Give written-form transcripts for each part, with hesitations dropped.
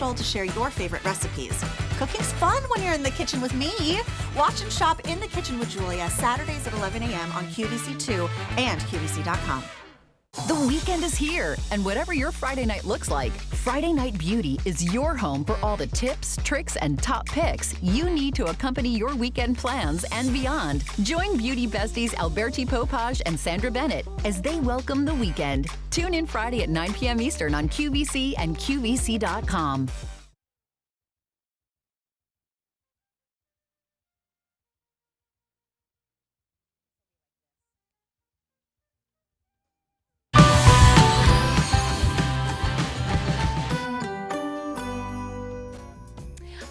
special to share your favorite recipes. Cooking's fun when you're in the kitchen with me. Watch and shop In the Kitchen with Julia Saturdays at 11 a.m. on QVC2 and QVC.com. The weekend is here, and whatever your Friday night looks like, Friday Night Beauty is your home for all the tips, tricks, and top picks you need to accompany your weekend plans and beyond. Join beauty besties Alberti Popage and Sandra Bennett as they welcome the weekend. Tune in Friday at 9 p.m. Eastern on QVC and QVC.com.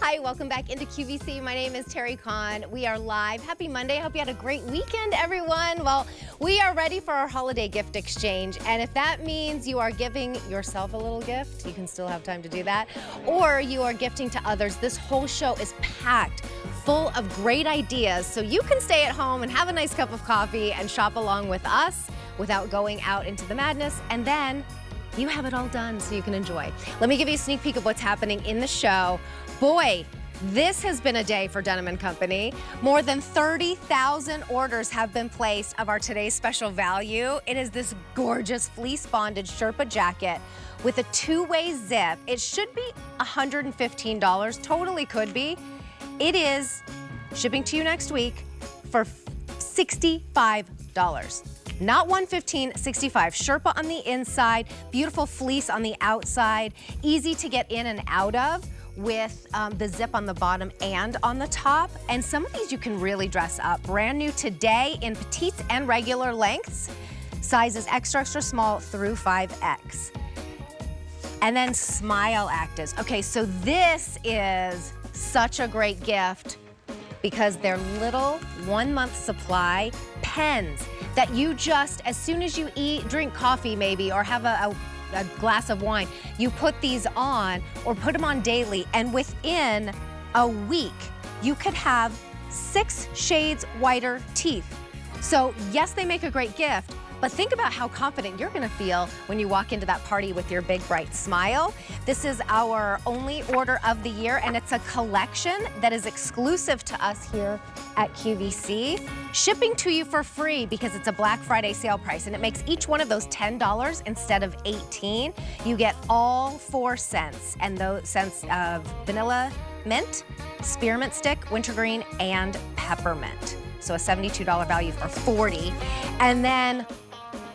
Hi, welcome back into QVC. My name is Terry Kahn. We are live. Happy Monday. I hope you had a great weekend, everyone. Well, we are ready for our holiday gift exchange. And if that means you are giving yourself a little gift, you can still have time to do that, or you are gifting to others, this whole show is packed full of great ideas. So you can stay at home and have a nice cup of coffee and shop along with us without going out into the madness. And then you have it all done so you can enjoy. Let me give you a sneak peek of what's happening in the show. Boy, this has been a day for Denim & Company. More than 30,000 orders have been placed of our today's special value. It is this gorgeous fleece bonded Sherpa jacket with a two-way zip. It should be $115, totally could be. It is shipping to you next week for $65. Not $115, $65. Sherpa on the inside, beautiful fleece on the outside, easy to get in and out of with the zip on the bottom and on the top. And some of these you can really dress up. Brand new today in petites and regular lengths, sizes extra, extra small through 5X. And then Smileactives. Okay, so this is such a great gift because they're little 1 month supply pens that you just, as soon as you eat, drink coffee maybe, or have a glass of wine, you put these on or put them on daily, and within a week, you could have 6 shades whiter teeth. So yes, they make a great gift, but think about how confident you're gonna feel when you walk into that party with your big bright smile. This is our only order of the year, and it's a collection that is exclusive to us here at QVC. Shipping to you for free because it's a Black Friday sale price, and it makes each one of those $10 instead of $18. You get all 4 scents, and those scents of vanilla mint, spearmint stick, wintergreen, and peppermint. So a $72 value for $40. And then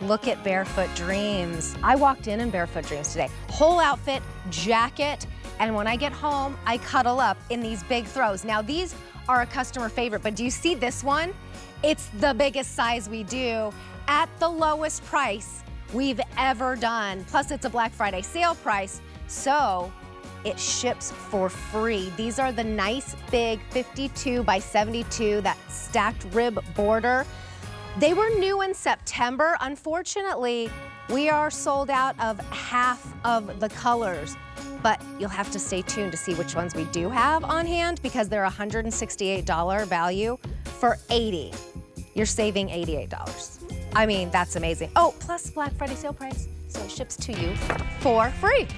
look at Barefoot Dreams. I walked in Barefoot Dreams today. Whole outfit, jacket, and when I get home, I cuddle up in these big throws. Now these are a customer favorite, but do you see this one? It's the biggest size we do at the lowest price we've ever done. Plus it's a Black Friday sale price, so it ships for free. These are the nice big 52 by 72, that stacked rib border. They were new in September. Unfortunately, we are sold out of half of the colors, but you'll have to stay tuned to see which ones we do have on hand because they're $168 value for $80. You're saving $88. I mean, that's amazing. Oh, plus Black Friday sale price, so it ships to you for free.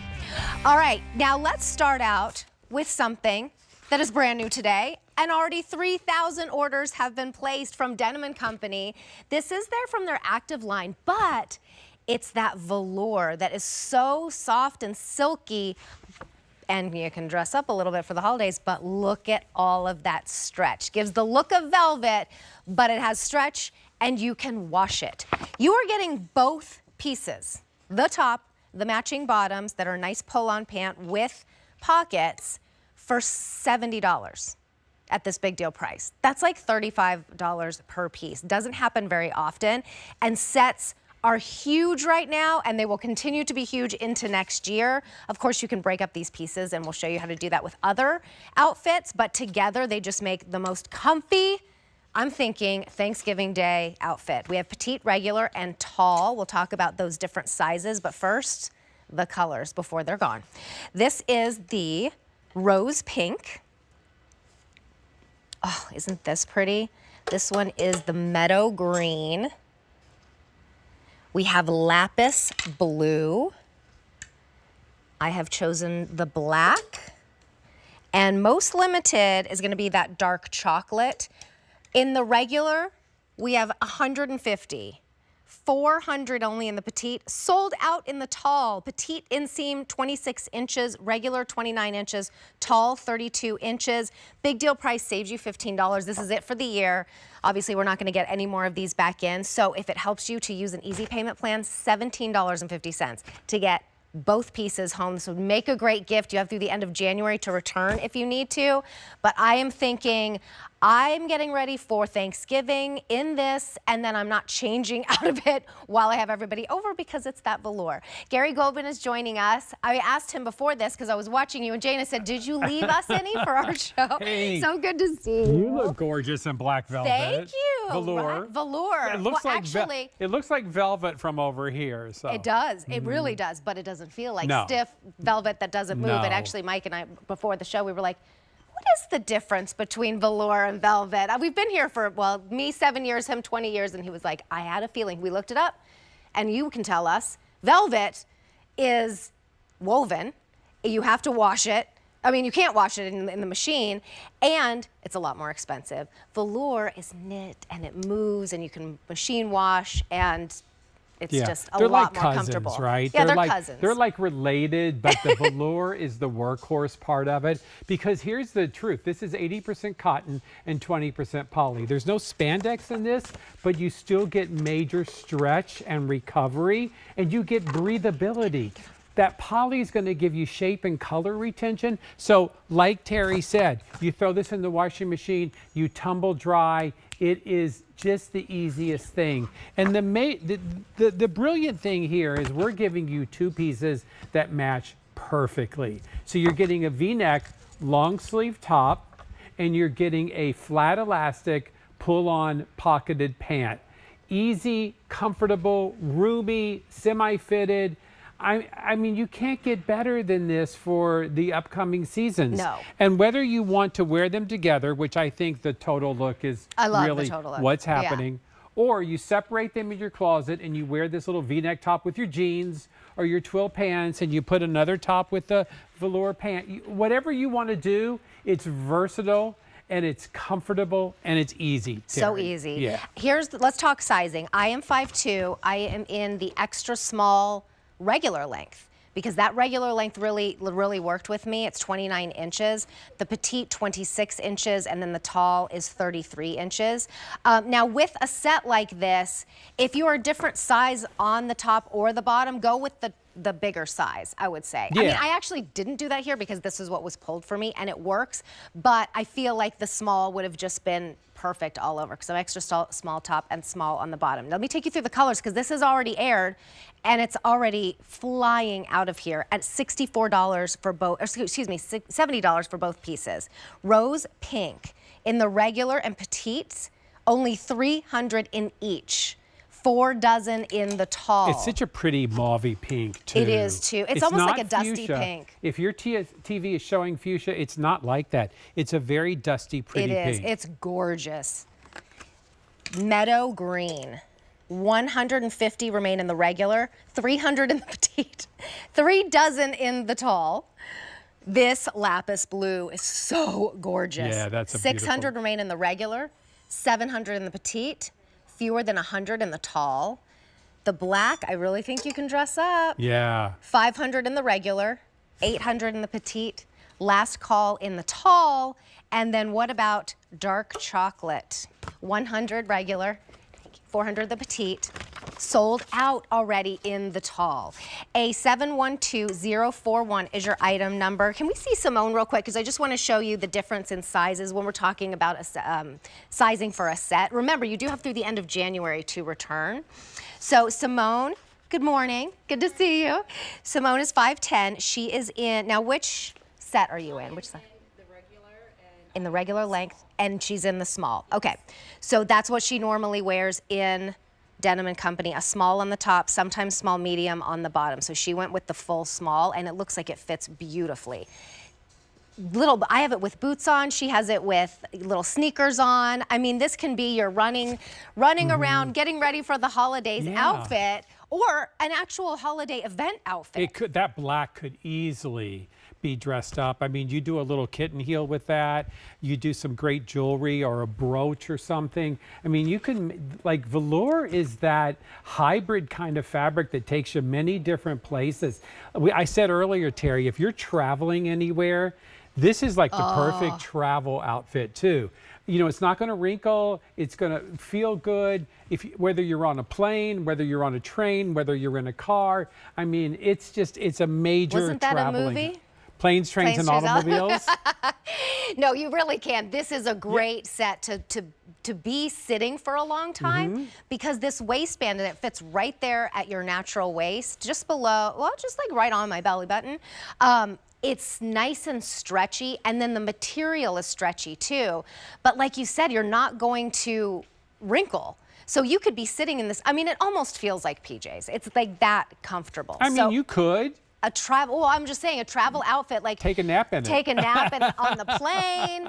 All right, now let's start out with something that is brand new today, and already 3,000 orders have been placed from Denim & Company. This is from their active line, but it's that velour that is so soft and silky, and you can dress up a little bit for the holidays, but look at all of that stretch. Gives the look of velvet, but it has stretch, and you can wash it. You are getting both pieces, the top, the matching bottoms that are a nice pull-on pant with pockets for $70 at this big deal price. That's like $35 per piece. Doesn't happen very often, and sets are huge right now, and they will continue to be huge into next year. Of course, you can break up these pieces, and we'll show you how to do that with other outfits, but together they just make the most comfy, I'm thinking Thanksgiving Day outfit. We have petite, regular, and tall. We'll talk about those different sizes, but first, the colors before they're gone. This is the rose pink. Oh, isn't this pretty? This one is the meadow green. We have lapis blue. I have chosen the black. And most limited is going to be that dark chocolate. In the regular, we have 150. 400 only in the petite, sold out in the tall. Petite inseam 26 inches, regular 29 inches, tall 32 inches. Big deal price, saves you $15. This is it for the year. Obviously, we're not going to get any more of these back in. So if it helps you to use an easy payment plan, $17.50 to get both pieces home. This would make a great gift. You have through the end of January to return if you need to. But I am thinking I'm getting ready for Thanksgiving in this, and then I'm not changing out of it while I have everybody over because it's that velour. Gary Goldman is joining us. I asked him before this because I was watching you, and Jana said, did you leave us any for our show? Hey, so good to see you. You look gorgeous in black velvet. Thank you. Velour. Right? Velour. It looks well, like actually, it looks like velvet from over here. So it does. It really does, but it doesn't feel like No. stiff velvet that doesn't move. No. And actually, Mike and I, before the show, we were like, what is the difference between velour and velvet? We've been here for, well, me 7 years, him 20 years, and he was like, I had a feeling. We looked it up, and you can tell us. Velvet is woven. You have to wash it. I mean, you can't wash it in the machine, and it's a lot more expensive. Velour is knit, and it moves, and you can machine wash, and it's just a they're lot like more cousins, comfortable. right? Yeah, they're like cousins. They're like related, but the velour is the workhorse part of it. Because here's the truth: this is 80% cotton and 20% poly. There's no spandex in this, but you still get major stretch and recovery, and you get breathability. That poly is going to give you shape and color retention. So, like Terry said, you throw this in the washing machine, you tumble dry. It is just the easiest thing. And the brilliant thing here is we're giving you two pieces that match perfectly. So you're getting a V-neck long sleeve top, and you're getting a flat elastic pull-on pocketed pant. Easy, comfortable, roomy, semi-fitted. I mean, you can't get better than this for the upcoming seasons. No. And whether you want to wear them together, which I think the total look is really what's happening, or you separate them in your closet and you wear this little V-neck top with your jeans or your twill pants, and you put another top with the velour pant. Whatever you want to do, it's versatile. And it's comfortable and it's easy. So easy. Yeah. Let's talk sizing. I am 5'2". I am in the extra small regular length because that regular length really worked with me. It's 29 inches, the petite 26 inches, and then the tall is 33 inches. Now with a set like this, if you are a different size on the top or the bottom, go with the bigger size, I would say. Yeah. I mean, I actually didn't do that here because this is what was pulled for me and it works, but I feel like the small would have just been perfect all over because I'm extra small top and small on the bottom. Let me take you through the colors because this is already aired and it's already flying out of here at $64 for both, excuse me, $70 for both pieces. Rose pink in the regular and petites, only 300 in each. 4 dozen in the tall. It's such a pretty mauvey pink, too. It is, too. It's almost like a dusty fuchsia. pink. If your TV is showing fuchsia, it's not like that. It's a very dusty, pretty pink. It is. It's gorgeous. Meadow green. 150 remain in the regular, 300 in the petite, 3 dozen in the tall. This lapis blue is so gorgeous. Yeah, that's a 600 beautiful. remain in the regular, 700 in the petite, fewer than 100 in the tall. The black, I really think you can dress up. Yeah. 500 in the regular, 800 in the petite, last call in the tall, and then what about dark chocolate? 100 regular, 400 the petite, sold out already in the tall. A 712041 is your item number. Can we see Simone real quick? Because I just want to show you the difference in sizes when we're talking about sizing for a set. Remember, you do have through the end of January to return. So Simone, good morning. Good to see you. Simone is 5'10". She is in, now which set are you in? Which set? In the regular length, and she's in the small. Okay, so that's what she normally wears in Denim & Company, a small on the top, sometimes small medium on the bottom. So she went with the full small, and it looks like it fits beautifully. I have it with boots on. She has it with little sneakers on. I mean, this can be your running around, getting ready for the holidays outfit, or an actual holiday event outfit. That black could easily be dressed up. I mean, you do a little kitten heel with that. You do some great jewelry or a brooch or something. I mean, you can, like, velour is that hybrid kind of fabric that takes you many different places. I said earlier, Terry, if you're traveling anywhere, this is like the perfect travel outfit too. You know, it's not going to wrinkle. It's going to feel good. Whether you're on a plane, whether you're on a train, whether you're in a car. I mean, it's a major Wasn't that traveling. a movie? Planes, Trains, and Automobiles. No, you really can. This is a great set to be sitting for a long time because this waistband that fits right there at your natural waist, just below, well, just like right on my belly button. It's nice and stretchy, and then the material is stretchy too. But like you said, you're not going to wrinkle. So you could be sitting in this, I mean, it almost feels like PJs. It's like that comfortable. I mean, you could. Well, I'm just saying a travel outfit, like take a nap in it. Take a nap on the plane,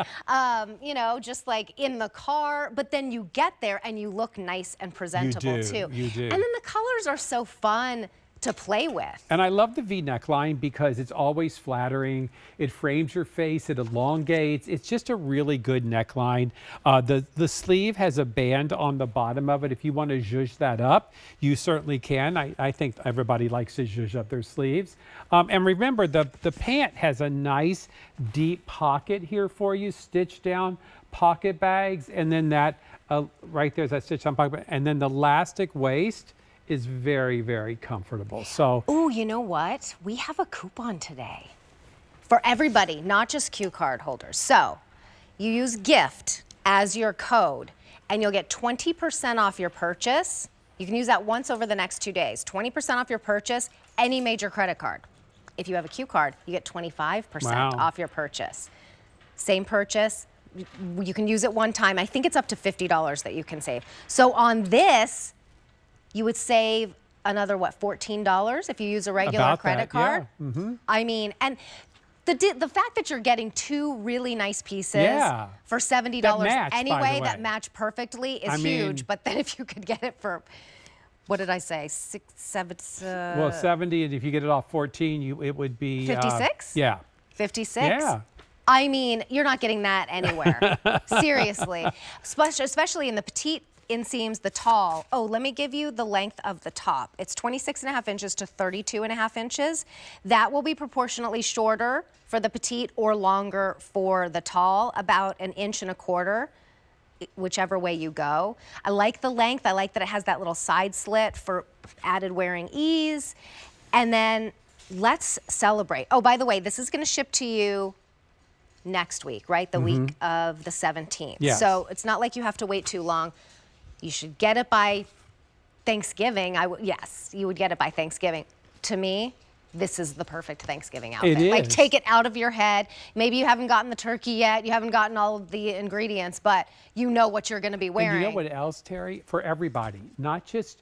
you know, just like in the car. But then you get there and you look nice and presentable too. You do. And then the colors are so fun to play with. And I love the V neckline because it's always flattering. It frames your face, it elongates. It's just a really good neckline. The sleeve has a band on the bottom of it. If you want to zhuzh that up, you certainly can. I think everybody likes to zhuzh up their sleeves. And remember, the pant has a nice deep pocket here for you, stitched down pocket bags, and then that right there's that stitch on pocket, and then the elastic waist is very, very comfortable. So, ooh, you know what? We have a coupon today for everybody, not just Q card holders. So you use GIFT as your code and you'll get 20% off your purchase. You can use that once over the next 2 days. 20% off your purchase, any major credit card. If you have a Q card, you get 25% off your purchase. Same purchase, you can use it one time. I think it's up to $50 that you can save. So on this, you would save another, what, $14 if you use a regular credit card? Yeah. I mean, and the fact that you're getting two really nice pieces for $70 anyway, that match perfectly is huge. But then if you could get it for, what did I say, 6, 7, well, 70, and if you get it off 14, it would be 56? Yeah. 56? Yeah. I mean, you're not getting that anywhere. Seriously. Especially in the petite inseams, the tall. Oh, let me give you the length of the top. It's 26.5 inches to 32.5 inches. That will be proportionately shorter for the petite or longer for the tall, about 1.25 inches, whichever way you go. I like the length. I like that it has that little side slit for added wearing ease. And then let's celebrate. Oh, by the way, this is going to ship to you next week, right? The week of the 17th. Yes. So it's not like you have to wait too long. You should get it by Thanksgiving. Yes, you would get it by Thanksgiving. To me, this is the perfect Thanksgiving outfit. It is. Like, take it out of your head. Maybe you haven't gotten the turkey yet. You haven't gotten all of the ingredients, but you know what you're going to be wearing. And you know what else, Terry? For everybody, not just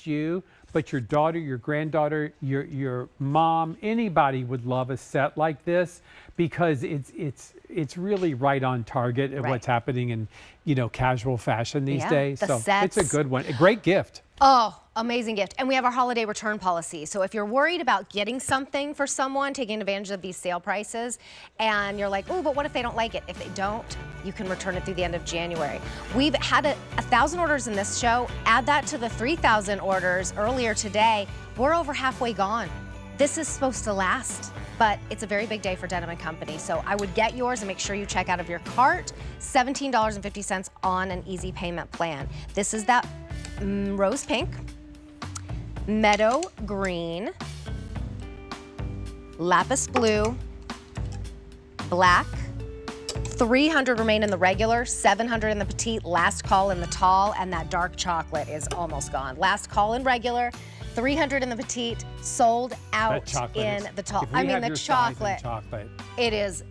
you, but your daughter, your granddaughter, your mom, anybody would love a set like this because it's really right on target at what's happening in, you know, casual fashion these days. So it's a good one. A great gift. Oh, amazing gift. And we have our holiday return policy. So if you're worried about getting something for someone, taking advantage of these sale prices, and you're like, oh, but what if they don't like it? If they don't, you can return it through the end of January. We've had 1,000 orders in this show. Add that to the 3,000 orders earlier today. We're over halfway gone. This is supposed to last, but it's a very big day for Denim & Company. So I would get yours and make sure you check out of your cart. $17.50 on an easy payment plan. This is that rose pink, meadow green, lapis blue, black, 300 remain in the regular, 700 in the petite, last call in the tall, and that dark chocolate is almost gone. Last call in regular, 300 in the petite, sold out in the tall. I mean, the chocolate, it is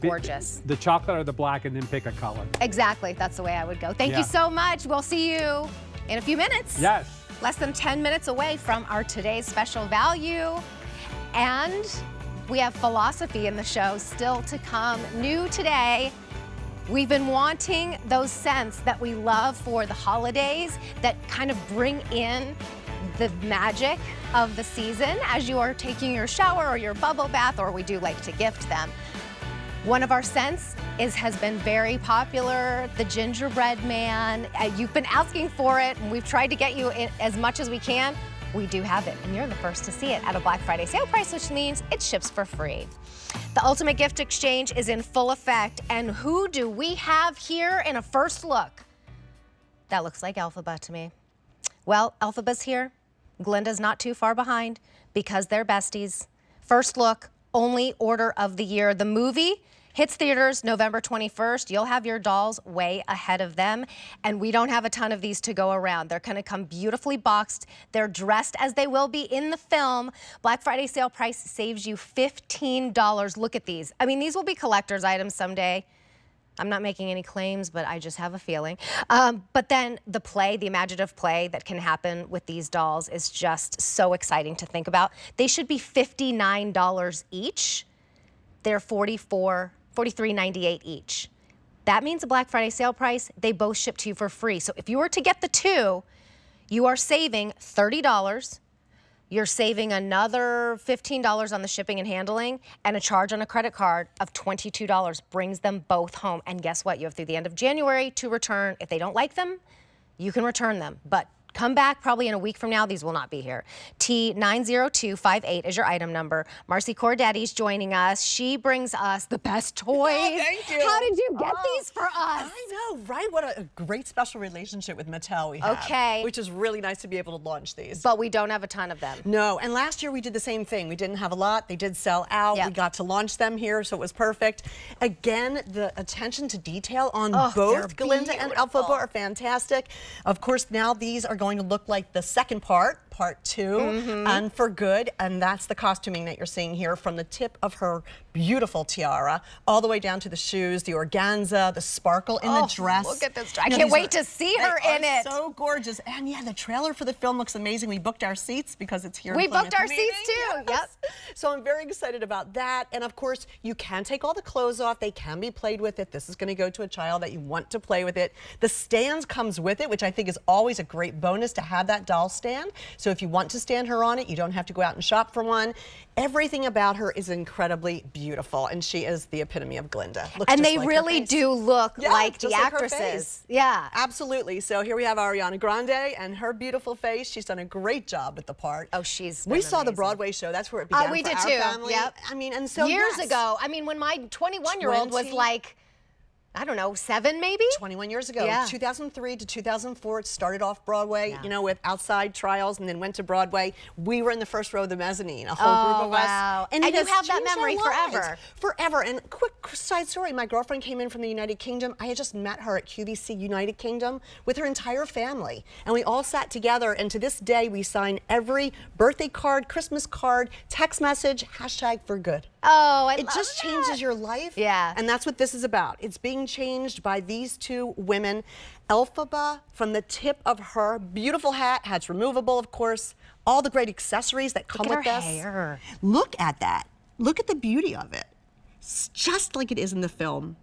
gorgeous. The chocolate or the black, and then pick a color. Exactly, that's the way I would go. Thank you so much. We'll see you in a few minutes. Yes. Less than 10 minutes away from our today's special value. And we have philosophy in the show still to come. New today, we've been wanting those scents that we love for the holidays that kind of bring in the magic of the season as you are taking your shower or your bubble bath, or we do like to gift them. One of our scents has been very popular, the gingerbread man. You've been asking for it, and we've tried to get you in as much as we can. We do have it, and you're the first to see it at a Black Friday sale price, which means it ships for free. The Ultimate Gift Exchange is in full effect, and who do we have here in a first look? That looks like Elphaba to me. Well, Elphaba's here. Glinda's not too far behind because they're besties. First look, only order of the year. The movie hits theaters November 21st. You'll have your dolls way ahead of them, and we don't have a ton of these to go around. They're gonna come beautifully boxed. They're dressed as they will be in the film. Black Friday sale price saves you $15. Look at these. I mean, these will be collector's items someday. I'm not making any claims, but I just have a feeling. But then the play, the imaginative play that can happen with these dolls is just so exciting to think about. They should be $59 each. They're $43.98 each. That means a Black Friday sale price, they both ship to you for free. So if you were to get the two, you are saving $30. You're saving another $15 on the shipping and handling, and a charge on a credit card of $22 brings them both home. And guess what? You have through the end of January to return. If they don't like them, you can return them. But come back probably in a week from now. These will not be here. T90258 is your item number. Marcy Cordetti's joining us. She brings us the best toys. Oh, thank you. How did you get these for us? I know, right? What a great special relationship with Mattel we have. Okay. Which is really nice to be able to launch these. But we don't have a ton of them. No, and last year we did the same thing. We didn't have a lot. They did sell out. Yep. We got to launch them here, so it was perfect. Again, the attention to detail on both Glinda and Elphaba are fantastic. Of course, now these are going to look like the second part 2, and for good, and that's the costuming that you're seeing here, from the tip of her beautiful tiara all the way down to the shoes, the organza, the sparkle in the dress. Look at this. I can't wait to see her in it. So gorgeous. And yeah, the trailer for the film looks amazing. We booked our seats because it's here. We in Plymouth booked our Meeting. seats too. Yes. So I'm very excited about that. And of course, you can take all the clothes off. They can be played with it. This is going to go to a child that you want to play with it. The stand comes with it, which I think is always a great bonus to have that doll stand. So if you want to stand her on it, you don't have to go out and shop for one. Everything about her is incredibly beautiful, and she is the epitome of Glinda. Looks And just they like her really face. do look like just the like her actresses. face. Yeah. Absolutely. So here we have Ariana Grande and her beautiful face. She's done a great job with the part. Oh, she's We been saw the amazing. Broadway show. That's where it began We for did our too. family. Yep. I mean, and so Years yes, ago. I mean, when my 21-year-old was 20 like, I don't know, 7 maybe? 21 years ago, Yeah. 2003 to 2004, it started off Broadway, Yeah. you know, with outside trials, and then went to Broadway. We were in the first row of the mezzanine, a whole group of wow. us. And it you has have that changed our memory lives. forever. Forever. And quick side story, my girlfriend came in from the United Kingdom. I had just met her at QVC United Kingdom with her entire family. And we all sat together, and to this day, we sign every birthday card, Christmas card, text message, #for-good. Oh, I It love just that. changes your life. Yeah. And that's what this is about. It's being changed by these two women. Elphaba, from the tip of her beautiful hat's removable, of course. All the great accessories that come Look with at her this. hair. Look at that. Look at the beauty of it. It's just like it is in the film.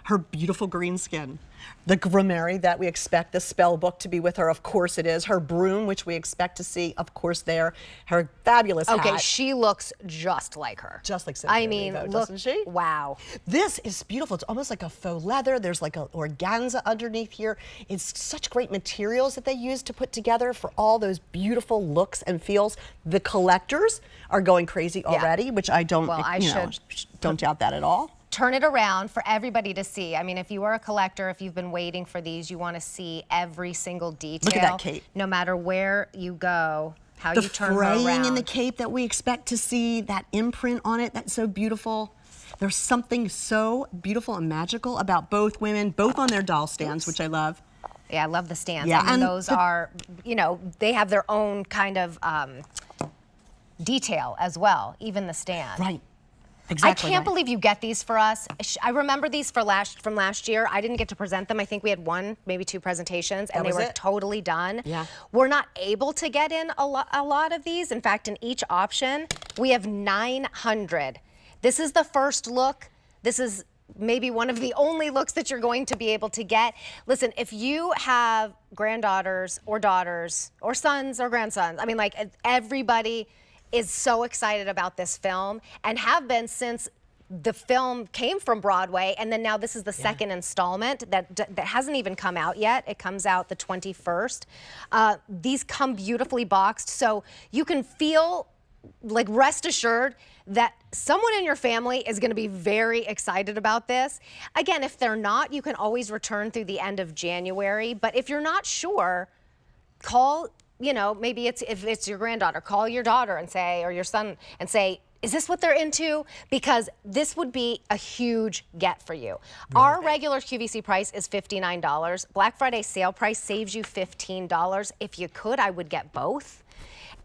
Her beautiful green skin. The grammary that we expect, the spell book to be with her, of course it is. Her broom, which we expect to see, of course, there. Her fabulous hat. Okay, she looks just like her. Just like Cynthia I mean, Erivo, look, doesn't she? Wow. This is beautiful. It's almost like a faux leather. There's like an organza underneath here. It's such great materials that they use to put together for all those beautiful looks and feels. The collectors are going crazy already, which I don't, Well, I don't doubt that at all. Turn it around for everybody to see. I mean, if you are a collector, if you've been waiting for these, you want to see every single detail. Look at that cape. No matter where you go, how The you turn her fraying around. in the cape that we expect to see, that imprint on it, that's so beautiful. There's something so beautiful and magical about both women, both on their doll stands, which I love. Yeah, I love the stands. Yeah, I mean, and those are, you know, they have their own kind of detail as well, even the stand. Right. Exactly. I can't right. believe you get these for us. I remember these from last year. I didn't get to present them. I think we had 1, maybe 2 presentations, and That they was were it? totally done. Yeah. We're not able to get in a lot of these. In fact, in each option, we have 900. This is the first look. This is maybe one of the only looks that you're going to be able to get. Listen, if you have granddaughters or daughters or sons or grandsons, I mean, like, everybody is so excited about this film and have been since the film came from Broadway, and then now this is the second installment that hasn't even come out yet. It comes out the 21st. These come beautifully boxed, so you can feel, like, rest assured that someone in your family is going to be very excited about this. Again, if they're not, you can always return through the end of January, but if you're not sure, call, you know, maybe if it's your granddaughter, call your daughter and say, or your son, and say, is this what they're into? Because this would be a huge get for you. Our regular QVC price is $59. Black Friday sale price saves you $15. If you could, I would get both.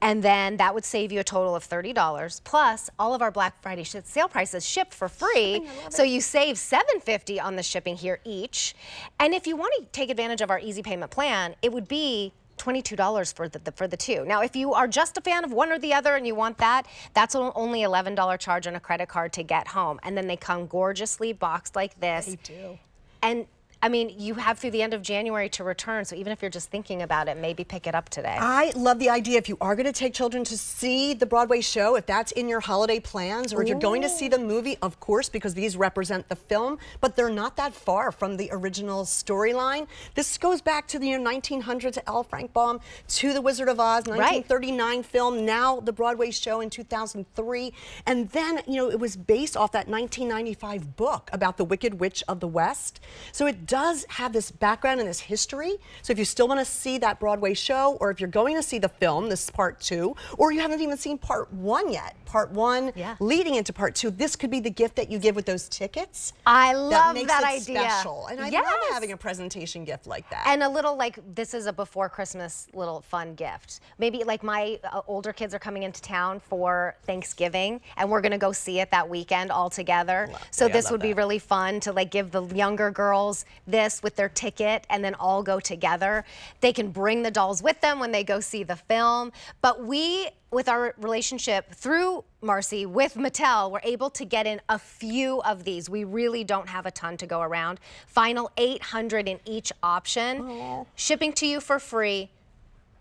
And then that would save you a total of $30. Plus, all of our Black Friday sale prices ship for free. So you save $7.50 on the shipping here each. And if you want to take advantage of our easy payment plan, it would be $22 for the two. Now, if you are just a fan of one or the other and you want that, that's only $11 charge on a credit card to get home. And then they come gorgeously boxed like this. They do. And I mean, you have through the end of January to return, so even if you're just thinking about it, maybe pick it up today. I love the idea if you are going to take children to see the Broadway show, if that's in your holiday plans, or if you're going to see the movie, of course, because these represent the film, but they're not that far from the original storyline. This goes back to the year 1900 to L. Frank Baum, to The Wizard of Oz, 1939 film, now the Broadway show in 2003. And then, you know, it was based off that 1995 book about the Wicked Witch of the West. So it does have this background and this history. So if you still want to see that Broadway show, or if you're going to see the film, this is part 2, or you haven't even seen part 1 yet, part 1 leading into part 2, this could be the gift that you give with those tickets. I love makes that it idea. Special. And I love having a presentation gift like that. And a little, like, this is a before Christmas little fun gift. Maybe like my older kids are coming into town for Thanksgiving, and we're going to go see it that weekend all together. So this would be really fun to, like, give the younger girls this with their ticket and then all go together. They can bring the dolls with them when they go see the film. But we, with our relationship through Marcy with Mattel, we're able to get in a few of these. We really don't have a ton to go around. Final 800 in each option. Shipping to you for free.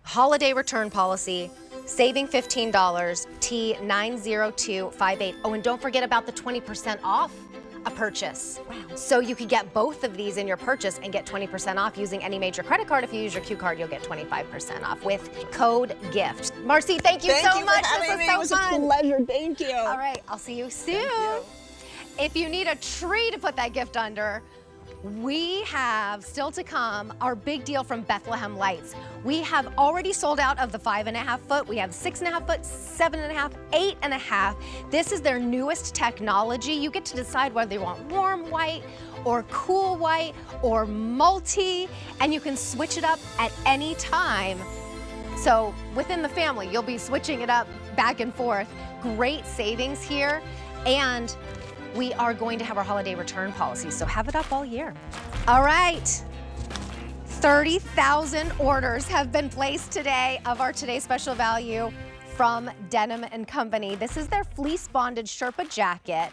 Holiday return policy. Saving $15. T90258. Oh, and don't forget about the 20% off a purchase. Wow. So you could get both of these in your purchase and get 20% off using any major credit card. If you use your Q card, you'll get 25% off with code GIFT. Marcy, thank you so much. This was so fun. It was a pleasure. Thank you. All right, I'll see you soon. If you need a tree to put that gift under, we have still to come our big deal from Bethlehem Lights. We have already sold out of the 5.5 foot. We have 6.5 foot, 7.5, 8.5. This is their newest technology. You get to decide whether you want warm white or cool white or multi, and you can switch it up at any time. So within the family, you'll be switching it up back and forth. Great savings here. And we are going to have our holiday return policy, so have it up all year. All right, 30,000 orders have been placed today of our Today Special Value from Denim & Company. This is their fleece bonded Sherpa jacket.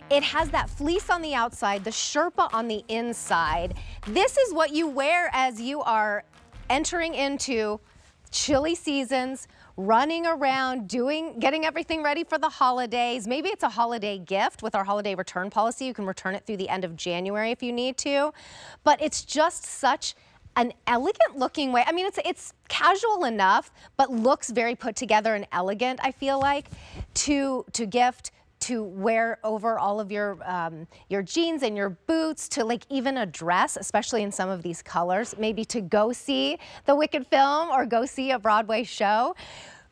It has that fleece on the outside, the Sherpa on the inside. This is what you wear as you are entering into chilly seasons, running around, getting everything ready for the holidays. Maybe it's a holiday gift with our holiday return policy. You can return it through the end of January if you need to. But it's just such an elegant looking way. I mean, it's casual enough, but looks very put together and elegant, I feel like, to gift, to wear over all of your jeans and your boots, to like even a dress, especially in some of these colors, maybe to go see the Wicked film or go see a Broadway show.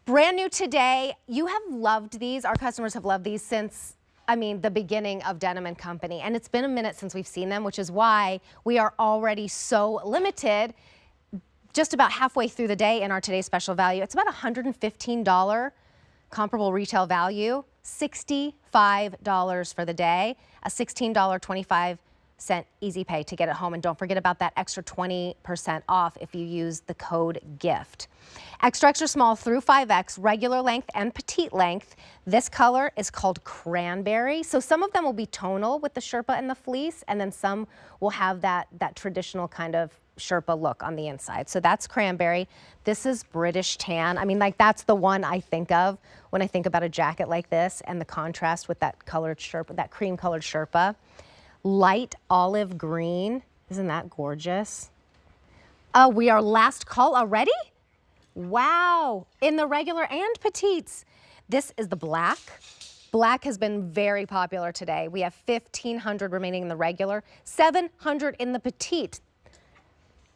Brand new today. You have loved these. Our customers have loved these since, I mean, the beginning of Denim & Company. And it's been a minute since we've seen them, which is why we are already so limited. Just about halfway through the day in our Today's Special Value, it's about $115 comparable retail value, $65 for the day, a $16.25 easy pay to get it home. And don't forget about that extra 20% off if you use the code GIFT. Extra, extra small through 5X, regular length and petite length. This color is called cranberry. So some of them will be tonal with the Sherpa and the fleece, and then some will have that traditional kind of Sherpa look on the inside. So that's cranberry. This is British tan. I mean, like, that's the one I think of when I think about a jacket like this, and the contrast with that colored Sherpa, that cream colored Sherpa. Light olive green. Isn't that gorgeous? Oh, we are last call already? Wow, in the regular and petites. This is the black. Black has been very popular today. We have 1,500 remaining in the regular, 700 in the petite.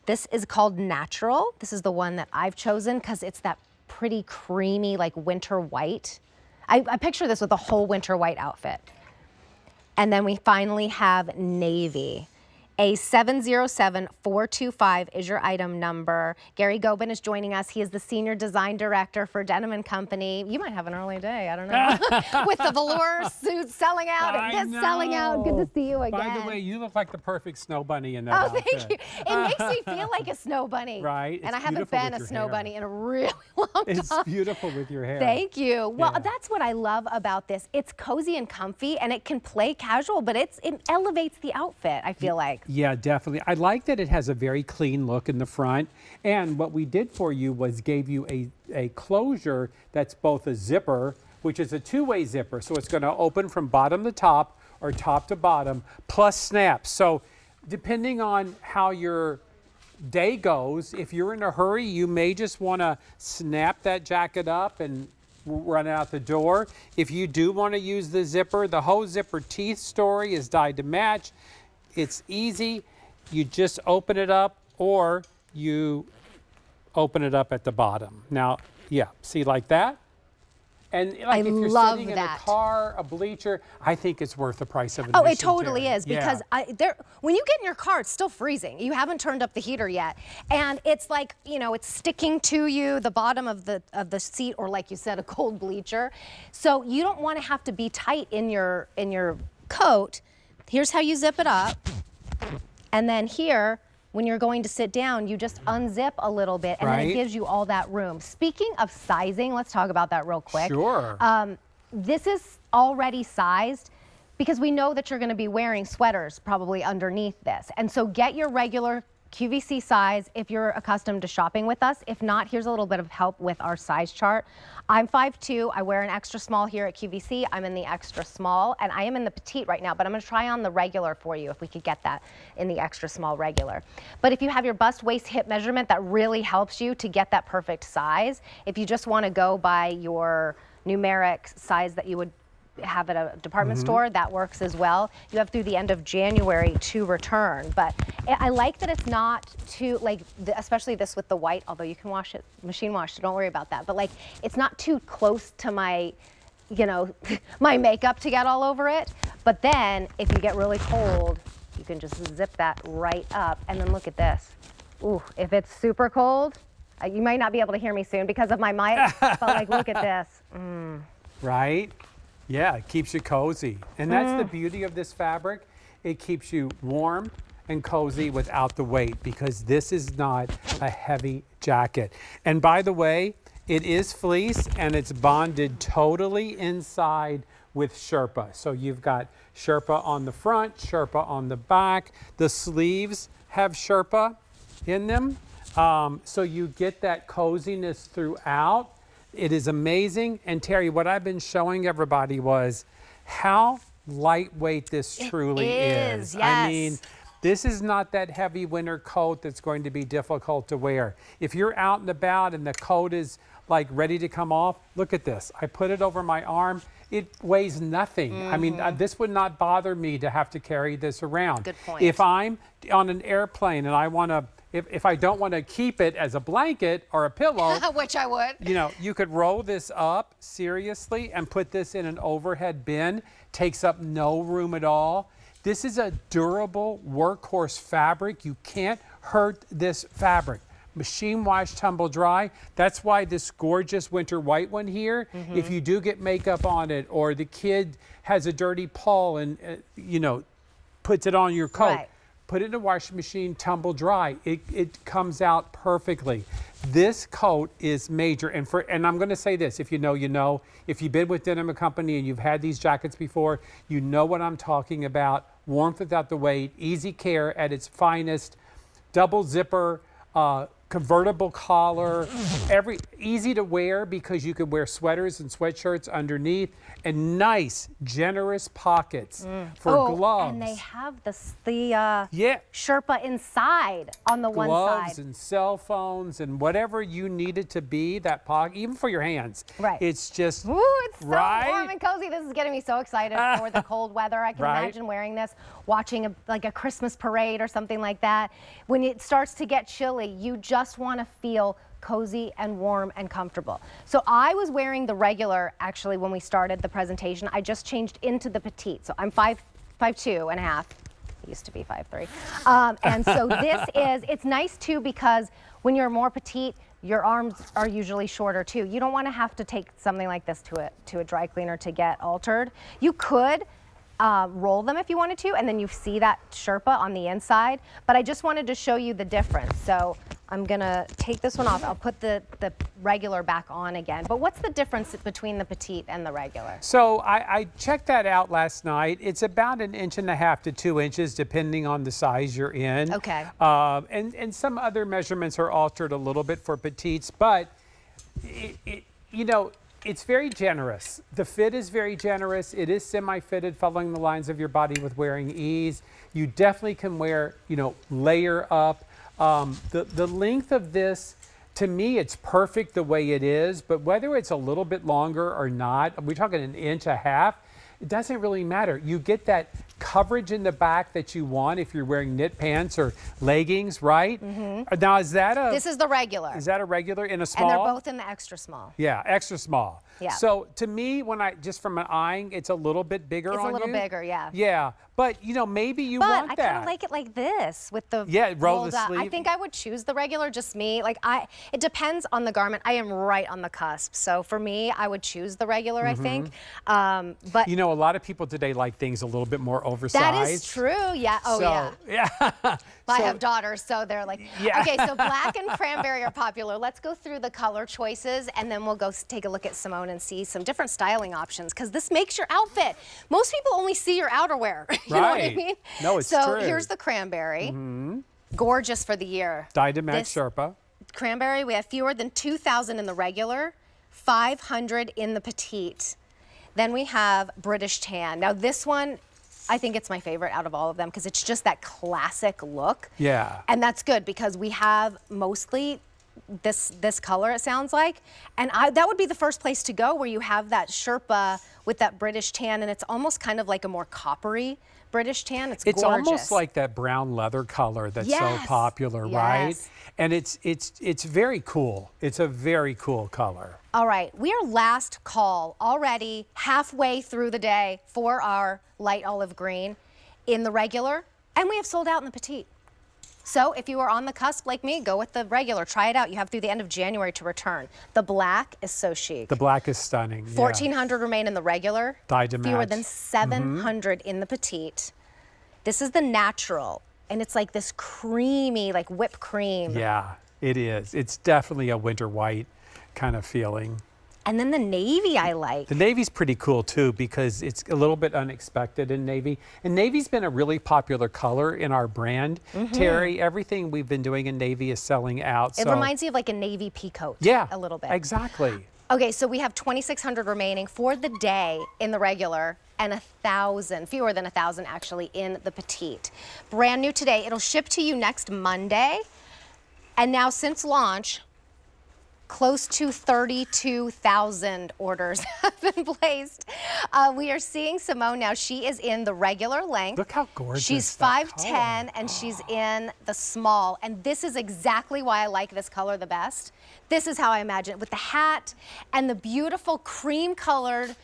This is called natural. This is the one that I've chosen because it's that pretty creamy, like winter white. I picture this with a whole winter white outfit. And then we finally have navy. A 707425 is your item number. Gary Gobin is joining us. He is the Senior Design Director for Denim & Company. You might have an early day, I don't know. With the velour suits selling out and this selling out. Good to see you again. By the way, you look like the perfect snow bunny in that outfit. Thank you. It makes me feel like a snow bunny. Right. And I haven't been a snow bunny in a really long time. It's beautiful with your hair. Thank you. Well, that's what I love about this. It's cozy and comfy, and it can play casual, but it elevates the outfit, I feel like. Yeah, definitely. I like that it has a very clean look in the front. And what we did for you was gave you a closure that's both a zipper, which is a two-way zipper. So it's going to open from bottom to top or top to bottom, plus snaps. So depending on how your day goes, if you're in a hurry, you may just want to snap that jacket up and run out the door. If you do want to use the zipper, the whole zipper teeth story is dyed to match. It's easy. You just open it up, or you open it up at the bottom. Now, yeah, see, like that? And like if you're sitting in a car, a bleacher, I think it's worth the price of admission. Oh, it totally is, because when you get in your car, it's still freezing. You haven't turned up the heater yet, and it's like, you know, it's sticking to you, the bottom of the seat, or like you said, a cold bleacher. So you don't want to have to be tight in your coat. Here's how you zip it up, and then here, when you're going to sit down, you just unzip a little bit, and then it gives you all that room. Speaking of sizing, let's talk about that real quick. Sure. This is already sized because we know that you're going to be wearing sweaters probably underneath this. And so get your regular QVC size if you're accustomed to shopping with us. If not, here's a little bit of help with our size chart. I'm 5'2". I wear an extra small here at QVC. I'm in the extra small, and I am in the petite right now, but I'm going to try on the regular for you if we could get that in the extra small regular. But if you have your bust, waist, hip measurement, that really helps you to get that perfect size. If you just want to go by your numeric size that you would have at a department store, that works as well. You have through the end of January to return, but I like that it's not too, like, especially this with the white, although you can wash it, machine wash, so don't worry about that, but like, it's not too close to my, you know, my makeup to get all over it. But then if you get really cold, you can just zip that right up, and then look at this. Ooh, if it's super cold, you might not be able to hear me soon because of my mic, but like, look at this. Right? Yeah, it keeps you cozy. And that's the beauty of this fabric. It keeps you warm and cozy without the weight, because this is not a heavy jacket. And by the way, it is fleece, and it's bonded totally inside with Sherpa. So you've got Sherpa on the front, Sherpa on the back. The sleeves have Sherpa in them. So you get that coziness throughout. It is amazing. And Terry, what I've been showing everybody was how lightweight this truly is. Yes. I mean, this is not that heavy winter coat that's going to be difficult to wear. If you're out and about and the coat is like ready to come off, look at this. I put it over my arm. It weighs nothing. I mean, this would not bother me to have to carry this around. Good point. If I'm on an airplane and I want to, if I don't want to keep it as a blanket or a pillow, which I would, you know, you could roll this up seriously and put this in an overhead bin. Takes up no room at all. This is a durable workhorse fabric. You can't hurt this fabric. Machine wash, tumble dry. That's why this gorgeous winter white one here, if you do get makeup on it, or the kid has a dirty paw and, you know, puts it on your coat. Right. Put it in a washing machine, tumble dry. It comes out perfectly. This coat is major, and I'm going to say this: if you know, you know. If you've been with Denim & Company and you've had these jackets before, you know what I'm talking about. Warmth without the weight, easy care at its finest, double zipper, convertible collar, easy to wear because you can wear sweaters and sweatshirts underneath, and nice, generous pockets for gloves. And they have the Sherpa inside on the one side. Gloves and cell phones and whatever you need it to be, that pocket, even for your hands. Right. It's just, ooh, it's so warm and cozy. This is getting me so excited for the cold weather. I can imagine wearing this, watching a Christmas parade or something like that. When it starts to get chilly, you just want to feel cozy and warm and comfortable. So I was wearing the regular, actually, when we started the presentation. I just changed into the petite. So I'm 5'2" and a half. I used to be 5'3". And so it's nice too because when you're more petite, your arms are usually shorter too. You don't want to have to take something like this to a dry cleaner to get altered. You could roll them if you wanted to, and then you see that Sherpa on the inside, but I just wanted to show you the difference. So I'm gonna take this one off. I'll put the regular back on again. But what's the difference between the petite and the regular? So I checked that out last night. It's about 1.5 to 2 inches, depending on the size you're in. Okay. And some other measurements are altered a little bit for petites, but it's very generous. The fit is very generous. It is semi-fitted, following the lines of your body with wearing ease. You definitely can wear, layer up. The length of this, to me, it's perfect the way it is, but whether it's a little bit longer or not, we're talking 1.5 inches, it doesn't really matter. You get that coverage in the back that you want if you're wearing knit pants or leggings, right? Mm-hmm. Now, this is the regular. Is that a regular in a small? And they're both in the extra small. Yeah, extra small. Yeah. So to me, just from an eyeing, it's a little bit bigger on you. It's a little bigger, yeah. Yeah, but maybe you want that. But I kind of like it like this with the roll the sleeve. I think I would choose the regular, just me. It depends on the garment. I am right on the cusp. So for me, I would choose the regular, I think. But a lot of people today like things a little bit more oversized. That is true, yeah. Oh, so, yeah. I have daughters, so they're like, yeah. Okay, so black and cranberry are popular. Let's go through the color choices, and then we'll go take a look at Simone and see some different styling options, because this makes your outfit. Most people only see your outerwear. You know what I mean? No, it's true. So here's the cranberry. Gorgeous for the year. Dyed-to-match Sherpa. Cranberry, we have fewer than 2,000 in the regular, 500 in the petite. Then we have British tan. Now this one, I think it's my favorite out of all of them because it's just that classic look. Yeah. And that's good because we have mostly this color, it sounds like. And that would be the first place to go, where you have that Sherpa with that British tan, and it's almost kind of like a more coppery British tan. It's gorgeous. It's almost like that brown leather color that's so popular, right? And it's very cool. It's a very cool color. All right, we are last call already, halfway through the day for our light olive green in the regular, and we have sold out in the petite. So if you are on the cusp like me, go with the regular. Try it out. You have through the end of January to return. The black is so chic. The black is stunning. 1,400 remain in the regular. Dyed-to-match. Fewer than 700 in the petite. This is the natural, and it's like this creamy, like whipped cream. Yeah, it is. It's definitely a winter white kind of feeling. And then the navy I like. The navy's pretty cool too because it's a little bit unexpected in navy. And navy's been a really popular color in our brand. Terry, everything we've been doing in navy is selling out. It reminds me of like a navy peacoat. Yeah, a little bit. Exactly. Okay, so we have 2,600 remaining for the day in the regular and 1,000, fewer than 1,000 actually, in the petite. Brand new today. It'll ship to you next Monday. And now since launch, close to 32,000 orders have been placed. We are seeing Simone now. She is in the regular length. Look how gorgeous. She's 5'10", and she's in the small. And this is exactly why I like this color the best. This is how I imagine it, with the hat and the beautiful cream-colored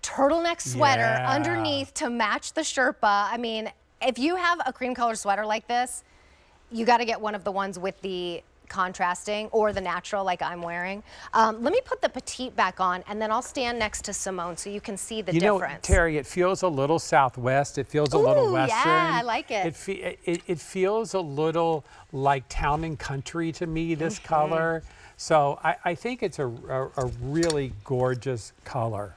turtleneck sweater underneath to match the Sherpa. I mean, if you have a cream-colored sweater like this, you got to get one of the ones with the contrasting or the natural like I'm wearing. Let me put the petite back on and then I'll stand next to Simone so you can see the difference. You know, Terry, it feels a little Southwest. It feels a little Western. Yeah, I like it. It feels a little like town and country to me, this color. So I think it's a really gorgeous color.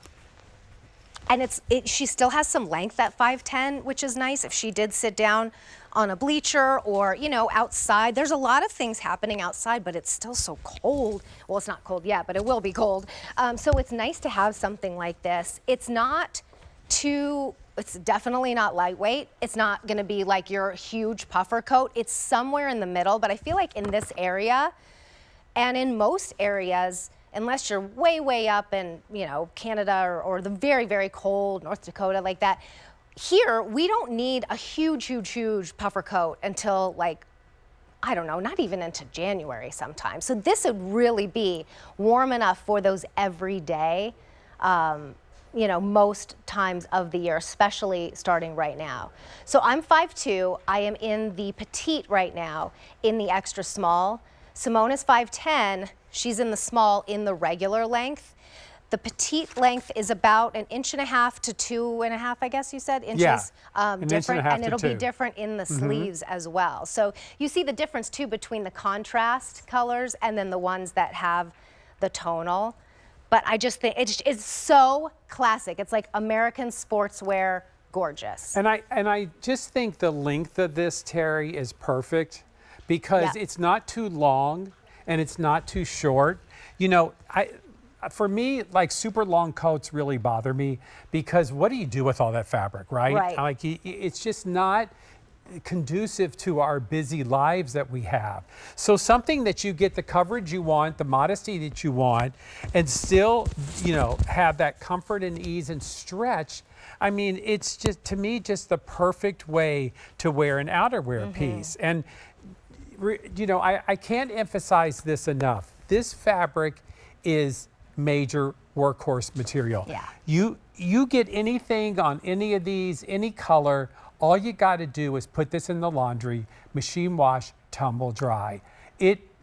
And she still has some length at 5'10", which is nice if she did sit down on a bleacher or, you know, outside. There's a lot of things happening outside, but it's still so cold. Well, it's not cold yet, but it will be cold. So it's nice to have something like this. It's definitely not lightweight. It's not gonna be like your huge puffer coat. It's somewhere in the middle, but I feel like in this area and in most areas, unless you're way, way up in, you know, Canada or the very, very cold North Dakota like that, here we don't need a huge, huge, huge puffer coat until like, I don't know, not even into January sometimes. So this would really be warm enough for those everyday, you know, most times of the year, especially starting right now. So I'm 5'2", I am in the petite right now, in the extra small. Simone is 5'10", she's in the small in the regular length. The petite length is about 1.5 inches to 2.5 inches, I guess you said, inches. Yeah, different, and it'll be 2. different in the sleeves as well. So you see the difference too between the contrast colors and then the ones that have the tonal. But I just think it's so classic. It's like American sportswear, gorgeous. And I just think the length of this, Terry, is perfect because it's not too long and it's not too short. You know, for me, like super long coats really bother me because what do you do with all that fabric, right? Right. Like it's just not conducive to our busy lives that we have. So something that you get the coverage you want, the modesty that you want, and still, you know, have that comfort and ease and stretch. I mean, it's just, to me, just the perfect way to wear an outerwear piece. And, you know, I can't emphasize this enough. This fabric is major workhorse material. Yeah. You get anything on any of these, any color, all you got to do is put this in the laundry, machine wash, tumble dry.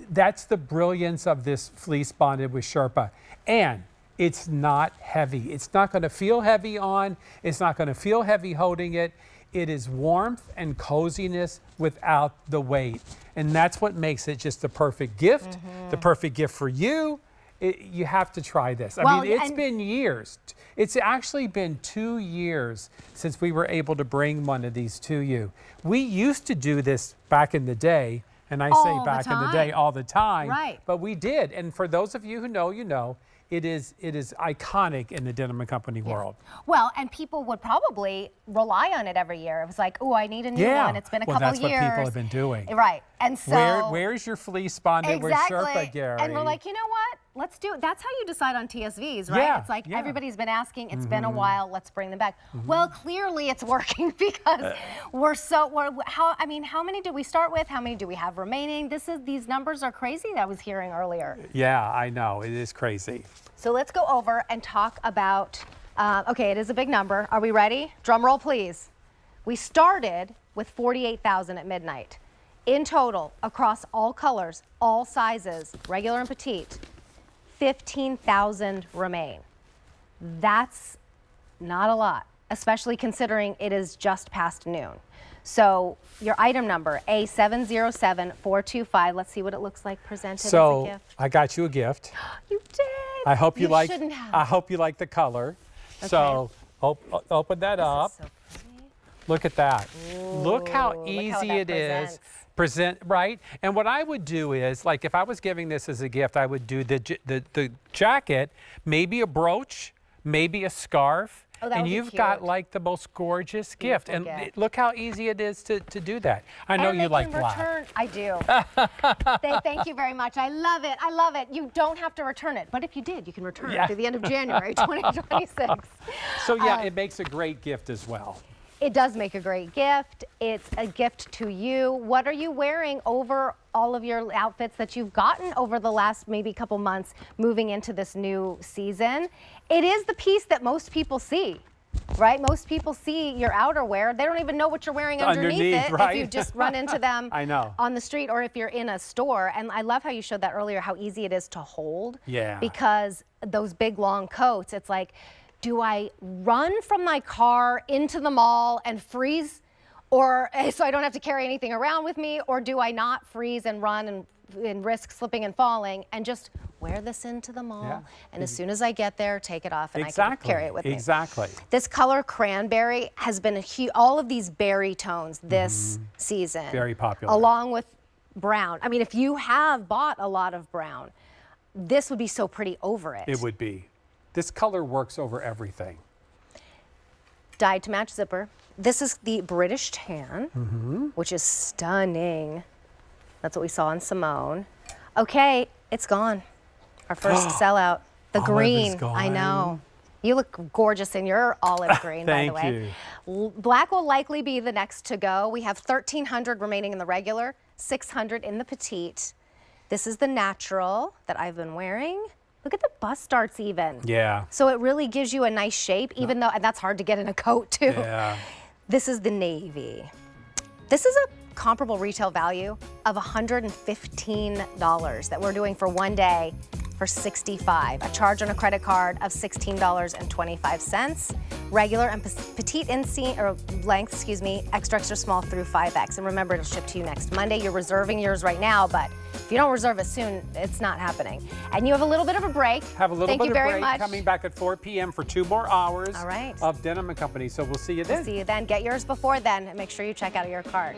That's the brilliance of this fleece bonded with Sherpa. And it's not heavy. It's not going to feel heavy on. It's not going to feel heavy holding it. It is warmth and coziness without the weight. And that's what makes it just the perfect gift, the perfect gift for you. You have to try this. I mean, it's been years. It's actually been 2 years since we were able to bring one of these to you. We used to do this back in the day, and I say back in the day all the time. Right. But we did. And for those of you who know, you know, it is iconic in the Denim & Company world. Well, and people would probably rely on it every year. It was like, oh, I need a new one. It's been a couple years. Well, that's what people have been doing. Right. And so where's your fleece bonded with Sherpa, Gary? And we're like, you know what? Let's do it. That's how you decide on TSVs, right? Yeah, it's like everybody's been asking. It's been a while. Let's bring them back. Well, clearly it's working because how many did we start with? How many do we have remaining? These numbers are crazy that I was hearing earlier. Yeah, I know. It is crazy. So let's go over and talk about, okay, it is a big number. Are we ready? Drum roll, please. We started with 48,000 at midnight. In total, across all colors, all sizes, regular and petite, 15,000 remain. That's not a lot, especially considering it is just past noon. So your item number, A707425. Let's see what it looks like presented as a gift. I got you a gift. You did. I hope you like. Shouldn't have. I hope you like the color. Okay. So open that up. So pretty. Look at that. Look how Ooh, easy look how it that is. Right? And what I would do is, like, if I was giving this as a gift, I would do the jacket, maybe a brooch, maybe a scarf, and you've got like the most gorgeous gift. And look how easy it is to do that. I know you like black. I do. Thank you very much. I love it. I love it. You don't have to return it, but if you did, you can return it through the end of January 2026. So yeah, it makes a great gift as well. It does make a great gift. It's a gift to you. What are you wearing over all of your outfits that you've gotten over the last maybe couple months moving into this new season? It is the piece that most people see. right? Most people see your outerwear. They don't even know what you're wearing underneath it right? if you just run into them I know. on the street or if you're in a store. And I love how you showed that earlier, how easy it is to hold. Yeah. Because those big long coats, it's like, do I run from my car into the mall and freeze, or so I don't have to carry anything around with me, or do I not freeze and run and risk slipping and falling and just wear this into the mall, and as soon as I get there, take it off and I can carry it with me. Exactly. This color cranberry has been all of these berry tones this season. Very popular. Along with brown. I mean, if you have bought a lot of brown, this would be so pretty over it. It would be. This color works over everything. Dyed to match zipper. This is the British tan, which is stunning. That's what we saw in Simone. Okay, it's gone. Our first sellout. The green. I know. You look gorgeous in your olive green, by the way. You. Black will likely be the next to go. We have 1,300 remaining in the regular, 600 in the petite. This is the natural that I've been wearing. Look at the bust darts even. Yeah. So it really gives you a nice shape, even though, and that's hard to get in a coat too. Yeah. This is the navy. This is a comparable retail value of $115 that we're doing for one day for $65. A charge on a credit card of $16.25. Regular and petite inseam or length, extra small through 5X. And remember, it'll ship to you next Monday. You're reserving yours right now, but if you don't reserve it soon, it's not happening. And you have a little bit of a break. Have a little Thank bit you of very break much. coming back at 4 p.m. for 2 more hours All right. of Denim & Company. So we'll see you then. See you then. Get yours before then and make sure you check out your cart.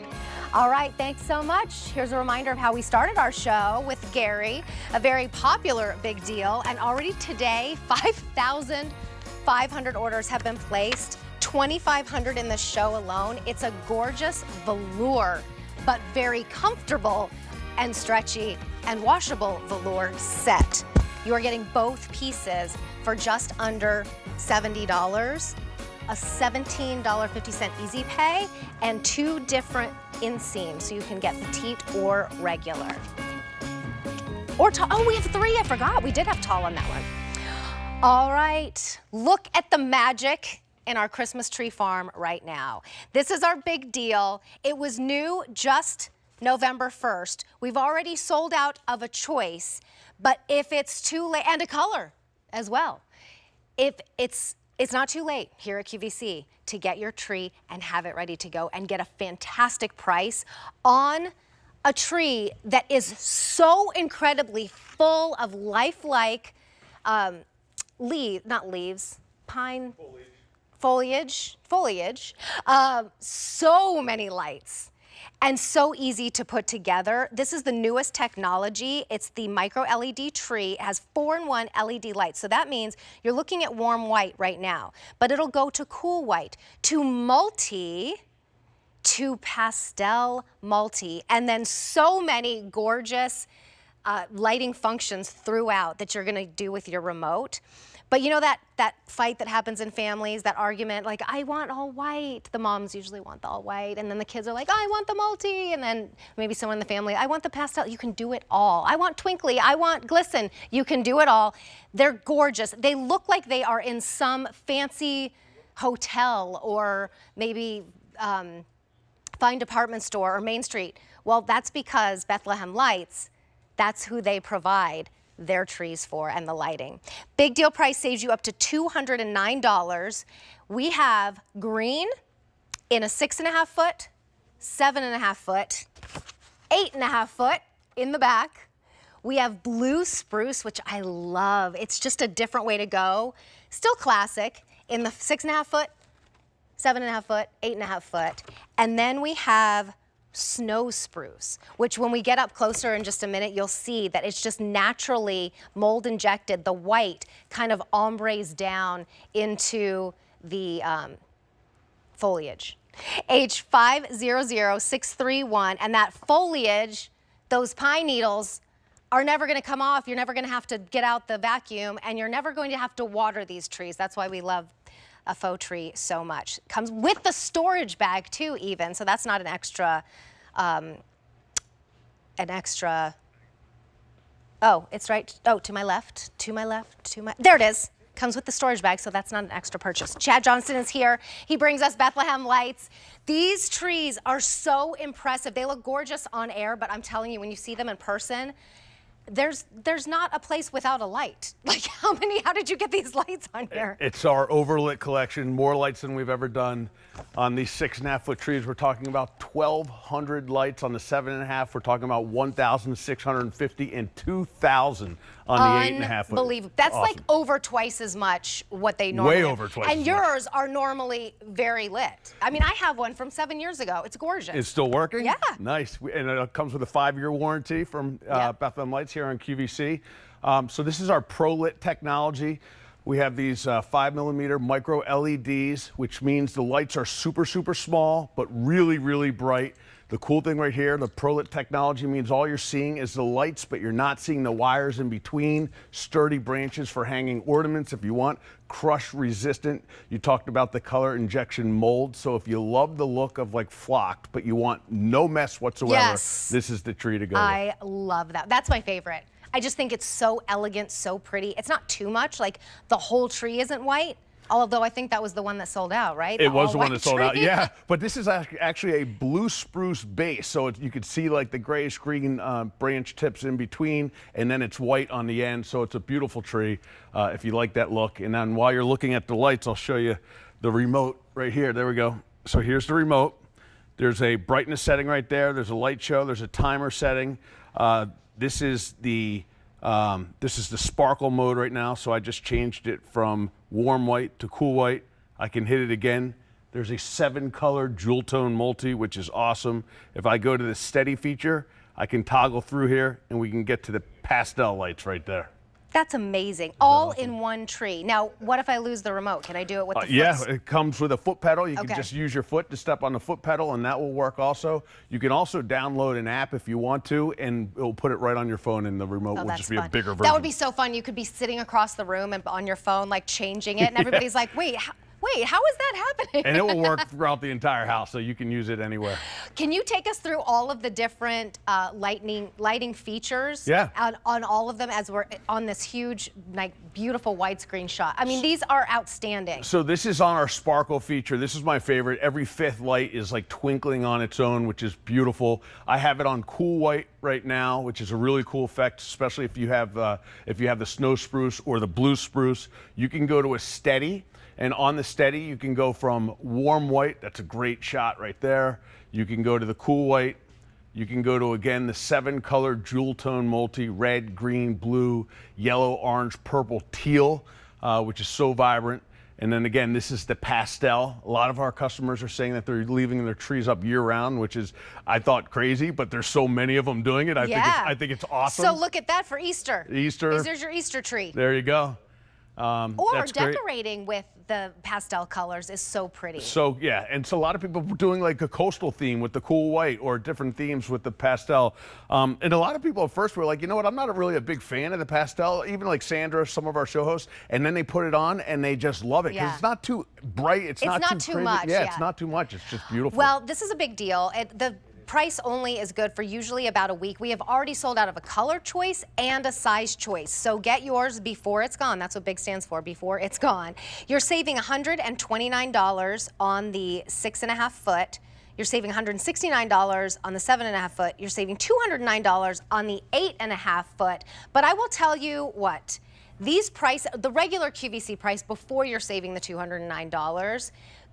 All right, thanks so much. Here's a reminder of how we started our show with Gary, a very popular big deal. And already today, 5,500 orders have been placed, 2,500 in the show alone. It's a gorgeous velour, but very comfortable and stretchy and washable velour set. You are getting both pieces for just under $70. A $17.50 easy pay, and 2 different inseams, so you can get petite or regular. Or tall. Oh, we have 3. I forgot. We did have tall on that one. All right. Look at the magic in our Christmas tree farm right now. This is our big deal. It was new just November 1st. We've already sold out of a choice, but if it's too late, and a color as well. If it's not too late here at QVC to get your tree and have it ready to go and get a fantastic price on a tree that is so incredibly full of lifelike pine foliage, so many lights. And so easy to put together. This is the newest technology. It's the micro LED tree. It has 4-in-1 LED lights. So that means you're looking at warm white right now, but it'll go to cool white, to multi, to pastel multi, and then so many gorgeous lighting functions throughout that you're gonna do with your remote. But you know that fight that happens in families, that argument, like, I want all white. The moms usually want the all white, and then the kids are like, I want the multi, and then maybe someone in the family, I want the pastel. You can do it all. I want twinkly, I want glisten. You can do it all. They're gorgeous. They look like they are in some fancy hotel or maybe fine department store or Main Street. Well, that's because Bethlehem Lights, that's who they provide their trees for and the lighting. Big deal price saves you up to $209. We have green in a 6.5 foot, 7.5 foot, 8.5 foot in the back. We have blue spruce, which I love. It's just a different way to go. Still classic in the 6.5 foot, 7.5 foot, 8.5 foot. And then we have snow spruce, which when we get up closer in just a minute, you'll see that it's just naturally mold injected. The white kind of ombres down into the foliage. H500631, and that foliage, those pine needles are never gonna come off. You're never gonna have to get out the vacuum, and you're never going to have to water these trees. That's why we love a faux tree so much. Comes with the storage bag too, even, so that's not an extra, oh, it's right, oh, to my left, there it is. Comes with the storage bag, so that's not an extra purchase. Chad Johnson is here. He brings us Bethlehem lights. These trees are so impressive. They look gorgeous on air, but I'm telling you, when you see them in person, there's not a place without a light. Like, how did you get these lights on here? It's our overlit collection, more lights than we've ever done. On these 6.5-foot trees, we're talking about 1,200 lights. On the 7.5, we're talking about 1,650 and 2,000 on the 8.5 foot. Unbelievable. That's awesome. like over twice as much what they normally Way over twice And as yours are normally very lit. I mean, I have one from 7 years ago. It's gorgeous. It's still working? Yeah. Nice. And it comes with a 5-year warranty from Bethlehem Lights here on QVC. So this is our ProLit technology. We have these 5mm micro LEDs, which means the lights are super, super small, but really, really bright. The cool thing right here, the ProLit technology means all you're seeing is the lights, but you're not seeing the wires in between. Sturdy branches for hanging ornaments if you want. Crush resistant. You talked about the color injection mold. So if you love the look of like flocked, but you want no mess whatsoever, Yes. this is the tree to go with. I love that. That's my favorite. I just think it's so elegant, so pretty. It's not too much, like the whole tree isn't white, although I think that was the one that sold out, right? It was the one all-white that sold out, tree. yeah. But this is actually a blue spruce base, so you could see like the grayish green branch tips in between, and then it's white on the end, so it's a beautiful tree if you like that look. And then while you're looking at the lights, I'll show you the remote right here. There we go. So here's the remote. There's a brightness setting right there. There's a light show. There's a timer setting. This is the sparkle mode right now, so I just changed it from warm white to cool white. I can hit it again. There's a 7-color jewel tone multi, which is awesome. If I go to the steady feature, I can toggle through here and we can get to the pastel lights right there. That's amazing. All in one tree. Now, what if I lose the remote? Can I do it with the foot? Yeah, it comes with a foot pedal. You Okay. can just use your foot to step on the foot pedal, and that will work also. You can also download an app if you want to, and it'll put it right on your phone, and the remote will that's just be fun. a bigger version. That would be so fun. You could be sitting across the room and on your phone, like changing it, and everybody's like, wait, how is that happening? And it will work throughout the entire house, so you can use it anywhere. Can you take us through all of the different lighting features? Yeah. On all of them as we're on this huge, like, beautiful widescreen shot. I mean, these are outstanding. So this is on our sparkle feature. This is my favorite. Every 5th light is like twinkling on its own, which is beautiful. I have it on cool white right now, which is a really cool effect, especially if you have the snow spruce or the blue spruce. You can go to a steady. And on the steady, you can go from warm white, that's a great shot right there. You can go to the cool white. You can go to, again, the 7-color jewel tone multi, red, green, blue, yellow, orange, purple, teal, which is so vibrant. And then again, this is the pastel. A lot of our customers are saying that they're leaving their trees up year round, which is, I thought, crazy, but there's so many of them doing it. I think it's awesome. So look at that for Easter. Easter. There's your Easter tree. There you go. Or that's great. decorating with the pastel colors is so pretty. So yeah, and so a lot of people are doing like a coastal theme with the cool white or different themes with the pastel. And a lot of people at first were like, you know what, I'm not really a big fan of the pastel, even like Sandra, some of our show hosts, and then they put it on and they just love it because Yeah. it's not too bright, it's not too crazy. much. Yeah, it's not too much, it's just beautiful. Well, this is a big deal. The price only is good for usually about a week. We have already sold out of a color choice and a size choice. So get yours before it's gone. That's what BIG stands for, before it's gone. You're saving $129 on the 6.5 foot. You're saving $169 on the 7.5 foot. You're saving $209 on the 8.5 foot. But I will tell you what, these the regular QVC price before you're saving the $209,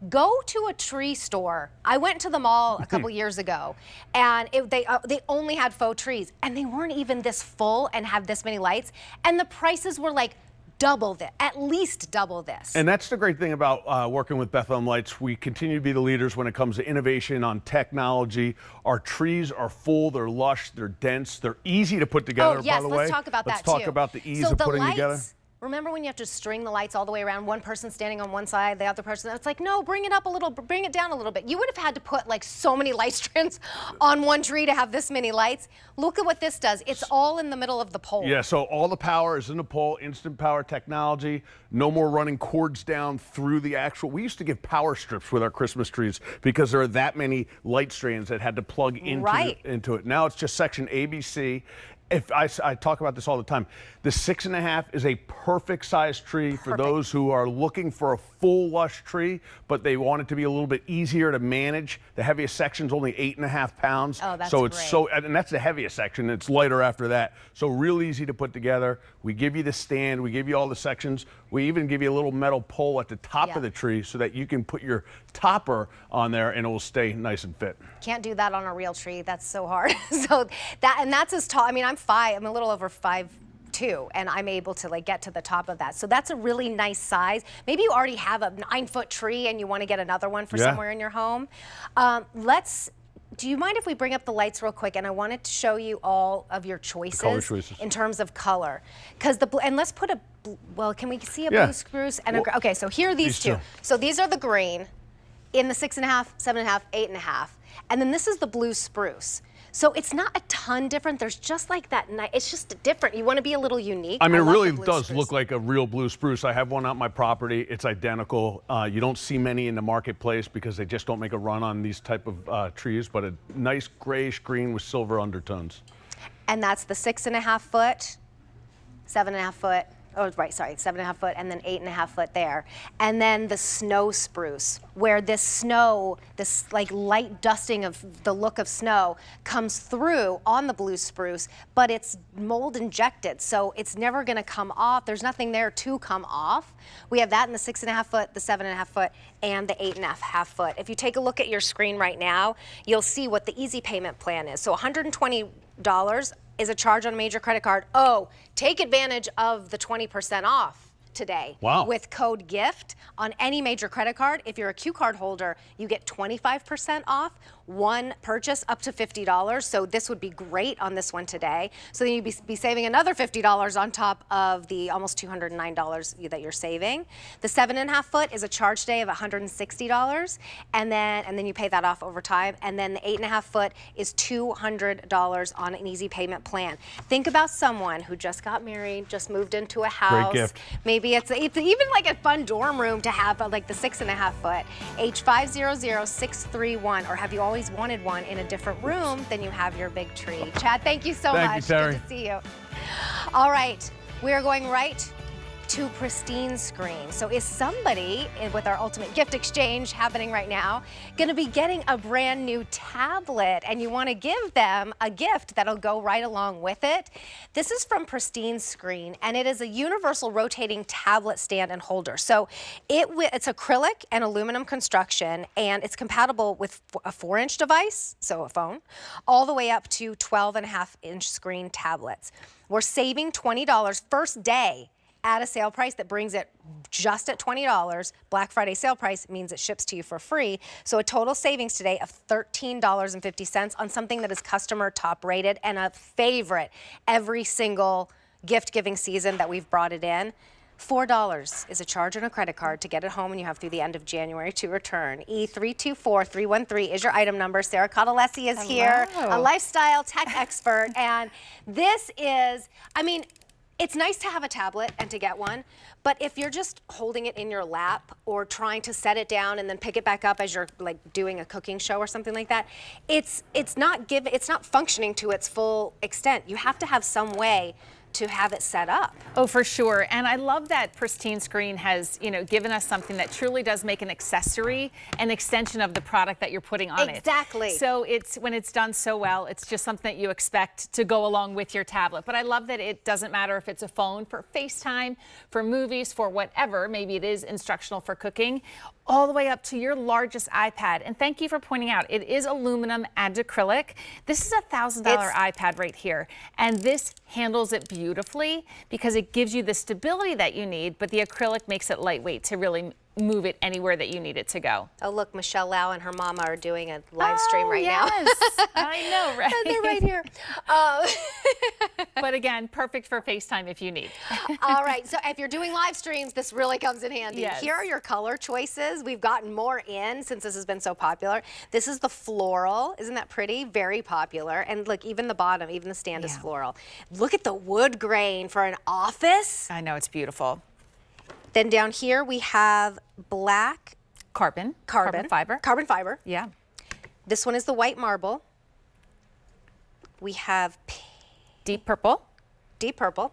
go to a tree store. I went to the mall a couple years ago, and they only had faux trees, and they weren't even this full and have this many lights, and the prices were like double this, at least double this. And that's the great thing about working with Bethlehem Lights. We continue to be the leaders when it comes to innovation on technology. Our trees are full, they're lush, they're dense, they're easy to put together, Oh, yes, by the way. let's talk about that too. Let's talk about the ease So of the putting lights, together. Remember when you have to string the lights all the way around, one person standing on one side, the other person, it's like, no, bring it up a little, bring it down a little bit. You would have had to put like so many light strands on one tree to have this many lights. Look at what this does. It's all in the middle of the pole. Yeah, so all the power is in the pole, instant power technology, no more running cords down through the actual. We used to give power strips with our Christmas trees because there are that many light strands that had to plug into, Right. into it. Now it's just section ABC. if I talk about this all the time, the 6.5 is a perfect size tree for those who are looking for a full lush tree, but they want it to be a little bit easier to manage. The heaviest section's only 8.5 pounds. Oh, that's so it's great. and that's the heaviest section. It's lighter after that. So real easy to put together. We give you the stand, we give you all the sections. We even give you a little metal pole at the top of the tree so that you can put your topper on there and it will stay nice and fit. Can't do that on a real tree. That's so hard. So that's as tall. I mean, I'm a little over 5'2", and I'm able to like get to the top of that. So that's a really nice size. Maybe you already have a 9-foot tree and you want to get another one for somewhere in your home. Do you mind if we bring up the lights real quick? And I wanted to show you all of your choices, in terms of color. And let's put well, can we see a blue spruce? And okay, so here are these two. So these are the green in the 6.5, 7.5, 8.5. And then this is the blue spruce. So it's not a ton different. There's just like that nice, it's just different. You want to be a little unique. I mean, it really does look like a real blue spruce. I have one on my property. It's identical. You don't see many in the marketplace because they just don't make a run on these type of trees, but a nice grayish green with silver undertones. And that's the 6.5 foot, 7.5 foot. Oh, right, sorry, 7.5 foot and then 8.5 foot there. And then the snow spruce, where this snow, this like light dusting of the look of snow comes through on the blue spruce, but it's mold injected, so it's never gonna come off. There's nothing there to come off. We have that in the 6.5 foot, the 7.5 foot, and the 8.5 foot. If you take a look at your screen right now, you'll see what the easy payment plan is. So $120 is a charge on a major credit card. Oh, take advantage of the 20% off today. Wow. With code GIFT on any major credit card. If you're a Q card holder, you get 25% off one purchase up to $50. So this would be great on this one today. So then you'd be saving another $50 on top of the almost $209 that you're saving. The 7.5 foot is a charge day of $160, and then you pay that off over time. And then the 8.5 foot is $200 on an easy payment plan. Think about someone who just got married, just moved into a house. Great gift. Maybe it's even like a fun dorm room to have like the 6.5 foot. H500631, or have you always wanted one in a different room? Then you have your big tree. Chad, thank you so much. Thank you, Terry. Good to see you. All right, we are going right to Pristine screen. So is somebody with our ultimate gift exchange happening right now gonna be getting a brand new tablet, and you wanna give them a gift that'll go right along with it? This is from Pristine Screen, and it is a universal rotating tablet stand and holder. So it's acrylic and aluminum construction, and it's compatible with a 4-inch device, so a phone, all the way up to 12.5-inch screen tablets. We're saving $20 first day at a sale price that brings it just at $20. Black Friday sale price means it ships to you for free. So a total savings today of $13.50 on something that is customer top rated and a favorite every single gift giving season that we've brought it in. $4 is a charge on a credit card to get it home, and you have through the end of January to return. E324313 is your item number. Sarah Cautalesi is here, a lifestyle tech expert. And this is, I mean, it's nice to have a tablet and to get one, but if you're just holding it in your lap or trying to set it down and then pick it back up as you're like doing a cooking show or something like that, it's not functioning to its full extent. You have to have some way to have it set up. Oh, for sure. And I love that Pristine Screen has, given us something that truly does make an accessory an extension of the product that you're putting on it. Exactly. So when it's done so well, it's just something that you expect to go along with your tablet. But I love that it doesn't matter if it's a phone for FaceTime, for movies, for whatever, maybe it is instructional for cooking, all the way up to your largest iPad. And thank you for pointing out, it is aluminum and acrylic. This is a $1,000 iPad right here. And this handles it beautifully because it gives you the stability that you need, but the acrylic makes it lightweight to really move it anywhere that you need it to go. Oh, look, Michelle Lau and her mama are doing a live stream right now. I know, right? They're right here. But again, perfect for FaceTime if you need. All right, so if you're doing live streams, this really comes in handy. Yes. Here are your color choices. We've gotten more in since this has been so popular. This is the floral. Isn't that pretty? Very popular. And look, even the bottom, even the stand is floral. Look at the wood grain for an office. I know, it's beautiful. Then down here we have black carbon fiber. Carbon fiber. Yeah. This one is the white marble. We have deep purple. Deep purple.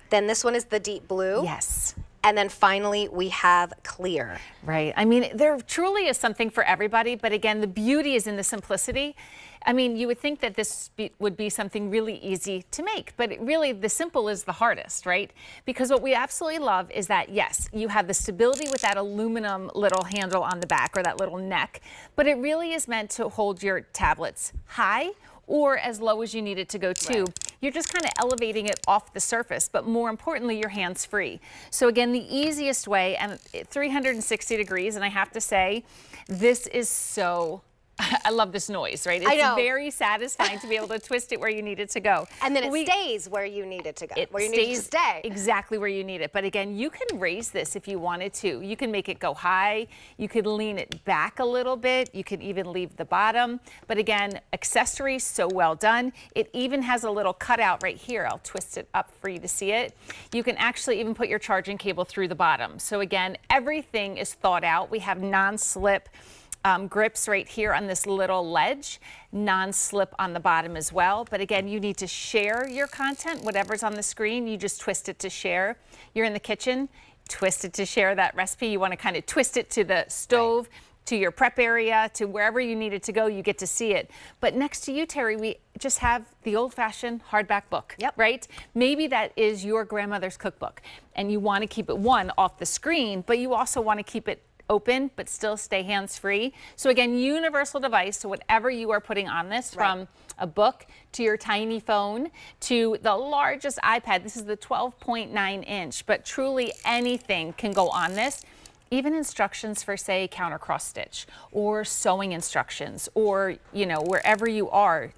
Then this one is the deep blue. Yes. And then finally we have clear. Right. I mean, there truly is something for everybody, but again, the beauty is in the simplicity. I mean, you would think that this would be something really easy to make, but really the simple is the hardest, right? Because what we absolutely love is that, yes, you have the stability with that aluminum little handle on the back or that little neck, but it really is meant to hold your tablets high or as low as you need it to go to. Right. You're just kind of elevating it off the surface, but more importantly, your hands free. So again, the easiest way, and 360 degrees, and I have to say, this is so, I love this noise, right? It's very satisfying to be able to twist it where you need it to go. And then it stays where you need it to go, where you need it to stay. Exactly where you need it. But again, you can raise this if you wanted to. You can make it go high. You could lean it back a little bit. You could even leave the bottom. But again, accessories, so well done. It even has a little cutout right here. I'll twist it up for you to see it. You can actually even put your charging cable through the bottom. So again, everything is thought out. We have non-slip grips right here on this little ledge, non-slip on the bottom as well. But again, you need to share your content, whatever's on the screen, you just twist it to share. You're in the kitchen, twist it to share that recipe. You want to kind of twist it to the stove, to your prep area, to wherever you need it to go, you get to see it. But next to you, Terry, we just have the old-fashioned hardback book, right? Maybe that is your grandmother's cookbook, and you want to keep it, one, off the screen, but you also want to keep it open but still stay hands-free. So again, universal device to whatever you are putting on this, from a book to your tiny phone to the largest iPad. This is the 12.9 inch, but truly anything can go on this. Even instructions for, say, counter cross stitch or sewing instructions, or, you know, wherever you are.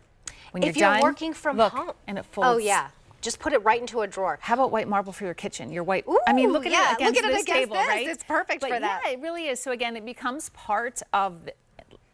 When if you're done, working from home. And it folds. Oh yeah. Just put it right into a drawer. How about white marble for your kitchen? Your white, Ooh, I mean, look at it against this table, this. right? It's perfect for that. Yeah, it really is. So again, it becomes part of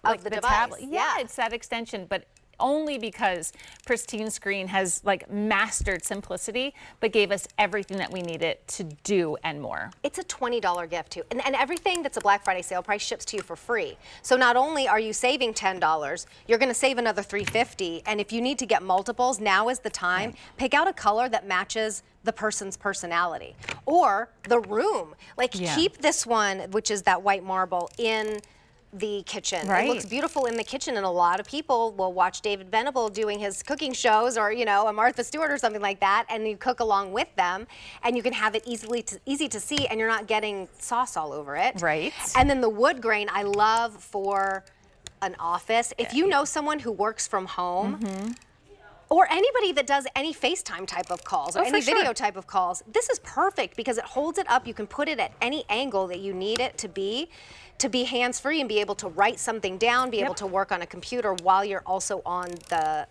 the device. tablet. Yeah, it's that extension, but only because Pristine Screen has like mastered simplicity, but gave us everything that we needed to do and more. It's a $20 gift too. And everything that's a Black Friday sale price ships to you for free. So not only are you saving $10, you're gonna save another $3.50. And if you need to get multiples, now is the time. Pick out a color that matches the person's personality or the room. Like keep this one, which is that white marble, in the kitchen. It looks beautiful in the kitchen, and a lot of people will watch David Venable doing his cooking shows, or you know, a Martha Stewart or something like that, and you cook along with them, and you can have it easy to see, and you're not getting sauce all over it. Right. And then the wood grain I love for an office. If you know someone who works from home, or anybody that does any FaceTime type of calls or any video type of calls, this is perfect because it holds it up. You can put it at any angle that you need it to be hands-free and be able to write something down, be able to work on a computer while you're also on the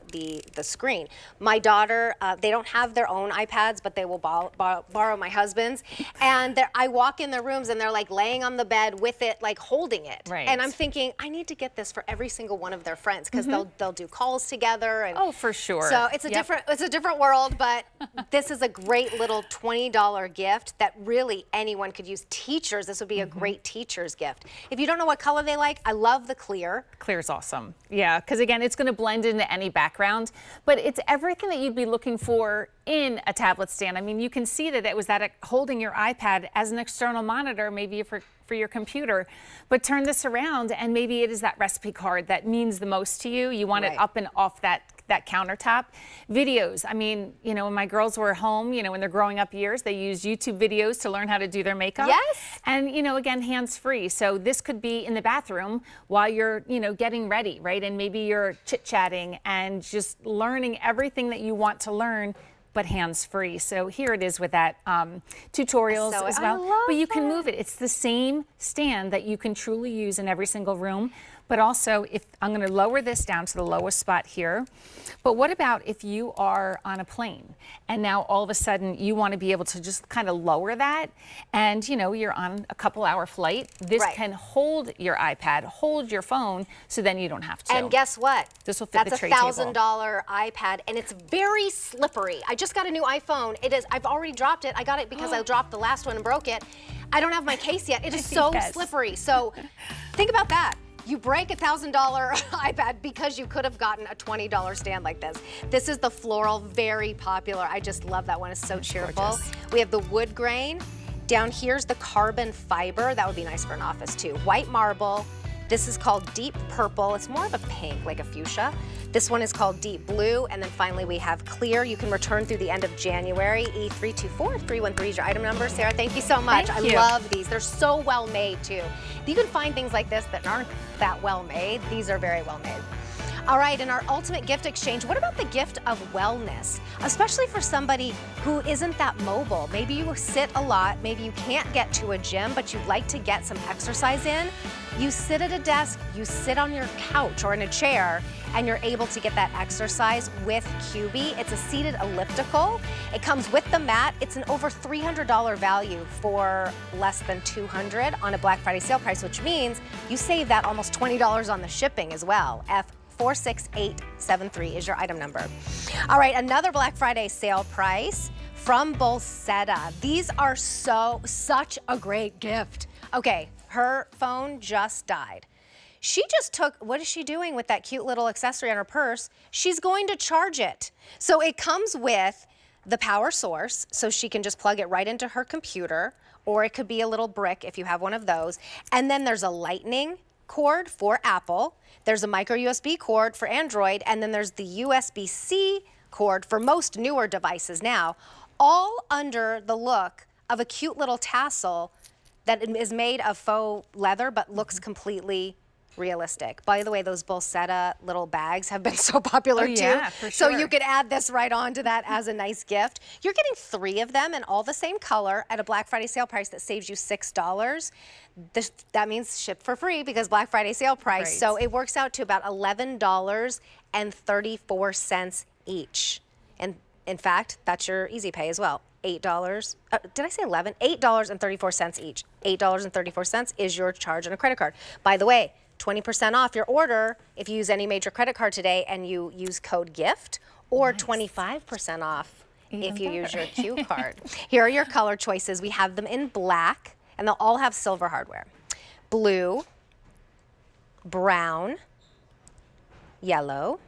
screen. My daughter, they don't have their own iPads, but they will borrow my husband's. And I walk in their rooms and they're like laying on the bed with it, like holding it. And I'm thinking, I need to get this for every single one of their friends because they'll do calls together. And oh, for sure. so it's a different world, but this is a great little $20 gift that really anyone could use. Teachers, this would be a great teacher's gift. If you don't know what color they like, I love the clear. Clear's awesome. Yeah, because again, it's going to blend into any background, but it's everything that you'd be looking for in a tablet stand. I mean, you can see that it was that holding your iPad as an external monitor, maybe for your computer, but turn this around and maybe it is that recipe card that means the most to you. You want it up and off that countertop. Videos, I mean, you know, when my girls were home, you know, in their growing up years, they used YouTube videos to learn how to do their makeup. And, you know, again, hands-free. So this could be in the bathroom while you're, you know, getting ready, right? And maybe you're chit-chatting and just learning everything that you want to learn, but hands-free. So here it is with that tutorials as well. But you can move it. It's the same stand that you can truly use in every single room. But also, if I'm going to lower this down to the lowest spot here. But what about if you are on a plane and now all of a sudden you want to be able to just kind of lower that, and you know you're on a couple-hour flight. This can hold your iPad, hold your phone, so then you don't have to. And guess what? This will fit the tray table. That's a $1,000 iPad, and it's very slippery. I just got a new iPhone. It is. I've already dropped it. I got it because I dropped the last one and broke it. I don't have my case yet. It is so slippery. So think about that. you break a $1,000 iPad because you could have gotten a $20 stand like this. This is the floral, very popular. I just love that one. It's so cheerful. Gorgeous. We have the wood grain. Down here's the carbon fiber. That would be nice for an office too. White marble. This is called deep purple. It's more of a pink, like a fuchsia. This one is called deep blue. And then finally we have clear. You can return through the end of January. E324313 is your item number. Sarah, thank you so much. Thank you. I love these. They're so well made too. You can find things like this that aren't that well made. These are very well made. All right, in our ultimate gift exchange, what about the gift of wellness? Especially for somebody who isn't that mobile. Maybe you sit a lot, maybe you can't get to a gym, but you'd like to get some exercise in. You sit at a desk, you sit on your couch or in a chair, and you're able to get that exercise with Cubii. It's a seated elliptical. It comes with the mat. It's an over $300 value for less than $200 on a Black Friday sale price, which means you save that almost $20 on the shipping as well. F46873 is your item number. All right, another Black Friday sale price from Bolsetta. These are such a great gift. Okay, her phone just died. She just took, what is she doing with that cute little accessory on her purse? She's going to charge it. So it comes with the power source, so she can just plug it right into her computer, or it could be a little brick if you have one of those. And then there's a lightning cord for Apple. There's a micro USB cord for Android, and then there's the USB-C cord for most newer devices now, all under the look of a cute little tassel that is made of faux leather but looks completely realistic. By the way, those Bolsetta little bags have been so popular too. Yeah, for So sure. you could add this right onto that as a nice gift. You're getting 3 of them in all the same color at a Black Friday sale price that saves you $6. That means ship for free because Black Friday sale price. Right. So it works out to about $11.34 each. And in fact, that's your easy pay as well. $8. Did I say 11? $8.34 each. $8.34 is your charge on a credit card. By the way, 20% off your order if you use any major credit card today and you use code GIFT, or 25% off if you use your Q card. Here are your color choices. We have them in black, and they'll all have silver hardware. Blue, brown, yellow,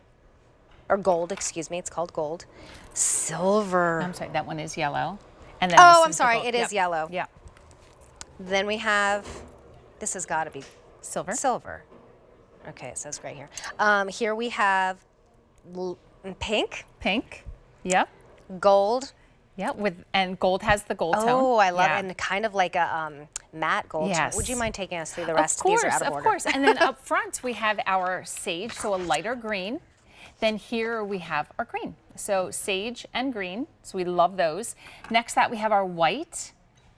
or gold, excuse me, it's called gold. Silver. I'm sorry, that one is yellow. And then Oh, this I'm is the sorry, gold. it is Yep. yellow. Yeah. Then we have, this has got to be Silver. silver. Okay, it says right here. Here we have pink, Pink. Yep. gold. Yeah, and gold has the gold tone. Oh, I love Yeah. it. And kind of like a matte gold. Yes. Would you mind taking us through the Of rest? course, These are out of of order. course. And then up front, we have our sage, so a lighter green. Then here we have our green. So sage and green, so we love those. Next that we have our white,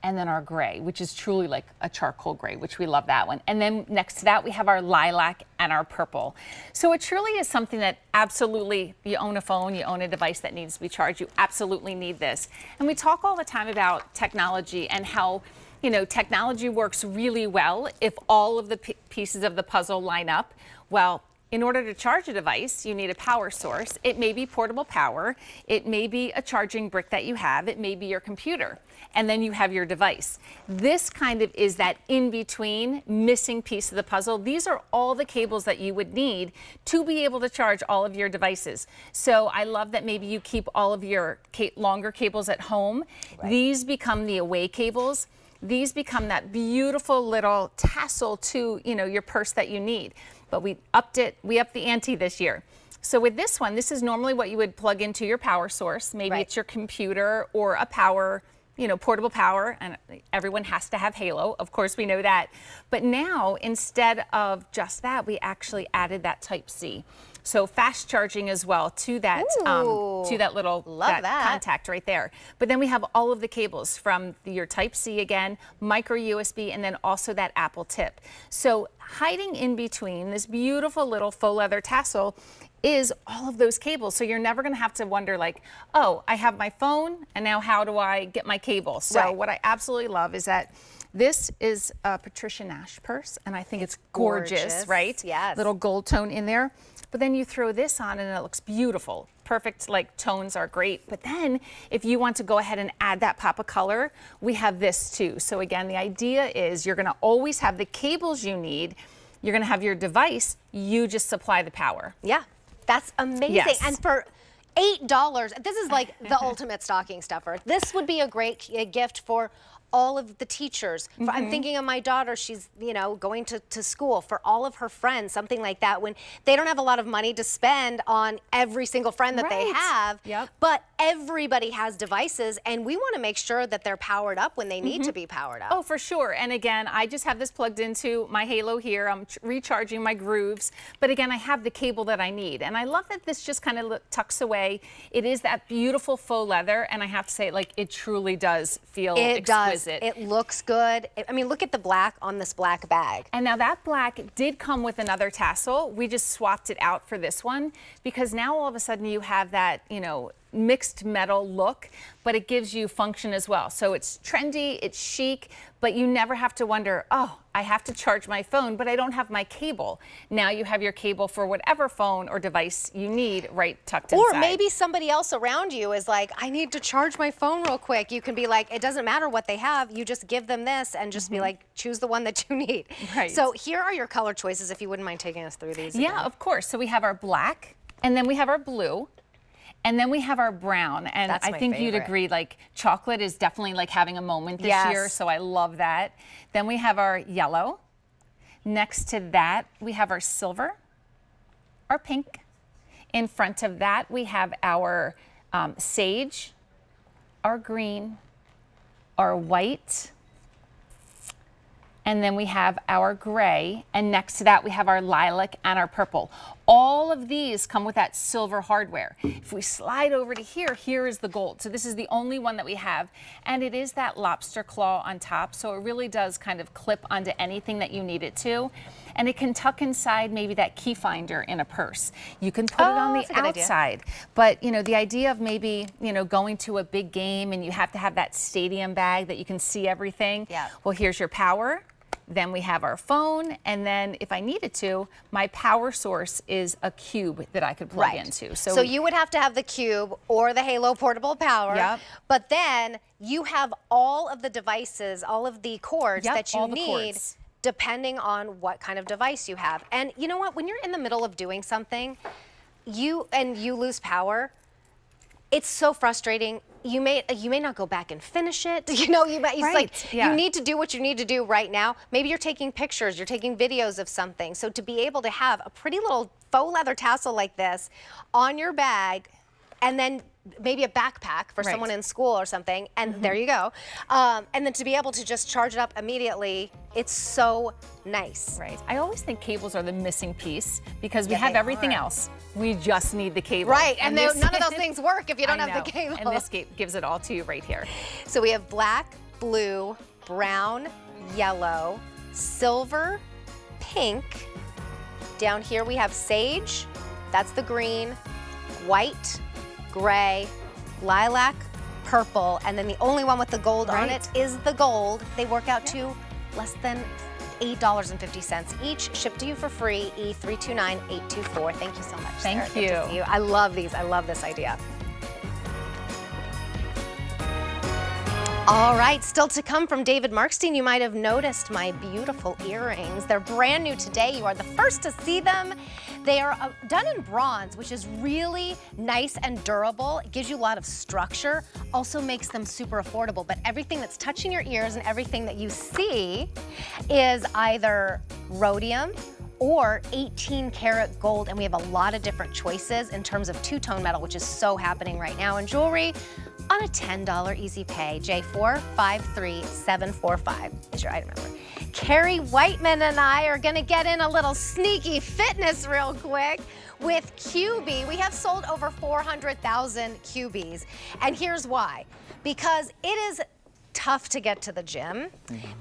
and then our gray, which is truly like a charcoal gray, which we love that one. And then next to that, we have our lilac and our purple. So it truly is something that absolutely, you own a phone, you own a device that needs to be charged, you absolutely need this. And we talk all the time about technology and how, you know, technology works really well if all of the pieces of the puzzle line up. Well, in order to charge a device, you need a power source. It may be portable power. It may be a charging brick that you have. It may be your computer. And then you have your device. This kind of is that in-between missing piece of the puzzle. These are all the cables that you would need to be able to charge all of your devices. So I love that maybe you keep all of your longer cables at home. Right. These become the away cables. These become that beautiful little tassel to, you know, your purse that you need. But we upped the ante this year. So with this one, this is normally what you would plug into your power source. Maybe it's your computer or a power, you know, portable power, and everyone has to have Halo. Of course, we know that. But now, instead of just that, we actually added that Type-C. So fast charging as well to that little contact right there. But then we have all of the cables from your Type-C again, micro USB, and then also that Apple tip. So hiding in between this beautiful little faux leather tassel is all of those cables. So you're never going to have to wonder like, oh, I have my phone and now how do I get my cable? So what I absolutely love is that this is a Patricia Nash purse, and I think it's gorgeous, right? Yes. Little gold tone in there. But then you throw this on and it looks beautiful. Perfect, like tones are great. But then if you want to go ahead and add that pop of color, we have this too. So again, the idea is you're gonna always have the cables you need You're going to have your device. You just supply the power. Yeah, that's amazing. Yes. And for $8, this is like the ultimate stocking stuffer. This would be a great gift for all of the teachers. I'm thinking of my daughter, she's, you know, going to school, for all of her friends, something like that, when they don't have a lot of money to spend on every single friend that they have, but everybody has devices, and we want to make sure that they're powered up when they need to be powered up. Oh, for sure. And again, I just have this plugged into my Halo here. I'm recharging my grooves, but again, I have the cable that I need. And I love that this just kind of tucks away. It is that beautiful faux leather, and I have to say, like, it truly does feel exquisite. It looks good. I mean, look at the black on this black bag. And now that black did come with another tassel. We just swapped it out for this one because now all of a sudden you have that, you know, mixed metal look, but it gives you function as well. So it's trendy, it's chic, but you never have to wonder, oh, I have to charge my phone, but I don't have my cable. Now you have your cable for whatever phone or device you need right tucked inside. Or maybe somebody else around you is like, I need to charge my phone real quick. You can be like, it doesn't matter what they have, you just give them this and just be like, choose the one that you need. Right. So here are your color choices, if you wouldn't mind taking us through these. Yeah, again. of course. So we have our black, and then we have our blue, and then we have our brown. And That's I my think you'd favorite. agree, like, chocolate is definitely like having a moment this year, so I love that. Then we have our yellow. Next to that, we have our silver, our pink. In front of that, we have our sage, our green, our white, and then we have our gray, and next to that we have our lilac and our purple. All of these come with that silver hardware. If we slide over to here, here is the gold. So this is the only one that we have, and it is that lobster claw on top, so it really does kind of clip onto anything that you need it to. And it can tuck inside maybe that key finder in a purse. You can put it on the outside. But, you know, the idea of maybe, you know, going to a big game and you have to have that stadium bag that you can see everything. Yeah. Well, here's your power. Then we have our phone, and then if I needed to, my power source is a cube that I could plug into. So you would have to have the cube or the Halo portable power, but then you have all of the devices, all of the cords that you need, depending on what kind of device you have. And you know what, when you're in the middle of doing something, you lose power, it's so frustrating. You may not go back and finish it. You know, you need to do what you need to do right now. Maybe you're taking pictures, you're taking videos of something. So to be able to have a pretty little faux leather tassel like this on your bag, and then maybe a backpack for someone in school or something, and there you go. And then to be able to just charge it up immediately, it's so nice. Right. I always think cables are the missing piece because we have everything else. We just need the cable. Right, and none of those things work if you don't have the cable. And this gives it all to you right here. So we have black, blue, brown, yellow, silver, pink. Down here we have sage, that's the green, white, gray, lilac, purple, and then the only one with the gold on it is the gold. They work out to less than $8.50 each, shipped to you for free, E329824. Thank you so much, Sarah. Thank you. Good to see you. I love these. I love this idea. All right, still to come from David Markstein, you might have noticed my beautiful earrings. They're brand new today. You are the first to see them. They are done in bronze, which is really nice and durable. It gives you a lot of structure, also makes them super affordable. But everything that's touching your ears and everything that you see is either rhodium or 18 karat gold, and we have a lot of different choices in terms of two-tone metal, which is so happening right now in jewelry, on a $10 easy pay. J453745 is your item number. Carrie Whiteman and I are gonna get in a little sneaky fitness real quick with Cubii. We have sold over 400,000 Cubies, and here's why. Because it is tough to get to the gym,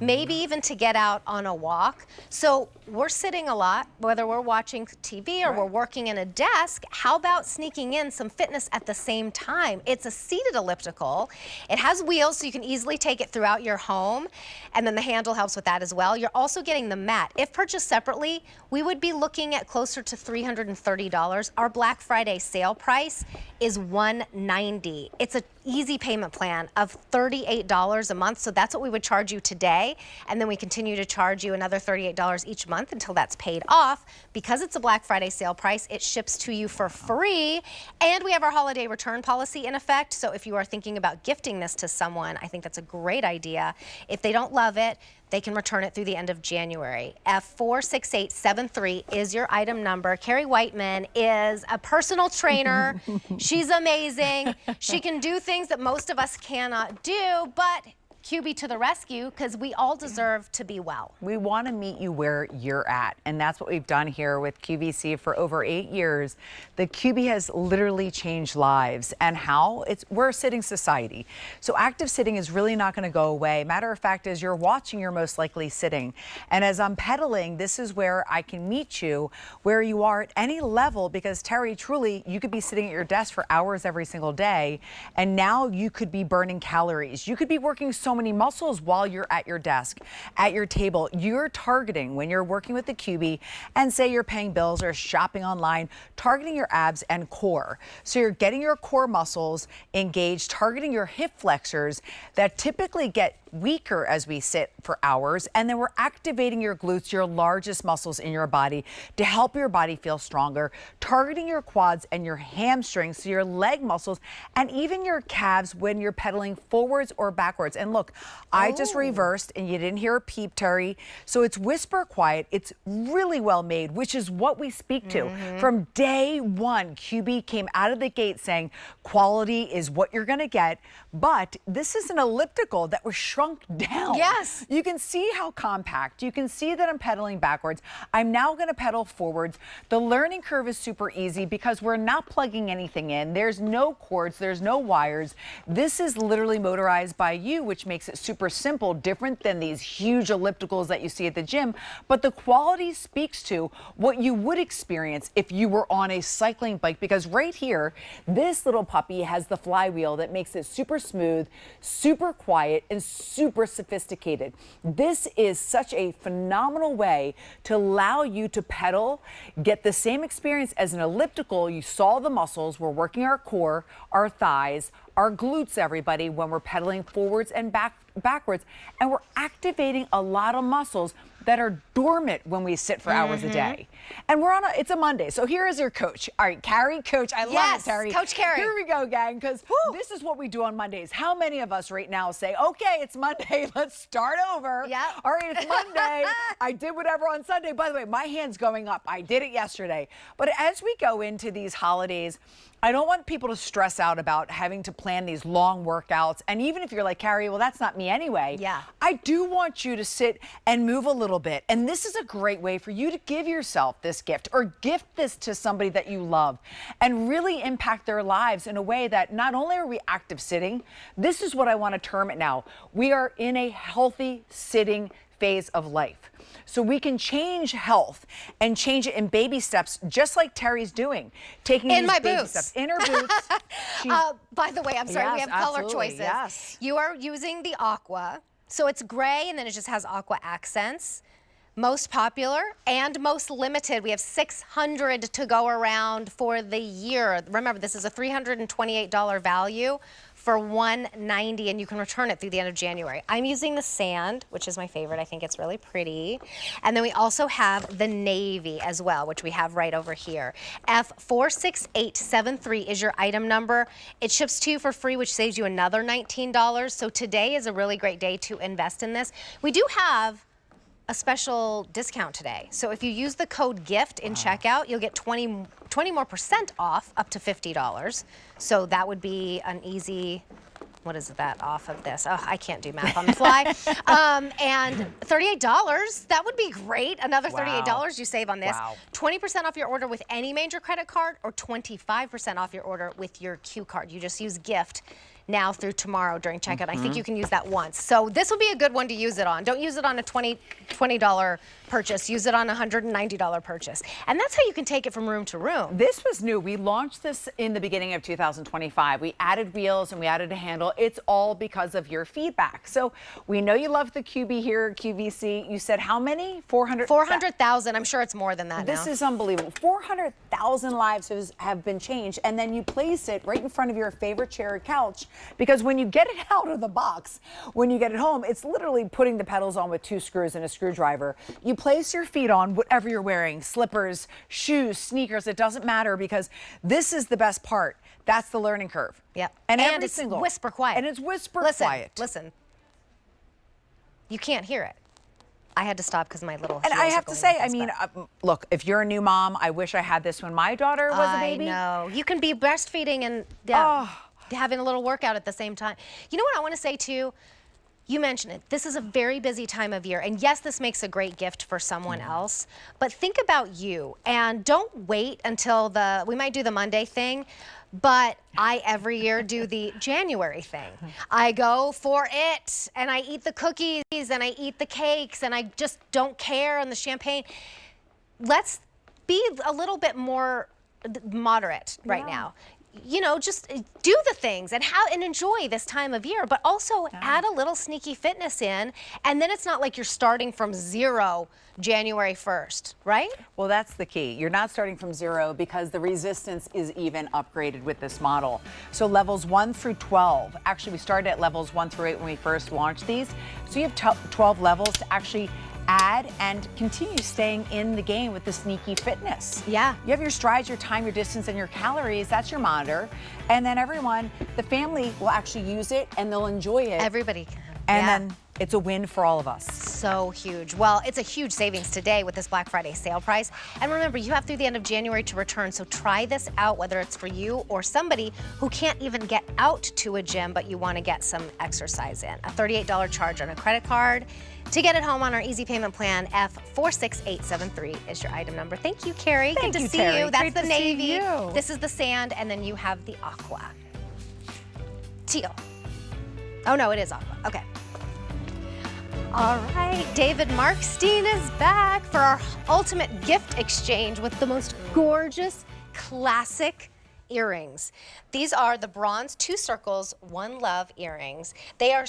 maybe even to get out on a walk. So we're sitting a lot, whether we're watching TV or we're working in a desk. How about sneaking in some fitness at the same time? It's a seated elliptical. It has wheels, so you can easily take it throughout your home, and then the handle helps with that as well. You're also getting the mat. If purchased separately, we would be looking at closer to $330. Our Black Friday sale price is $190. It's an easy payment plan of $38 a month, so that's what we would charge you today, and then we continue to charge you another $38 each month month until that's paid off. Because it's a Black Friday sale price, it ships to you for free. And we have our holiday return policy in effect. So if you are thinking about gifting this to someone, I think that's a great idea. If they don't love it, they can return it through the end of January. F46873 is your item number. Carrie Whiteman is a personal trainer. She's amazing. She can do things that most of us cannot do, but Cubii to the rescue, because we all deserve to be well. We want to meet you where you're at, and that's what we've done here with QVC for over 8 years. The Cubii has literally changed lives, and how? We're a sitting society, so active sitting is really not going to go away. Matter of fact, as you're watching, you're most likely sitting, and as I'm pedaling, this is where I can meet you where you are at any level, because Terry, truly, you could be sitting at your desk for hours every single day, and now you could be burning calories. You could be working so many muscles while you're at your desk, at your table. You're targeting, when you're working with the Cubii, and say you're paying bills or shopping online, targeting your abs and core. So you're getting your core muscles engaged, targeting your hip flexors that typically get weaker as we sit for hours, and then we're activating your glutes, your largest muscles in your body, to help your body feel stronger, targeting your quads and your hamstrings, so your leg muscles, and even your calves when you're pedaling forwards or backwards. And look, I just reversed, and you didn't hear a peep, Terry. So it's whisper quiet. It's really well made, which is what we speak to. From day one, Cubii came out of the gate saying quality is what you're going to get, but this is an elliptical that was shrunk down. Yes. You can see how compact. You can see that I'm pedaling backwards. I'm now going to pedal forwards. The learning curve is super easy because we're not plugging anything in. There's no cords. There's no wires. This is literally motorized by you, which makes it super simple, different than these huge ellipticals that you see at the gym. But the quality speaks to what you would experience if you were on a cycling bike, because right here, this little puppy has the flywheel that makes it super smooth, super quiet, and super sophisticated. This is such a phenomenal way to allow you to pedal, get the same experience as an elliptical. You saw the muscles. We're working our core, our thighs, our glutes, everybody, when we're pedaling forwards and backwards, and we're activating a lot of muscles that are dormant when we sit for hours a day. And it's a Monday, so here is your coach. All right, Carrie, coach, I love it, Terry. Coach Carrie. Here we go, gang, because this is what we do on Mondays. How many of us right now say, okay, it's Monday, let's start over. Yeah. All right, it's Monday. I did whatever on Sunday. By the way, my hand's going up. I did it yesterday. But as we go into these holidays, I don't want people to stress out about having to plan these long workouts. And even if you're like, Carrie, well, that's not me anyway. Yeah. I do want you to sit and move a little bit. And this is a great way for you to give yourself this gift, or gift this to somebody that you love, and really impact their lives in a way that not only are we active sitting, this is what I want to term it now. We are in a healthy sitting phase of life. So we can change health and change it in baby steps, just like Terry's doing. Taking in these my baby boots. steps in her boots. By the way, I'm sorry, Yes, we have color absolutely, choices. yes. You are using the aqua. So it's gray, and then it just has aqua accents. Most popular and most limited. We have 600 to go around for the year. Remember, this is a $328 value for $190, and you can return it through the end of January. I'm using the sand, which is my favorite. I think it's really pretty. And then we also have the navy as well, which we have right over here. F46873 is your item number. It ships to you for free, which saves you another $19. So today is a really great day to invest in this. We do have a special discount today. So if you use the code GIFT in checkout, you'll get 20 more % off, up to $50. So that would be an easy, what is that off of this? Oh, I can't do math on the fly. And $38, that would be great. Another $38 you save on this. Wow. 20% off your order with any major credit card, or 25% off your order with your Q card. You just use GIFT now through tomorrow during checkout. I think you can use that once. So this will be a good one to use it on. Don't use it on a $20 purchase. Use it on a $190 purchase. And that's how you can take it from room to room. This was new. We launched this in the beginning of 2025. We added wheels and we added a handle. It's all because of your feedback. So we know you love the Cubii here at QVC. You said how many? 400,000. I'm sure it's more than that now. This is unbelievable. 400,000 lives have been changed, and then you place it right in front of your favorite chair or couch, because when you get it out of the box, when you get it home, it's literally putting the pedals on with 2 screws and a screwdriver. You place your feet on whatever you're wearing, slippers, shoes, sneakers, it doesn't matter, because this is the best part. That's the learning curve. Yep. And it's whisper quiet. And it's whisper quiet. Listen. You can't hear it. I had to stop because my little. And I have to say, I mean, look, if you're a new mom, I wish I had this when my daughter was a baby. I know. You can be breastfeeding and having a little workout at the same time. You know what I want to say too? You mentioned it. This is a very busy time of year. And yes, this makes a great gift for someone else. But think about you. And don't wait until we might do the Monday thing. But I every year do the January thing. I go for it, and I eat the cookies, and I eat the cakes, and I just don't care, and the champagne. Let's be a little bit more moderate right now. You know, just do the things and enjoy this time of year, but also add a little sneaky fitness in, and then it's not like you're starting from zero January 1st, right? Well, that's the key. You're not starting from zero, because the resistance is even upgraded with this model. So levels 1 through 12, actually we started at levels 1 through 8 when we first launched these. So you have 12 levels to actually add and continue staying in the game with the sneaky fitness. Yeah. You have your strides, your time, your distance, and your calories. That's your monitor. And then the family will actually use it, and they'll enjoy it. Everybody can. And then it's a win for all of us. So huge. Well, it's a huge savings today with this Black Friday sale price. And remember, you have through the end of January to return. So try this out, whether it's for you or somebody who can't even get out to a gym, but you want to get some exercise in. A $38 charge on a credit card. To get it home on our easy payment plan, F46873 is your item number. Thank you, Carrie. Thank Good you, to see Terry. you. That's Great the to see navy. you. This is the sand, and then you have the aqua. Teal. Oh no, it is aqua. Okay. All right, David Markstein is back for our ultimate gift exchange with the most gorgeous, classic earrings. These are the bronze 2 circles, 1 love earrings. They are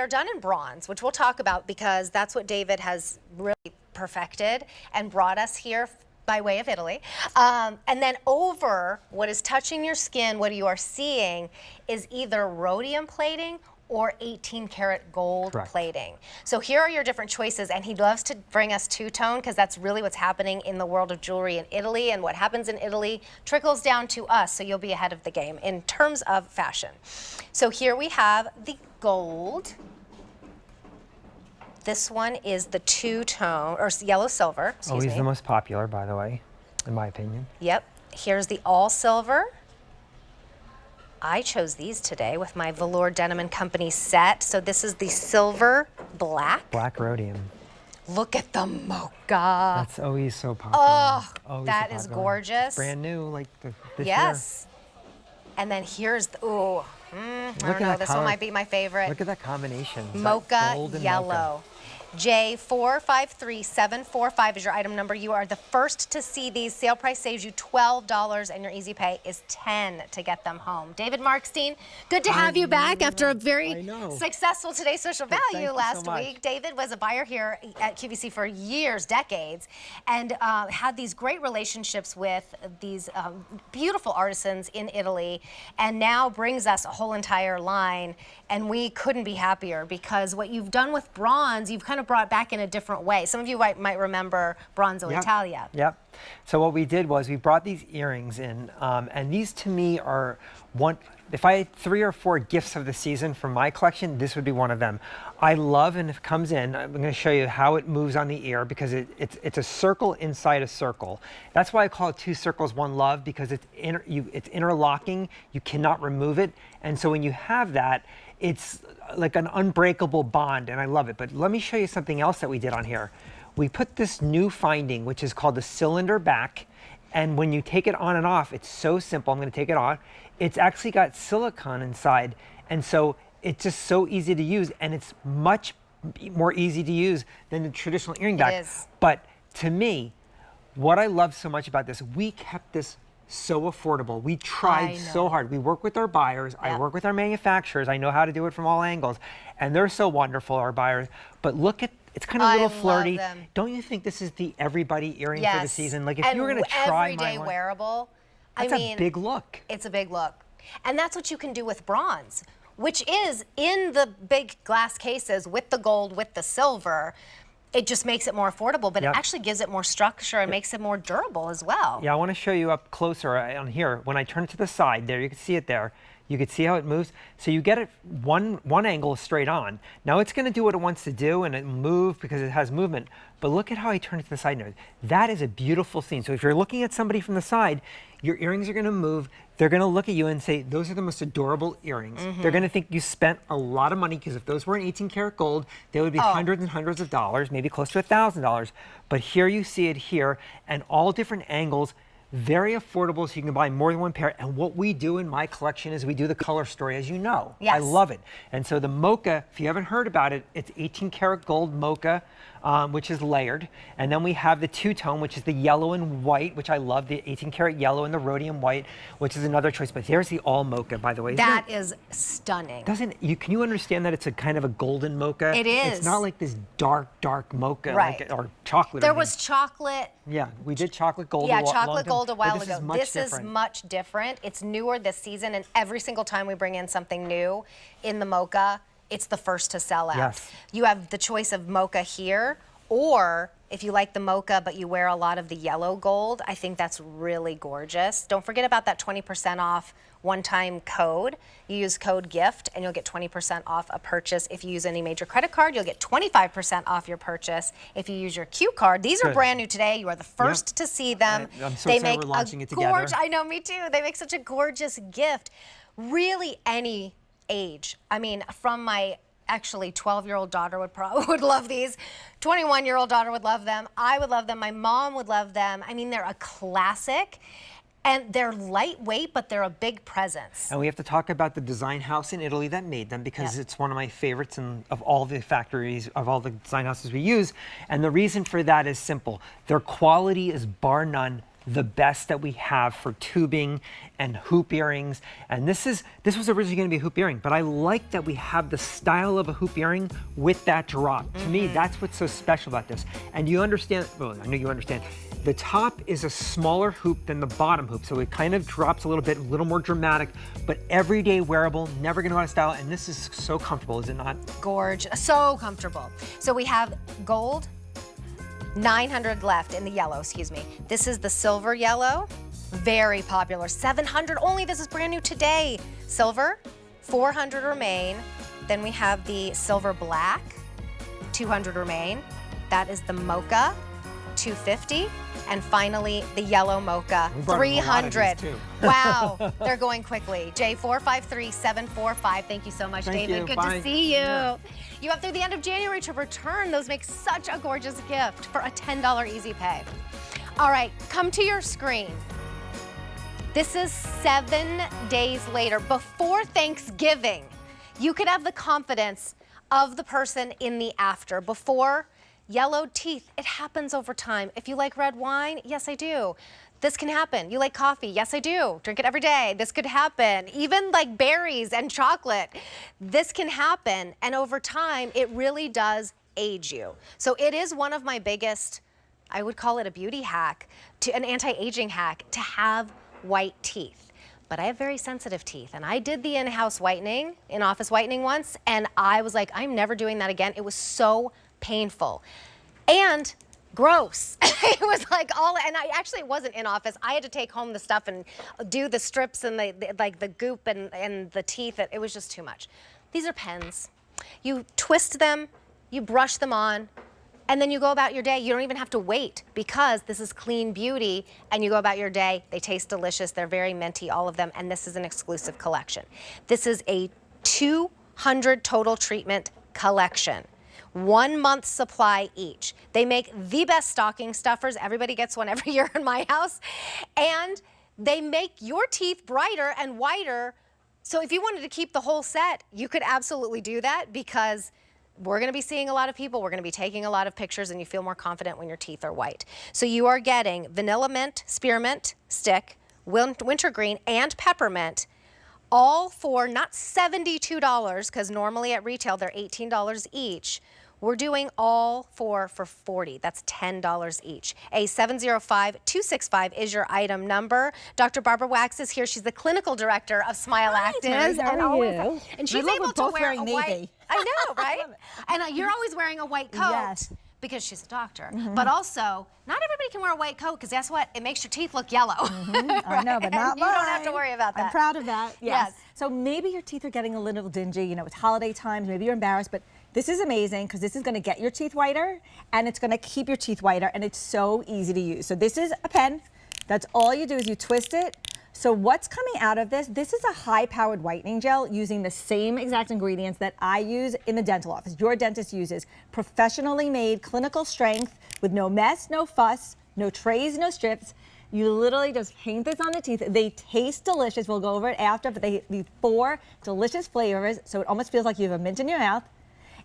done in bronze, which we'll talk about because that's what David has really perfected and brought us here by way of Italy. And then over what is touching your skin, what you are seeing is either rhodium plating or 18 karat gold plating. So here are your different choices, and he loves to bring us two-tone because that's really what's happening in the world of jewelry in Italy, and what happens in Italy trickles down to us, so you'll be ahead of the game in terms of fashion. So here we have the gold. This one is the two-tone, or yellow silver, excuse me. Always the most popular, by the way, in my opinion. Yep, here's the all silver. I chose these today with my Velour Denim & Company set. So this is the silver black. Black rhodium. Look at the mocha. That's always so popular. Oh, always that so is popular. gorgeous. Brand new, like this yes. Year. And then here's the, I don't know, this one might be my favorite. Look at that combination. Mocha gold and yellow. mocha. J453745 is your item number. You are the first to see these. Sale price saves you $12 and your easy pay is $10 to get them home. David Markstein, good to have you back after a very successful Today's Social Value last week. David was a buyer here at QVC for years, decades, and had these great relationships with these beautiful artisans in Italy, and now brings us a whole entire line, and we couldn't be happier because what you've done with bronze, you've kind of brought back in a different way. Some of you might remember Bronzo Italia. Yep. So what we did was we brought these earrings in, and these to me are one. If I had 3 or 4 gifts of the season from my collection, this would be one of them. I love, and if it comes in, I'm going to show you how it moves on the ear because it's a circle inside a circle. That's why I call it 2 circles, 1 love, because it's interlocking. You cannot remove it, and so when you have that, it's like an unbreakable bond, and I love it. But let me show you something else that we did on here. We put this new finding, which is called the cylinder back, and when you take it on and off, it's so simple. I'm going to take it on. It's actually got silicone inside, and so it's just so easy to use, and it's much more easy to use than the traditional earring back. It is. But to me, what I love so much about this, we kept this so affordable. We tried so hard. We work with our buyers. I work with our manufacturers. I know how to do it from all angles. And they're so wonderful, our buyers. But look at, it's kind of a little flirty. Love them. Don't you think this is the everybody earring for the season? Like if you were going to try everyday my wearable. that's I mean, a big look. It's a big look. And that's what you can do with bronze. which is in the big glass cases with the gold, with the silver. It just makes it more affordable, but it actually gives it more structure and makes it more durable as well. Yeah, I want to show you up closer on here. When I turn it to the side there, you can see it there. You can see how it moves. So you get it one angle straight on. Now it's going to do what it wants to do and it move because it has movement. But look at how I turn it to the side now. That is a beautiful scene. So if you're looking at somebody from the side, your earrings are going to move. They're going to look at you and say, those are the most adorable earrings. They're going to think you spent a lot of money, because if those weren't 18 karat gold, they would be hundreds and hundreds of dollars, maybe close to $1,000. But here you see it here, and all different angles. Very affordable, so you can buy more than one pair. And what we do in my collection is we do the color story, as you know. Yes. I love it. And so the mocha, if you haven't heard about it, it's 18 karat gold mocha, which is layered. And then we have the two-tone, which is the yellow and white, which I love, the 18 karat yellow and the rhodium white, which is another choice. But there's the all mocha, by the way. That is stunning. Can you understand that it's a kind of a golden mocha? It is. It's not like this dark mocha, Right. or chocolate. There was chocolate. Yeah, we did chocolate gold. Yeah, a long chocolate time, gold a while but ago. This is much different. It's newer this season, and every single time we bring in something new in the mocha, it's the first to sell out. Yes. You have the choice of mocha here, or if you like the mocha but you wear a lot of the yellow gold, I think that's really gorgeous. Don't forget about that 20% off one-time code. You use code GIFT and you'll get 20% off a purchase. If you use any major credit card, you'll get 25% off your purchase. If you use your Q card, these are brand new today. You are the first to see them. I'm so excited we're launching it together. I know, me too. They make such a gorgeous gift. Really, any age. I mean, from my actually 12-year-old daughter would love these. 21-year-old daughter would love them. I would love them. My mom would love them. I mean, they're a classic. And they're lightweight, but they're a big presence. And we have to talk about the design house in Italy that made them, because it's one of my favorites of all the factories, of all the design houses we use. And the reason for that is simple. Their quality is bar none the best that we have for tubing and hoop earrings. And this was originally going to be a hoop earring, but I like that we have the style of a hoop earring with that drop. To me, that's what's so special about this. And you understand, well, I know you understand, the top is a smaller hoop than the bottom hoop, so it kind of drops a little bit, a little more dramatic, but everyday wearable, never gonna go out of style, and this is so comfortable, is it not? Gorgeous, so comfortable. So we have gold, 900 left in the yellow, excuse me. This is the silver yellow, very popular, 700 only, this is brand new today. Silver, 400 remain. Then we have the silver black, 200 remain. That is the mocha, 250. And finally, the yellow mocha, 300. Wow, they're going quickly. J453745. Thank you so much, David. Good to see you. Yeah. You have through the end of January to return. Those make such a gorgeous gift for a $10 easy pay. All right, come to your screen. This is 7 days later, before Thanksgiving. You could have the confidence of the person in the after. Before, yellowed teeth, it happens over time. If you like red wine, yes, I do. This can happen. You like coffee? Yes, I do. Drink it every day. This could happen. Even like berries and chocolate, this can happen. And over time, it really does age you. So it is one of my biggest, I would call it a beauty hack, an anti-aging hack, to have white teeth. But I have very sensitive teeth, and I did the in-house whitening, in-office whitening once, and I was like, I'm never doing that again. It was so painful and gross. It was like it wasn't in office. I had to take home the stuff and do the strips and the goop and the teeth. It was just too much. These are pens. You twist them, you brush them on, and then you go about your day. You don't even have to wait, because this is clean beauty, and you go about your day. They taste delicious. They're very minty, all of them, and this is an exclusive collection. This is a 200 total treatment collection. 1 month supply each. They make the best stocking stuffers. Everybody gets one every year in my house. And they make your teeth brighter and whiter. So if you wanted to keep the whole set, you could absolutely do that, because we're gonna be seeing a lot of people, we're gonna be taking a lot of pictures, and you feel more confident when your teeth are white. So you are getting vanilla mint, spearmint stick, wintergreen, and peppermint, all for not $72, because normally at retail they're $18 each, We're doing all four for $40. That's $10 each. A 705-265 is your item number. Dr. Barbara Wax is here. She's the clinical director of Smileactives. And she's able to wear a white. I know, right? And you're always wearing a white coat. Yes. Because she's a doctor. But also, not everybody can wear a white coat because guess what? It makes your teeth look yellow. I know, but not You don't have to worry about that. I'm proud of that. Yes. So maybe your teeth are getting a little dingy. You know, it's holiday times. Maybe you're embarrassed, but this is amazing because this is going to get your teeth whiter and it's going to keep your teeth whiter, and it's so easy to use. So this is a pen. That's all you do is you twist it. So what's coming out of this? This is a high-powered whitening gel using the same exact ingredients that I use in the dental office. Your dentist uses professionally made, clinical strength with no mess, no fuss, no trays, no strips. You literally just paint this on the teeth. They taste delicious. We'll go over it after, but they leave 4 delicious flavors, so it almost feels like you have a mint in your mouth.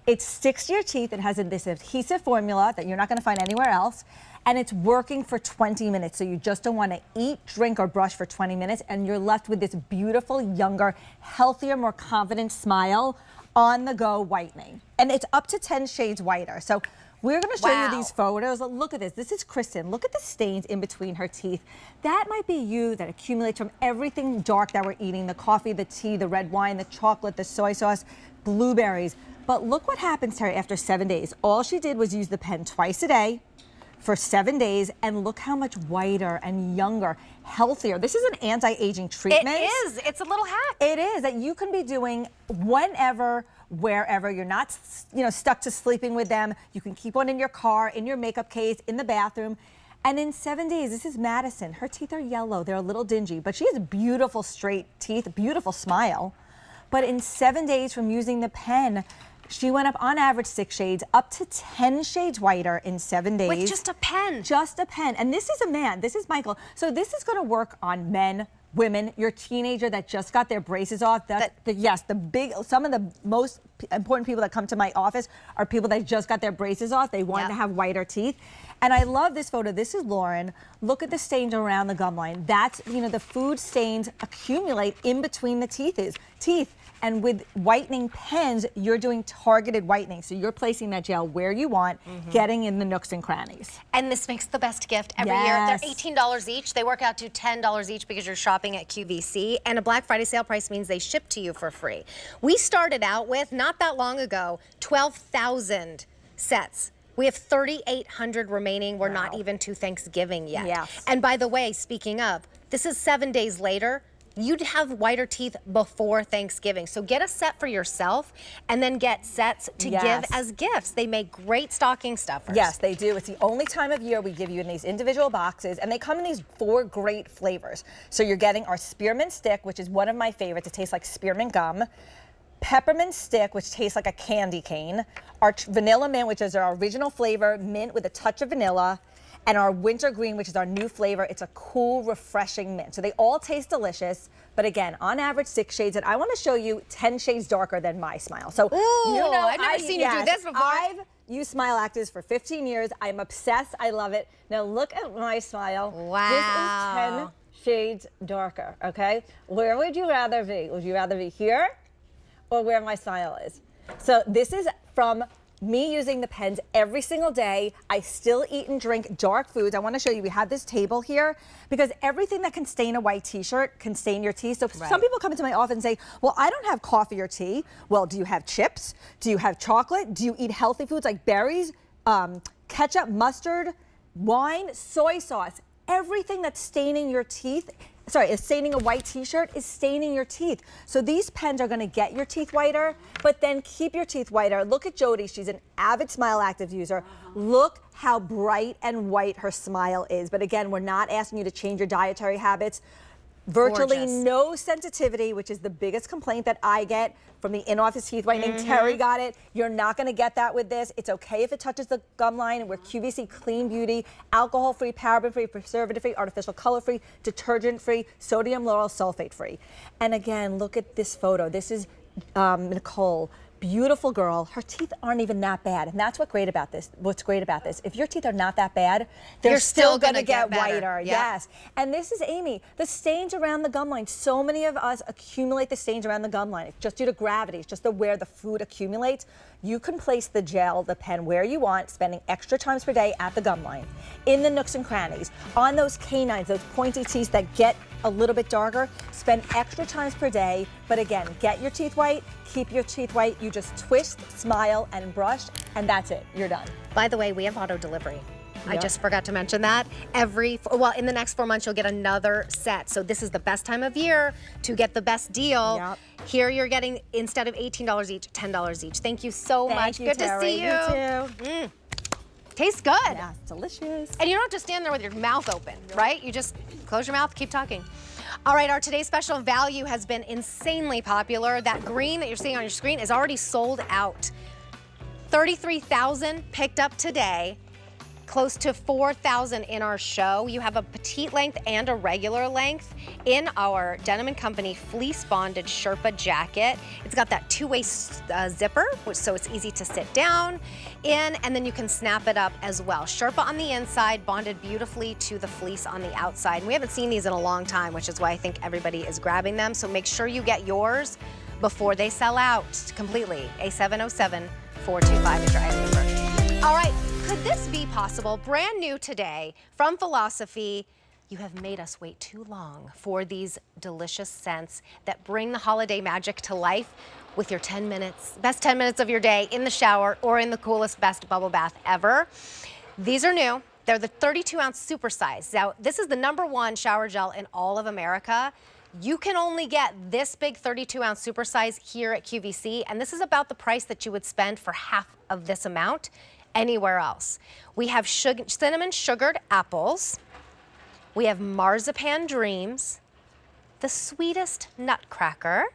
It sticks to your teeth. It has this adhesive formula that you're not going to find anywhere else. And it's working for 20 minutes. So you just don't want to eat, drink, or brush for 20 minutes. And you're left with this beautiful, younger, healthier, more confident smile on the go whitening. And it's up to 10 shades whiter. So we're going to show you these photos. Look at this. This is Kristen. Look at the stains in between her teeth. That might be you that accumulates from everything dark that we're eating, the coffee, the tea, the red wine, the chocolate, the soy sauce, blueberries. But look what happens, Terry, after 7 days. All she did was use the pen twice a day for 7 days, and look how much whiter and younger, healthier. This is an anti-aging treatment. It is. It's a little hack. It is that you can be doing whenever, wherever. You're not, stuck to sleeping with them. You can keep one in your car, in your makeup case, in the bathroom. And in 7 days, this is Madison. Her teeth are yellow. They're a little dingy, but she has beautiful straight teeth, beautiful smile. But in 7 days from using the pen, she went up on average 6 shades, up to 10 shades whiter in 7 days. With just a pen. Just a pen. And this is a man. This is Michael. So this is going to work on men, women, your teenager that just got their braces off. Some of the most important people that come to my office are people that just got their braces off. They want to have whiter teeth. And I love this photo. This is Lauren. Look at the stains around the gum line. That's, the food stains accumulate in between the teeth. And with whitening pens, you're doing targeted whitening. So you're placing that gel where you want, getting in the nooks and crannies. And this makes the best gift every year. They're $18 each. They work out to $10 each because you're shopping at QVC. And a Black Friday sale price means they ship to you for free. We started out with, not that long ago, 12,000 sets. We have 3,800 remaining. We're not even to Thanksgiving yet. Yes. And by the way, speaking of, this is 7 days later. You'd have whiter teeth before Thanksgiving. So get a set for yourself and then get sets to give as gifts. They make great stocking stuffers. Yes, they do. It's the only time of year we give you in these individual boxes, and they come in these 4 great flavors. So you're getting our spearmint stick, which is one of my favorites. It tastes like spearmint gum. Peppermint stick, which tastes like a candy cane. Our vanilla mint, which is our original flavor, mint with a touch of vanilla. And our winter green, which is our new flavor. It's a cool, refreshing mint. So they all taste delicious, but again, on average 6 shades. And I want to show you 10 shades darker than my smile. So I've never seen you do this before. I've used Smileactives for 15 years. I'm obsessed. I love it. Now look at my smile. Wow. This is 10 shades darker, okay? Where would you rather be? Would you rather be here or where my smile is? So this is from me using the pens every single day. I still eat and drink dark foods. I want to show you, we have this table here because everything that can stain a white t-shirt can stain your teeth. So some people come into my office and say, well, I don't have coffee or tea. Well, do you have chips? Do you have chocolate? Do you eat healthy foods like berries, ketchup, mustard, wine, soy sauce? Everything that's staining your teeth is staining a white t-shirt is staining your teeth. So these pens are gonna get your teeth whiter, but then keep your teeth whiter. Look at Jody, she's an avid Smileactives user. Look how bright and white her smile is. But again, we're not asking you to change your dietary habits. Virtually no sensitivity, which is the biggest complaint that I get from the in-office teeth whitening. Terry got it. You're not going to get that with this. It's okay if it touches the gum line, and we're QVC clean beauty, alcohol-free, paraben-free, preservative-free, artificial color-free, detergent-free, sodium lauryl sulfate-free. And again, look at this photo. This is Nicole. beautiful girl. Her teeth aren't even that bad, and that's what's great about this. If your teeth are not that bad, they're You're still going to gonna get get better. whiter. Yep. Yes. And this is Amy. The stains around the gum line. So many of us accumulate the stains around the gum line. It's just due to gravity. It's just where the food accumulates. You can place the gel, the pen, where you want, spending extra times per day at the gum line, in the nooks and crannies, on those canines, those pointy teeth that get a little bit darker. Spend extra times per day, but again, get your teeth white, keep your teeth white. You just twist, smile, and brush, and that's it. You're done. By the way, we have auto delivery. I just forgot to mention that. In the next 4 months, you'll get another set. So this is the best time of year to get the best deal. Yep. Here you're getting, instead of $18 each, $10 each. Thank you so much. you, Good Terry. to see you. You too. Tastes good. Yeah, it's delicious. And you don't just stand there with your mouth open, right? You just close your mouth, keep talking. All right, our today's special value has been insanely popular. That green that you're seeing on your screen is already sold out. 33,000 picked up today. Close to 4,000 in our show. You have a petite length and a regular length in our Denim & Company fleece bonded Sherpa jacket. It's got that two-way zipper, so it's easy to sit down in, and then you can snap it up as well. Sherpa on the inside, bonded beautifully to the fleece on the outside. And we haven't seen these in a long time, which is why I think everybody is grabbing them. So make sure you get yours before they sell out completely. A707-425 is your item number. All right. Could this be possible? Brand new today from Philosophy. You have made us wait too long for these delicious scents that bring the holiday magic to life with your 10 minutes, best 10 minutes of your day in the shower or in the coolest, best bubble bath ever. These are new. They're the 32-ounce supersize. Now, this is the #1 shower gel in all of America. You can only get this big 32-ounce supersize here at QVC, and this is about the price that you would spend for half of this amount anywhere else. We have cinnamon sugared apples. We have marzipan dreams, the sweetest nutcracker,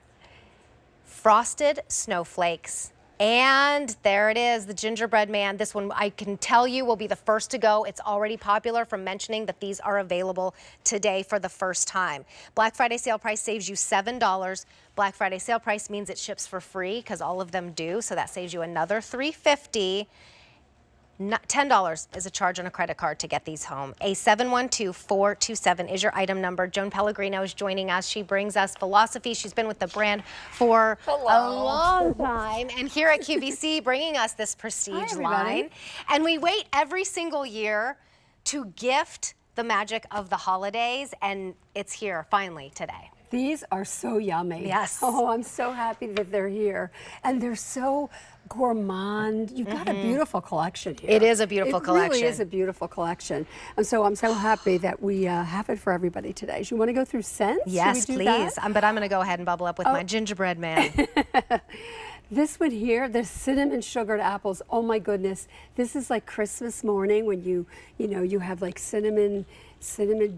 frosted snowflakes, and there it is, the gingerbread man. This one I can tell you will be the first to go. It's already popular from mentioning that these are available today for the first time. Black Friday sale price saves you $7. Black Friday sale price means it ships for free because all of them do, so that saves you another $3.50. $10 is a charge on a credit card to get these home. A712-427 is your item number. Joan Pellegrino is joining us. She brings us Philosophy. She's been with the brand for a long time. And here at QVC, bringing us this prestige line. And we wait every single year to gift the magic of the holidays. And it's here finally today. These are so yummy. Yes. Oh, I'm so happy that they're here. And they're so gourmand. You've got a beautiful collection here. It is a beautiful collection. It really is a beautiful collection. And so I'm so happy that we have it for everybody today. Do you want to go through scents? Yes, please. But I'm going to go ahead and bubble up with my gingerbread man. This one here, the cinnamon sugared apples. Oh my goodness. This is like Christmas morning when you have like cinnamon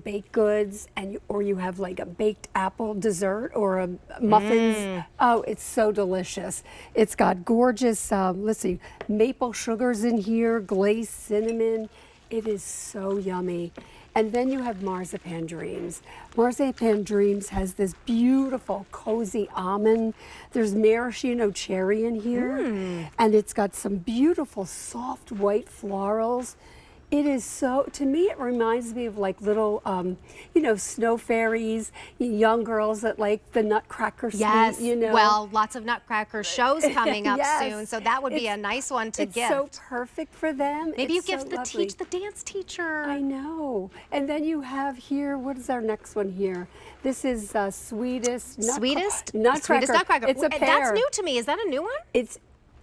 baked goods, or you have like a baked apple dessert or a muffins. Oh, it's so delicious. It's got gorgeous, let's see, maple sugars in here, glazed cinnamon. It is so yummy. And then you have Marzipan Dreams. Marzipan Dreams has this beautiful cozy almond. There's maraschino cherry in here, and it's got some beautiful soft white florals. It is so, to me, it reminds me of like little, snow fairies, young girls that like the Nutcracker suite, Well, lots of Nutcracker shows coming up Yes. soon, so that would be a nice one to it's gift. so perfect for them. Maybe It's you give so the lovely. dance teacher. I know. And then you have here, what is our next one here? This is Sweetest Nutcracker. It's a pair. That's new to me. Is that a new one?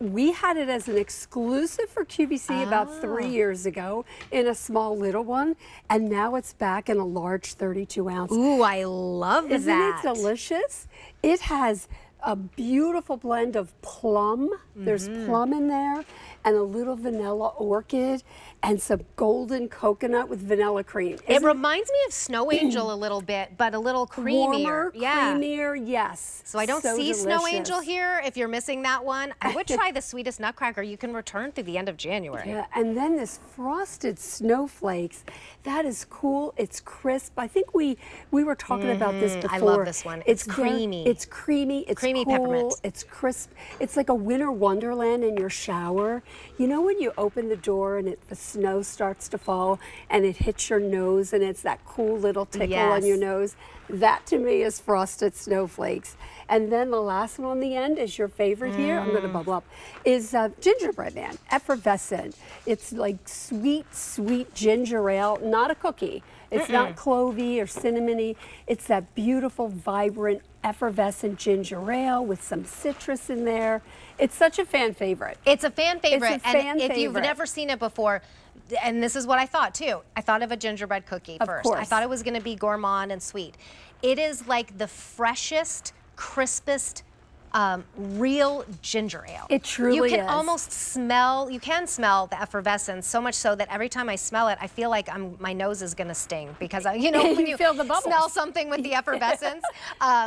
We had it as an exclusive for QVC about 3 years ago in a small little one, and now it's back in a large 32-ounce. Ooh, I love that. Isn't it delicious? It has a beautiful blend of plum. There's plum in there and a little vanilla orchid. and some golden coconut with vanilla cream. It reminds me of Snow Angel a little bit, but a little creamier. Warmer, creamier, yes. So I don't see Snow Angel here. If you're missing that one, I would try the Sweetest Nutcracker. You can return through the end of January. Yeah, and then this frosted snowflakes. That is cool. It's crisp. I think we were talking about this before. I love this one. It's creamy. It's creamy. It's creamy cool, peppermint. It's crisp. It's like a winter wonderland in your shower. You know when you open the door and the snow starts to fall and it hits your nose and it's that cool little tickle on your nose? That to me is frosted snowflakes. And then the last one on the end is your favorite here. I'm going to bubble up. Is gingerbread man, effervescent. It's like sweet, sweet ginger ale, not a cookie. It's not clovey or cinnamony. It's that beautiful, vibrant, effervescent ginger ale with some citrus in there. It's such a fan favorite. It's a fan favorite. It's a fan and if you've favorite. never seen it before, and this is what I thought too. I thought of a gingerbread cookie first. Course. I thought it was going to be gourmand and sweet. It is like the freshest, crispest, real ginger ale. It truly You can is. almost smell, you can smell the effervescence so much so that every time I smell it, I feel like my nose is going to sting because, you know, when you feel the bubbles. smell something with the effervescence.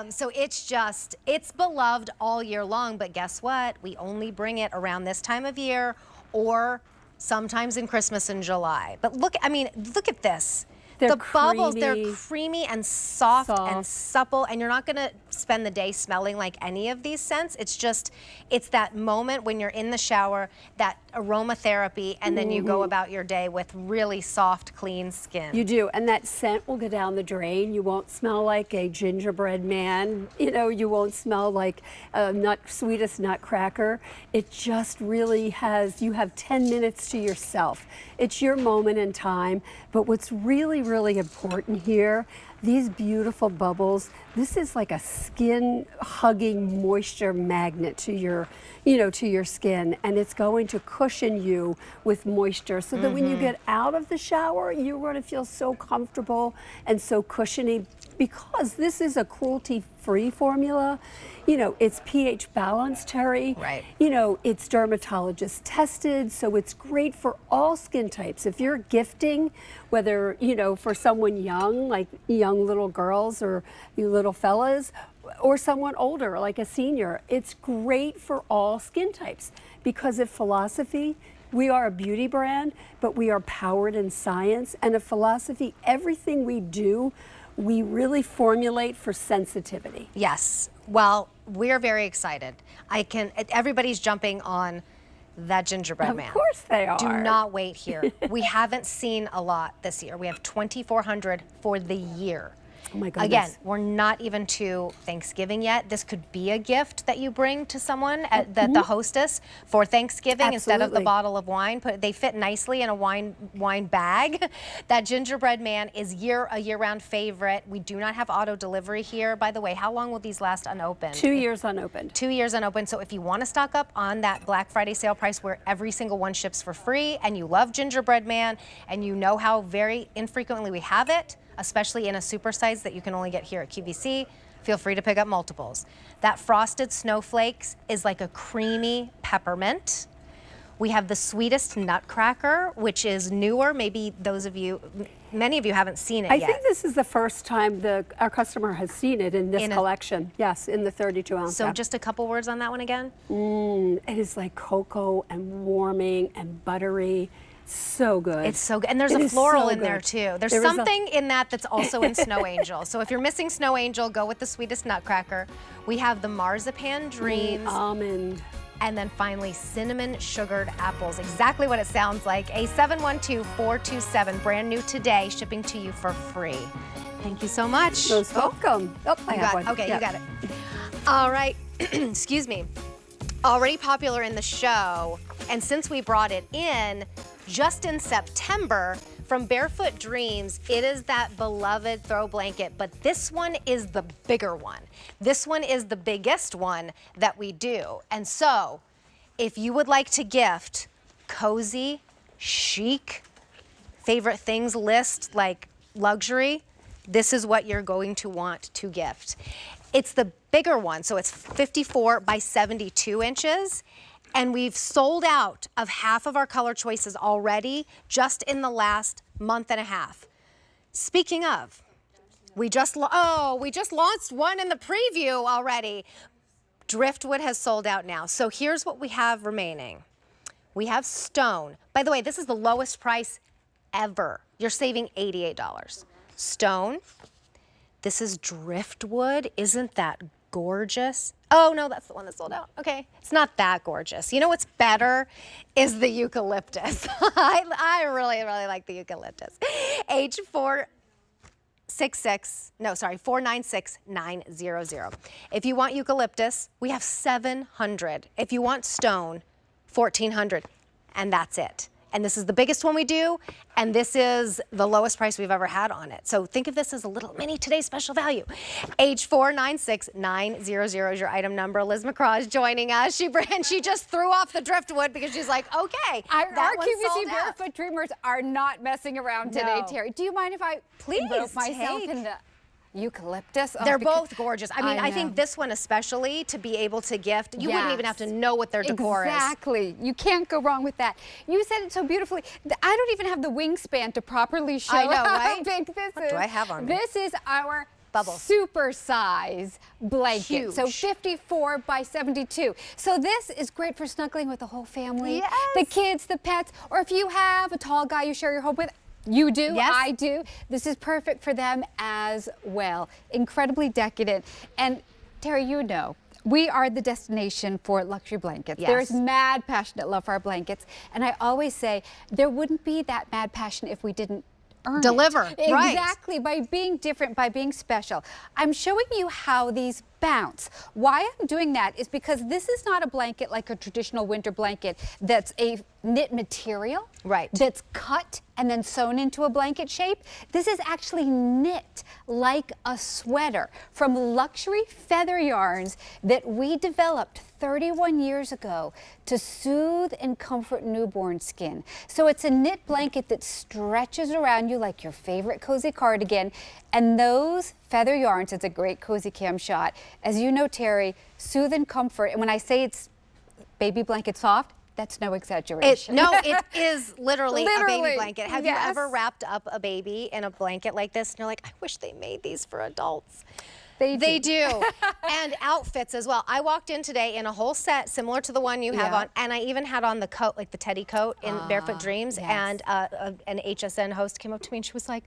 So it's beloved all year long, but guess what? We only bring it around this time of year or sometimes in Christmas in July. But look at this. They're the bubbles, they're creamy. creamy and soft and supple, and you're not gonna spend the day smelling like any of these scents. It's that moment when you're in the shower, that aromatherapy, and then you go about your day with really soft, clean skin. You do, and that scent will go down the drain. You won't smell like a gingerbread man. You know, you won't smell like a sweetest nutcracker. It just really you have 10 minutes to yourself. It's your moment in time, but what's really, really important here, these beautiful bubbles, this is like a skin hugging moisture magnet to your, to your skin, and it's going to cushion you with moisture so that when you get out of the shower, you're going to feel so comfortable and so cushiony because this is a cruelty-free formula. It's pH balanced, Terry. Right. It's dermatologist tested, so it's great for all skin types. If you're gifting, whether, for someone young, like young little girls or you little fellas, or someone older, like a senior, it's great for all skin types because at Philosophy, we are a beauty brand, but we are powered in science. And at Philosophy, everything we do, we really formulate for sensitivity. Yes. Well, we're very excited. Everybody's jumping on that gingerbread man. Of course they are. Do not wait here. We haven't seen a lot this year. We have 2,400 for the year. Oh my goodness. Again, we're not even to Thanksgiving yet. This could be a gift that you bring to someone, the hostess, for Thanksgiving instead of the bottle of wine. They fit nicely in a wine bag. That gingerbread man is a year-round favorite. We do not have auto delivery here. By the way, how long will these last unopened? 2 years unopened. 2 years unopened. So if you want to stock up on that Black Friday sale price where every single one ships for free, and you love gingerbread man, and you know how very infrequently we have it, especially in a supersize that you can only get here at QVC, feel free to pick up multiples. That frosted snowflakes is like a creamy peppermint. We have the sweetest nutcracker, which is newer. Maybe many of you haven't seen it yet. I think this is the first time our customer has seen it in this collection. Yes, in the 32 ounce. So just a couple words on that one again. It is like cocoa and warming and buttery. So good. It's so good. And there's a floral in there too. There's something in that's also in Snow Angel. So if you're missing Snow Angel, go with the sweetest nutcracker. We have the marzipan dreams. Almond. And then finally, cinnamon sugared apples. Exactly what it sounds like. A 712-427, brand new today, shipping to you for free. Thank you so much. Most welcome. Oh, I have one. Okay, you got it. All right. Excuse me. Already popular in the show, and since we brought it in just in September from Barefoot Dreams, it is that beloved throw blanket, but this one is the bigger one. This one is the biggest one that we do. And so, if you would like to gift cozy, chic, favorite things list like luxury, this is what you're going to want to gift. It's the bigger one, so it's 54 by 72 inches. And we've sold out of half of our color choices already just in the last month and a half. Speaking of, we just launched one in the preview already. Driftwood has sold out now. So here's what we have remaining. We have stone. By the way, this is the lowest price ever. You're saving $88. Stone. This is driftwood. Isn't that gorgeous? Oh no, that's the one that sold out. Okay, it's not that gorgeous. You know what's better is the eucalyptus. I really like the eucalyptus. $496,900. If you want eucalyptus, we have 700. If you want stone, 1,400, and that's it. And this is the biggest one we do, and this is the lowest price we've ever had on it. So think of this as a little mini today's special value. H496900 is your item number. Liz McCraw is joining us. She just threw off the driftwood because she's like, okay, our QVC Barefoot Dreamers are not messing around today, Terry. Do you mind if I Please myself in the eucalyptus? They're both gorgeous. I mean, I think this one especially, to be able to gift, you wouldn't even have to know what their decor is. Exactly. You can't go wrong with that. You said it so beautifully. I don't even have the wingspan to properly show how big this is. What do I have on me? This is our Bubble. super size blanket. Huge. So 54 by 72. So this is great for snuggling with the whole family, Yes. the kids, the pets, or if you have a tall guy you share your home with. You do, Yes. I do. This is perfect for them as well. Incredibly decadent. And Terry, you know, we are the destination for luxury blankets. Yes. There is mad passionate love for our blankets. And I always say there wouldn't be that mad passion if we didn't deliver. Right. Exactly, by being different, by being special. I'm showing you how these bounce. Why I'm doing that is because this is not a blanket like a traditional winter blanket that's a knit material. Right. That's cut and then sewn into a blanket shape. This is actually knit like a sweater from luxury feather yarns that we developed 31 years ago to soothe and comfort newborn skin. So it's a knit blanket that stretches around you like your favorite cozy cardigan. And those feather yarns, it's a great cozy cam shot. As you know, Terry, soothe and comfort. And when I say it's baby blanket soft, that's no exaggeration. It is literally a baby blanket. Have you Yes. ever wrapped up a baby in a blanket like this and you're like, I wish they made these for adults? They do. And outfits as well. I walked in today in a whole set similar to the one you have on, and I even had on the coat, like the teddy coat in Barefoot Dreams, and an HSN host came up to me and she was like,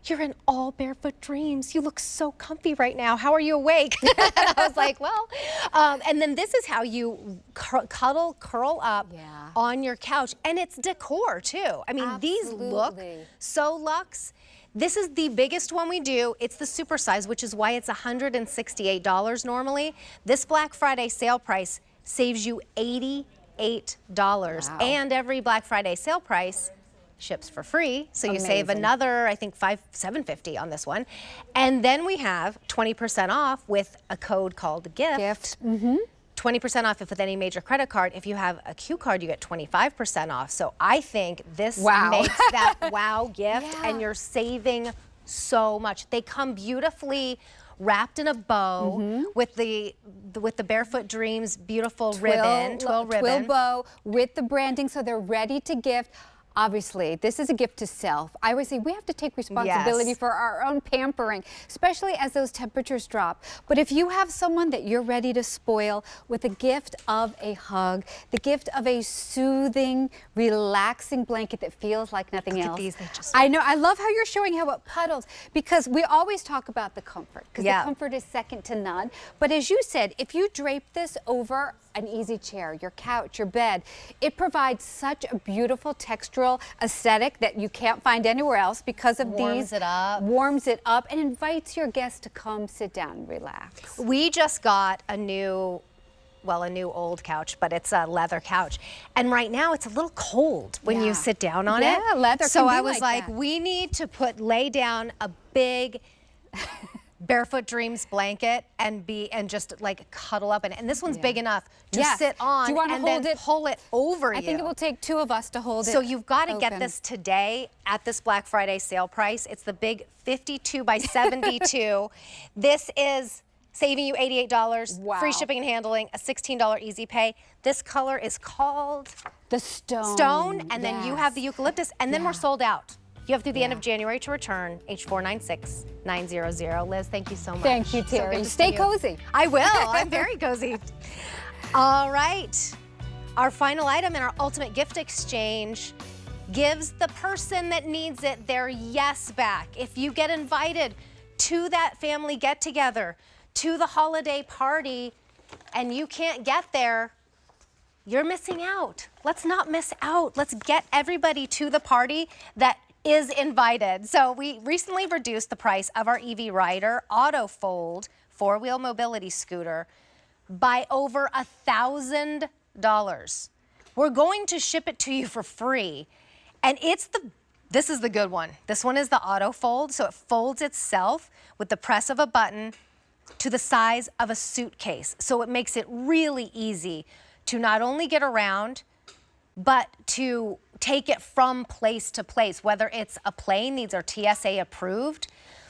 you're in all Barefoot Dreams. You look so comfy right now. How are you awake? And I was like, well, and then this is how you curl up on your couch. And it's decor too. I mean, these look so luxe. This is the biggest one we do. It's the super size, which is why it's $168 normally. This Black Friday sale price saves you $88. Wow. And every Black Friday sale price ships for free. So you save another, I think, $750 on this one. And then we have 20% off with a code called GIFT. 20% off with any major credit card. If you have a Q card, you get 25% off. So I think this makes that wow gift, and you're saving so much. They come beautifully wrapped in a bow with the Barefoot Dreams beautiful twill ribbon. Twill bow with the branding, so they're ready to gift. Obviously, this is a gift to self. I always say we have to take responsibility for our own pampering, especially as those temperatures drop. But if you have someone that you're ready to spoil with a gift of a hug, the gift of a soothing, relaxing blanket that feels like nothing else. These, they just... I know. I love how you're showing how it puddles, because we always talk about the comfort, because the comfort is second to none. But as you said, if you drape this over an easy chair, your couch, your bed, it provides such a beautiful textural aesthetic that you can't find anywhere else because of warms it up and invites your guests to come sit down and relax. We just got a new old couch, but it's a leather couch. And right now it's a little cold when you sit down on it. Yeah, leather So can be I was like, that. we need to lay down a big Barefoot Dreams blanket and just like cuddle up in it. And this one's big enough to sit on. Do you want to and hold then it? pull it over you. I think it will take two of us to hold it. So you've got to get open. this today at this Black Friday sale price. It's the big 52 by 72. This is saving you $88, Wow. free shipping and handling, a $16 easy pay. This color is called The stone. Stone, and then you have the Yes. eucalyptus, and then we're sold out. You have through the end of January to return, H496900. Liz, thank you so much. Thank you, So Terry. good to see Stay you. cozy. I will. I'm very cozy. All right. Our final item in our ultimate gift exchange gives the person that needs it their yes back. If you get invited to that family get-together, to the holiday party, and you can't get there, you're missing out. Let's not miss out. Let's get everybody to the party that is invited. So we recently reduced the price of our EV Rider Auto Fold 4-wheel mobility scooter by over $1,000. We're going to ship it to you for free. And this is the good one. This one is the Auto Fold, so it folds itself with the press of a button to the size of a suitcase. So it makes it really easy to not only get around, but to take it from place to place, whether it's a plane, these are TSA approved,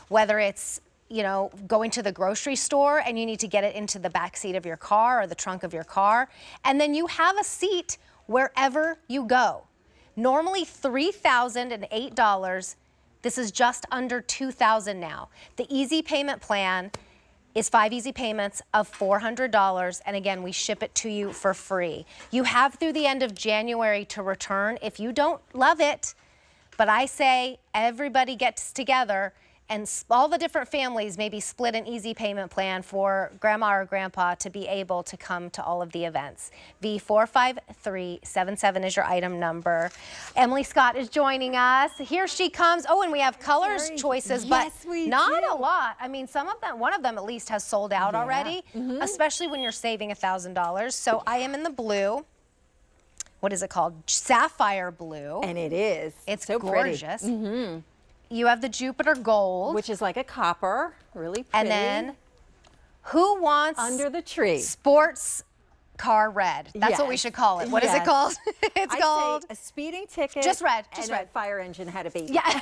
whether it's, you know, going to the grocery store and you need to get it into the back seat of your car or the trunk of your car, and then you have a seat wherever you go. Normally $3,008. This is just under $2,000 now. The easy payment plan is 5 easy payments of $400, and again, we ship it to you for free. You have through the end of January to return if you don't love it, but I say everybody gets together and all the different families maybe split an easy payment plan for grandma or grandpa to be able to come to all of the events. V45377 is your item number. Emily Scott is joining us. Here she comes. Oh, and we have colors choices, but not a lot. I mean, some of them, one of them at least has sold out already, especially when you're saving $1,000. So I am in the blue. What is it called? Sapphire blue. And it is. It's so gorgeous. Pretty. You have the Jupiter gold. Which is like a copper, really pretty. And then, who wants Under the Tree. Sports car red? That's what we should call it. What is it called? It's called a speeding ticket. Just red. Just and red. A fire engine had to be. Yeah.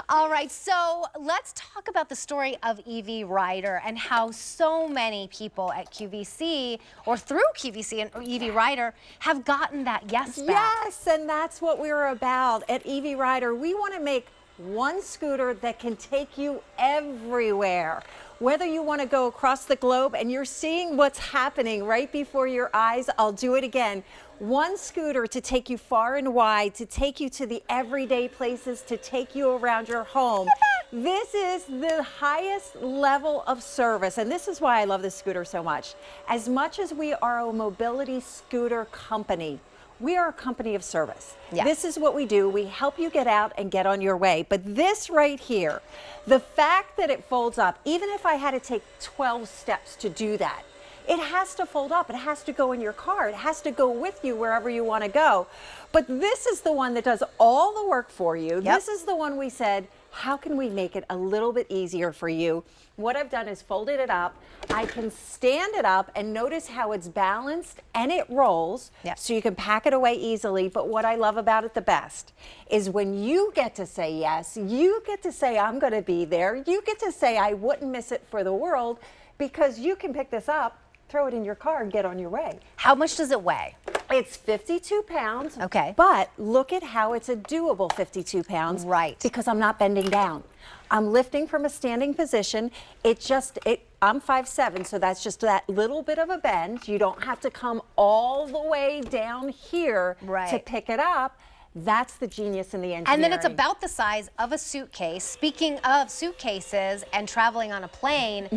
All right. So let's talk about the story of EV Rider and how so many people at QVC or through QVC and EV Rider have gotten that yes back. Yes, and that's what we're about at EV Rider. We want to make one scooter that can take you everywhere. Whether you want to go across the globe and you're seeing what's happening right before your eyes, I'll do it again. One scooter to take you far and wide, to take you to the everyday places, to take you around your home. This is the highest level of service, and this is why I love this scooter so much. As much as we are a mobility scooter company, we are a company of service. Yes. This is what we do. We help you get out and get on your way. But this right here, the fact that it folds up, even if I had to take 12 steps to do that, it has to fold up. It has to go in your car. It has to go with you wherever you want to go. But this is the one that does all the work for you. This is the one we said, how can we make it a little bit easier for you? What I've done is folded it up. I can stand it up and notice how it's balanced and it rolls, so you can pack it away easily. But what I love about it the best is when you get to say yes, you get to say I'm going to be there. You get to say I wouldn't miss it for the world, because you can pick this up, throw it in your car and get on your way. How much does it weigh? It's 52 pounds. Okay. But look at how it's a doable 52 pounds. Right. Because I'm not bending down. I'm lifting from a standing position. I'm 5'7", so that's just that little bit of a bend. You don't have to come all the way down here to pick it up. That's the genius in the engineering. And then it's about the size of a suitcase. Speaking of suitcases and traveling on a plane,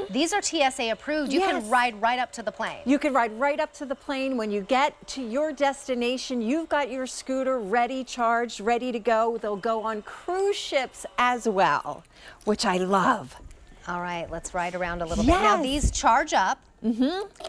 these are TSA approved. You can ride right up to the plane. You can ride right up to the plane. When you get to your destination, you've got your scooter ready, charged, ready to go. They'll go on cruise ships as well, which I love. All right, let's ride around a little bit. Now, these charge up.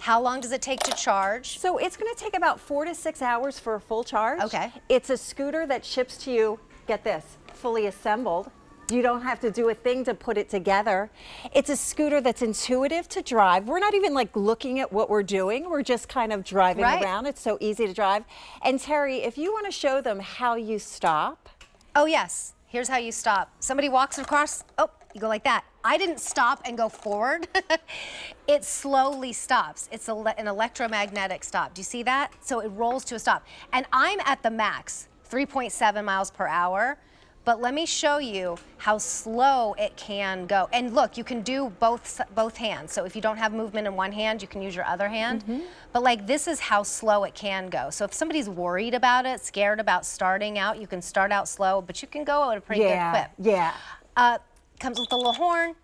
How long does it take to charge? So it's going to take about 4 to 6 hours for a full charge. Okay. It's a scooter that ships to you, get this, fully assembled. You don't have to do a thing to put it together. It's a scooter that's intuitive to drive. We're not even like looking at what we're doing. We're just kind of driving around. It's so easy to drive. And Terry, if you want to show them how you stop. Oh, yes. Here's how you stop. Somebody walks across. Oh, you go like that. I didn't stop and go forward. It slowly stops. It's an electromagnetic stop. Do you see that? So it rolls to a stop. And I'm at the max, 3.7 miles per hour. But let me show you how slow it can go. And look, you can do both hands. So if you don't have movement in one hand, you can use your other hand. But like, this is how slow it can go. So if somebody's worried about it, scared about starting out, you can start out slow, but you can go at a pretty good clip. Yeah. Comes with a little horn.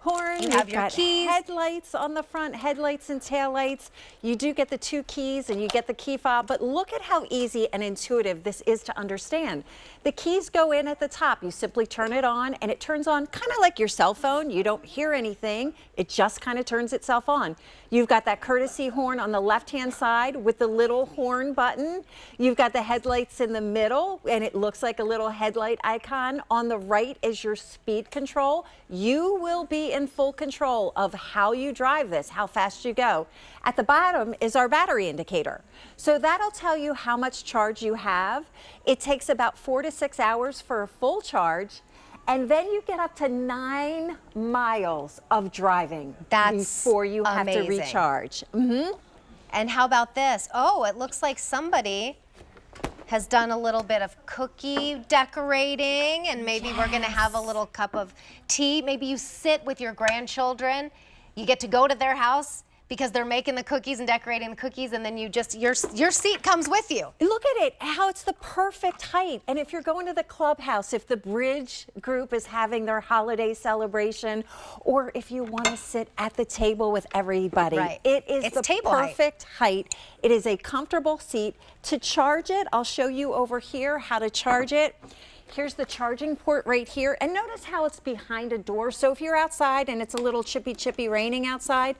You have your keys. Headlights on the front, headlights and taillights. You do get the 2 keys and you get the key fob, but look at how easy and intuitive this is to understand. The keys go in at the top. You simply turn it on and it turns on kind of like your cell phone. You don't hear anything. It just kind of turns itself on. You've got that courtesy horn on the left-hand side with the little horn button. You've got the headlights in the middle and it looks like a little headlight icon. On the right is your speed control. You will be in full control of how you drive this, how fast you go. At the bottom is our battery indicator. So that'll tell you how much charge you have. It takes about 4 to 6 hours for a full charge. And then you get up to 9 miles of driving before you have to recharge. And how about this? Oh, it looks like somebody has done a little bit of cookie decorating, and maybe we're gonna have a little cup of tea. Maybe you sit with your grandchildren. You get to go to their house because they're making the cookies and decorating the cookies, and then you just, your seat comes with you. Look at it, how it's the perfect height. And if you're going to the clubhouse, if the bridge group is having their holiday celebration, or if you want to sit at the table with everybody, it is the perfect height. It is a comfortable seat. To charge it, I'll show you over here how to charge it. Here's the charging port right here. And notice how it's behind a door. So if you're outside and it's a little chippy raining outside,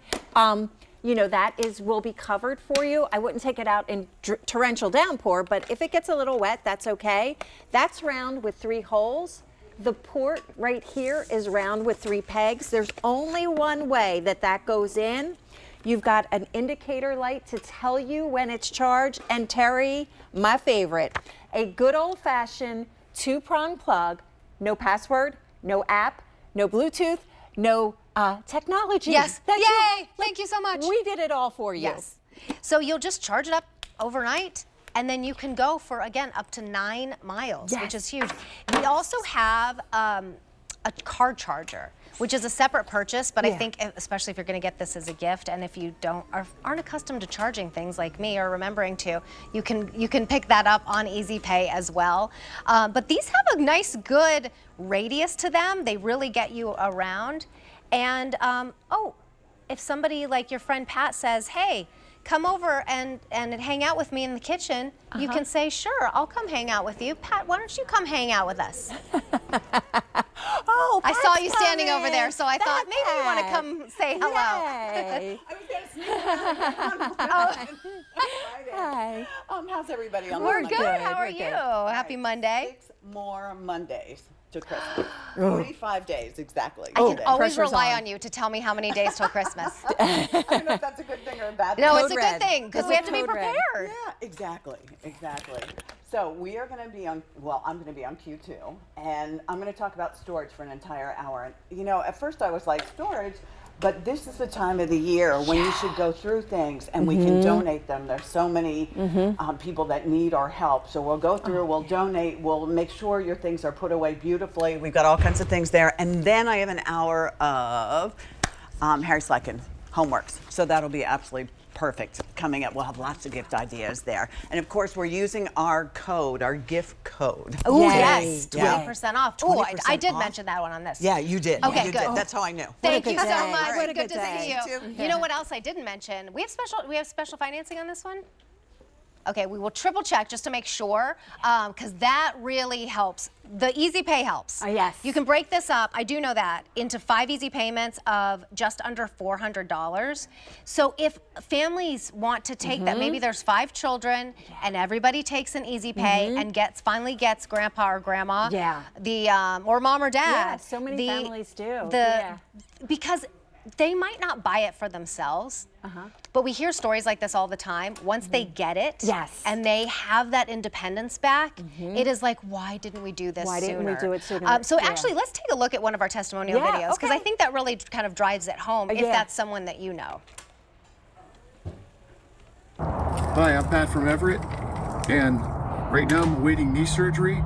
you know, that will be covered for you. I wouldn't take it out in torrential downpour, but if it gets a little wet, that's okay. That's round with 3 holes. The port right here is round with 3 pegs. There's only one way that goes in. You've got an indicator light to tell you when it's charged. And Terry, my favorite, a good old-fashioned 2-prong plug, no password, no app, no Bluetooth, no technology. Yes, yay, thank you so much. We did it all for you. Yes. So you'll just charge it up overnight, and then you can go for, again, up to 9 miles, which is huge. We also have a car charger, which is a separate purchase, but I think especially if you're gonna get this as a gift, and if you aren't accustomed to charging things like me or remembering to, you can pick that up on Easy Pay as well. But these have a nice, good radius to them. They really get you around. And if somebody like your friend Pat says, hey, come over and hang out with me in the kitchen, you can say, sure, I'll come hang out with you. Pat, why don't you come hang out with us? Oh, I saw you standing over there, so I thought maybe you want to come say hello. I was going to sneak around. Hi. How's everybody on We're Monday? good. How are you? Happy Monday. 6 more Mondays to Christmas. 45 days exactly. I can always rely on you to tell me how many days till Christmas. I don't know if that's a good thing or a bad thing. No, it's a good thing because we have to be prepared. Yeah, exactly. So we are going to be on, well, I'm going to be on Q2, and I'm going to talk about storage for an entire hour. You know, at first I was like, storage? But this is the time of the year when you should go through things, and we can donate them. There's so many people that need our help. So we'll go through, we'll donate, we'll make sure your things are put away beautifully. We've got all kinds of things there. And then I have an hour of Harry Sleckin homeworks. So that'll be absolutely perfect coming up. We'll have lots of gift ideas there. And of course, we're using our code, our gift code. Oh, yes, 20% off. Oh, I did mention that one on this. Yeah, you did. Okay, you good. Did. That's how I knew. Thank you so much. What a good good to day. see you. You know what else I didn't mention? We have special financing on this one. Okay, we will triple check just to make sure, because that really helps. The Easy Pay helps. Yes. You can break this up, I do know that, into 5 easy payments of just under $400. So if families want to take that, maybe there's 5 children and everybody takes an Easy Pay and finally gets grandpa or grandma, or mom or dad. Yeah, so many families do. Because they might not buy it for themselves, but we hear stories like this all the time. Once they get it, and they have that independence back, it is like, why didn't we do this sooner? Why didn't we do it sooner? So actually, let's take a look at one of our testimonial videos, because I think that really kind of drives it home if that's someone that you know. Hi, I'm Pat from Everett, and right now I'm awaiting knee surgery.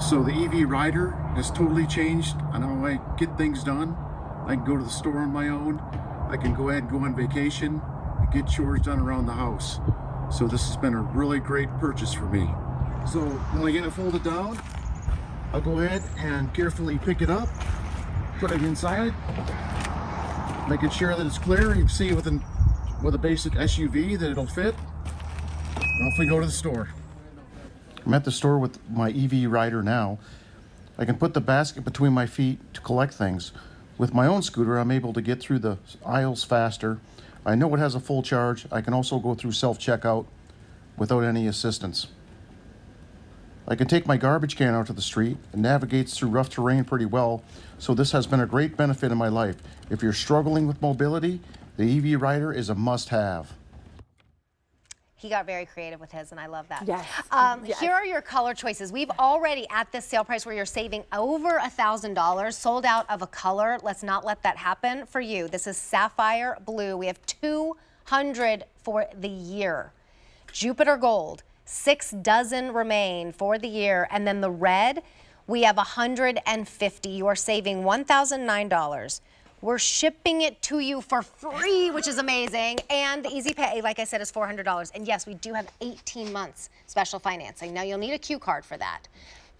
So the EV Rider has totally changed on how I get things done. I can go to the store on my own. I can go ahead and go on vacation and get chores done around the house. So this has been a really great purchase for me. So when I get it folded down, I'll go ahead and carefully pick it up, put it inside, making sure that it's clear. You can see with a basic SUV that it'll fit. Off we go to the store. I'm at the store with my EV Rider now. I can put the basket between my feet to collect things. With my own scooter, I'm able to get through the aisles faster. I know it has a full charge. I can also go through self-checkout without any assistance. I can take my garbage can out to the street. It navigates through rough terrain pretty well, so this has been a great benefit in my life. If you're struggling with mobility, the EV Rider is a must-have. He got very creative with his, and I love that. Yes. Here are your color choices. We've already, at this sale price where you're saving over $1,000, sold out of a color. Let's not let that happen for you. This is Sapphire Blue. We have 200 for the year. Jupiter Gold, 6 dozen remain for the year. And then the red, we have 150. You are saving $1,009. We're shipping it to you for free, which is amazing. And the easy pay, like I said, is $400. And yes, we do have 18 months special financing. Now, you'll need a Q card for that.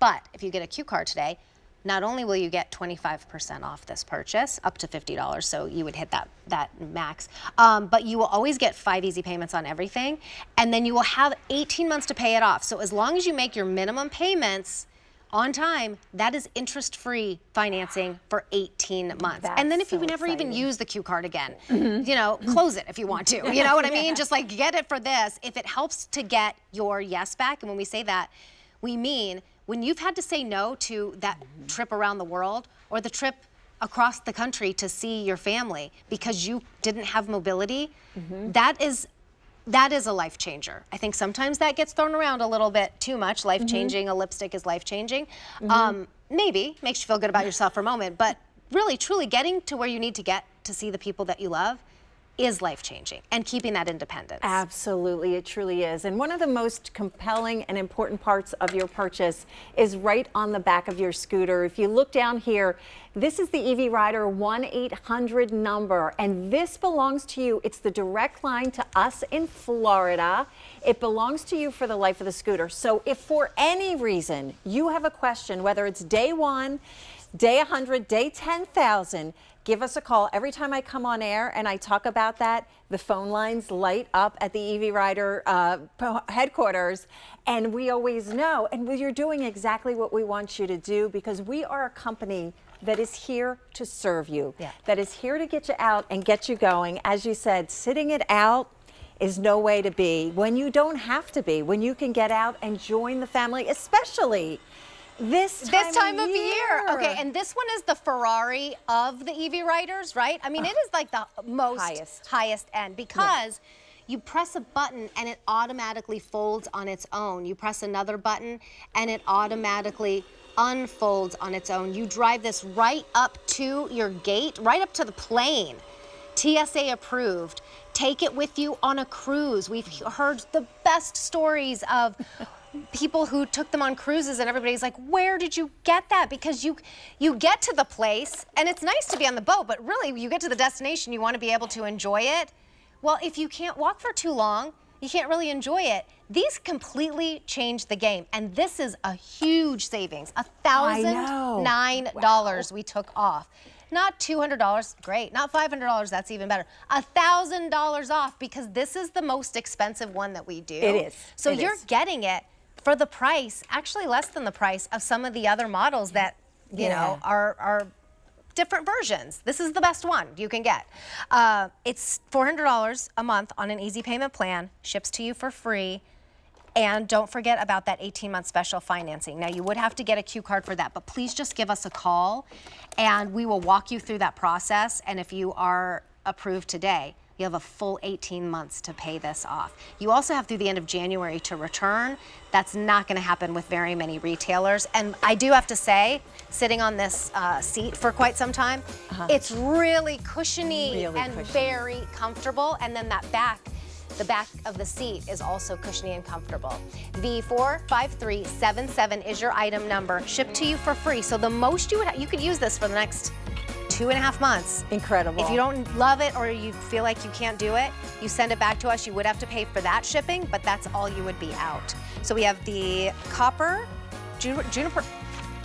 But if you get a Q card today, not only will you get 25% off this purchase, up to $50, so you would hit that max, but you will always get 5 easy payments on everything. And then you will have 18 months to pay it off. So as long as you make your minimum payments on time, that is interest-free financing for 18 months. And then if you never even use the Q card again, you know, close it if you want to. You know what I mean? Just like get it for this. If it helps to get your yes back, and when we say that, we mean when you've had to say no to that trip around the world or the trip across the country to see your family because you didn't have mobility, that is a life changer. I think sometimes that gets thrown around a little bit too much. Life-changing, a lipstick is life-changing. Maybe, makes you feel good about yourself for a moment, but really, truly getting to where you need to get to see the people that you love is life-changing, and keeping that independence. Absolutely, it truly is. And one of the most compelling and important parts of your purchase is right on the back of your scooter. If you look down here, this is the EV Rider 1-800 number, and this belongs to you. It's the direct line to us in Florida. It belongs to you for the life of the scooter. So if for any reason you have a question, whether it's day 1, day 100, day 10,000, give us a call. Every time I come on air and I talk about that, the phone lines light up at the EV Rider headquarters, and we always know. And you're doing exactly what we want you to do, because we are a company that is here to serve you, that is here to get you out and get you going. As you said, sitting it out is no way to be when you don't have to be, when you can get out and join the family, especially this time of year. Okay, and this one is the Ferrari of the EV Riders, right? I mean, it is like the most highest end, because you press a button and it automatically folds on its own. You press another button and it automatically unfolds on its own. You drive this right up to your gate, right up to the plane. TSA approved. Take it with you on a cruise. We've heard the best stories of people who took them on cruises, and everybody's like, where did you get that? Because you get to the place, and it's nice to be on the boat, but really you get to the destination, you want to be able to enjoy it. Well, if you can't walk for too long, you can't really enjoy it. These completely changed the game, and this is a huge savings. $1,009 we took off. Not $200, great. Not $500, that's even better. $1,000 off, because this is the most expensive one that we do. It is. So you're getting it for the price, actually less than the price of some of the other models that, you know, are different versions. This is the best one you can get. It's $400 a month on an easy payment plan, ships to you for free. And don't forget about that 18-month special financing. Now, you would have to get a Q card for that, but please just give us a call and we will walk you through that process. And if you are approved today, you have a full 18 months to pay this off. You also have through the end of January to return. That's not going to happen with very many retailers. And I do have to say, sitting on this seat for quite some time, it's really cushiony very comfortable. And then that the back of the seat is also cushiony and comfortable. V45377 is your item number, shipped to you for free. So the most you could use this for the next 2.5 months. Incredible. If you don't love it or you feel like you can't do it, you send it back to us. You would have to pay for that shipping, but that's all you would be out. So we have the copper, juniper,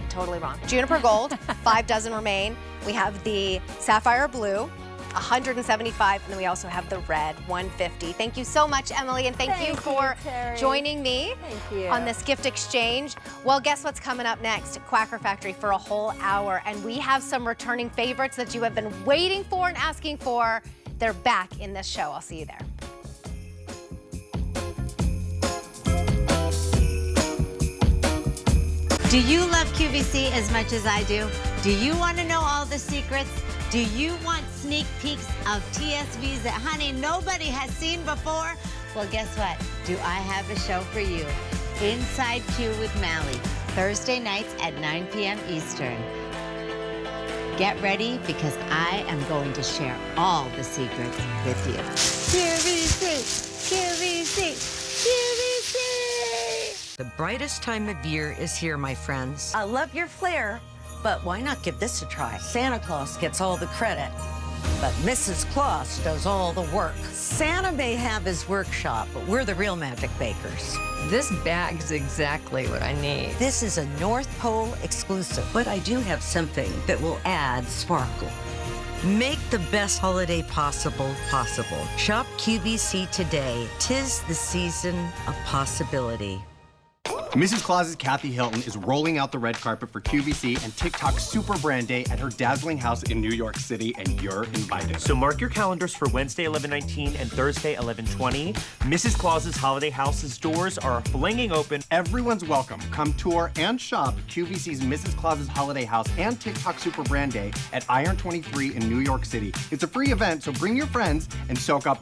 totally wrong, juniper gold, 5 dozen remain. We have the sapphire blue, 175, and then we also have the red, 150. Thank you so much, Emily, and thank you for joining me on this gift exchange. Well, guess what's coming up next? Quacker Factory for a whole hour, and we have some returning favorites that you have been waiting for and asking for. They're back in this show. I'll see you there. Do you love QVC as much as I do? Do you want to know all the secrets? Do you want sneak peeks of TSVs that, honey, nobody has seen before? Well, guess what? Do I have a show for you? Inside Q with Mally, Thursday nights at 9 p.m. Eastern. Get ready because I am going to share all the secrets with you. QVC, QVC, QVC. The brightest time of year is here, my friends. I love your flair, but why not give this a try? Santa Claus gets all the credit, but Mrs. Claus does all the work. Santa may have his workshop, but we're the real magic bakers. This bag's exactly what I need. This is a North Pole exclusive, but I do have something that will add sparkle. Make the best holiday possible. Shop QVC today. 'Tis the season of possibility. Mrs. Claus's Kathy Hilton is rolling out the red carpet for QVC and TikTok Super Brand Day at her dazzling house in New York City, and you're invited. So mark your calendars for Wednesday 11/19 and Thursday 11/20. Mrs. Claus's Holiday House's doors are flinging open. Everyone's welcome. Come tour and shop QVC's Mrs. Claus's Holiday House and TikTok Super Brand Day at Iron 23 in New York City. It's a free event, so bring your friends and soak up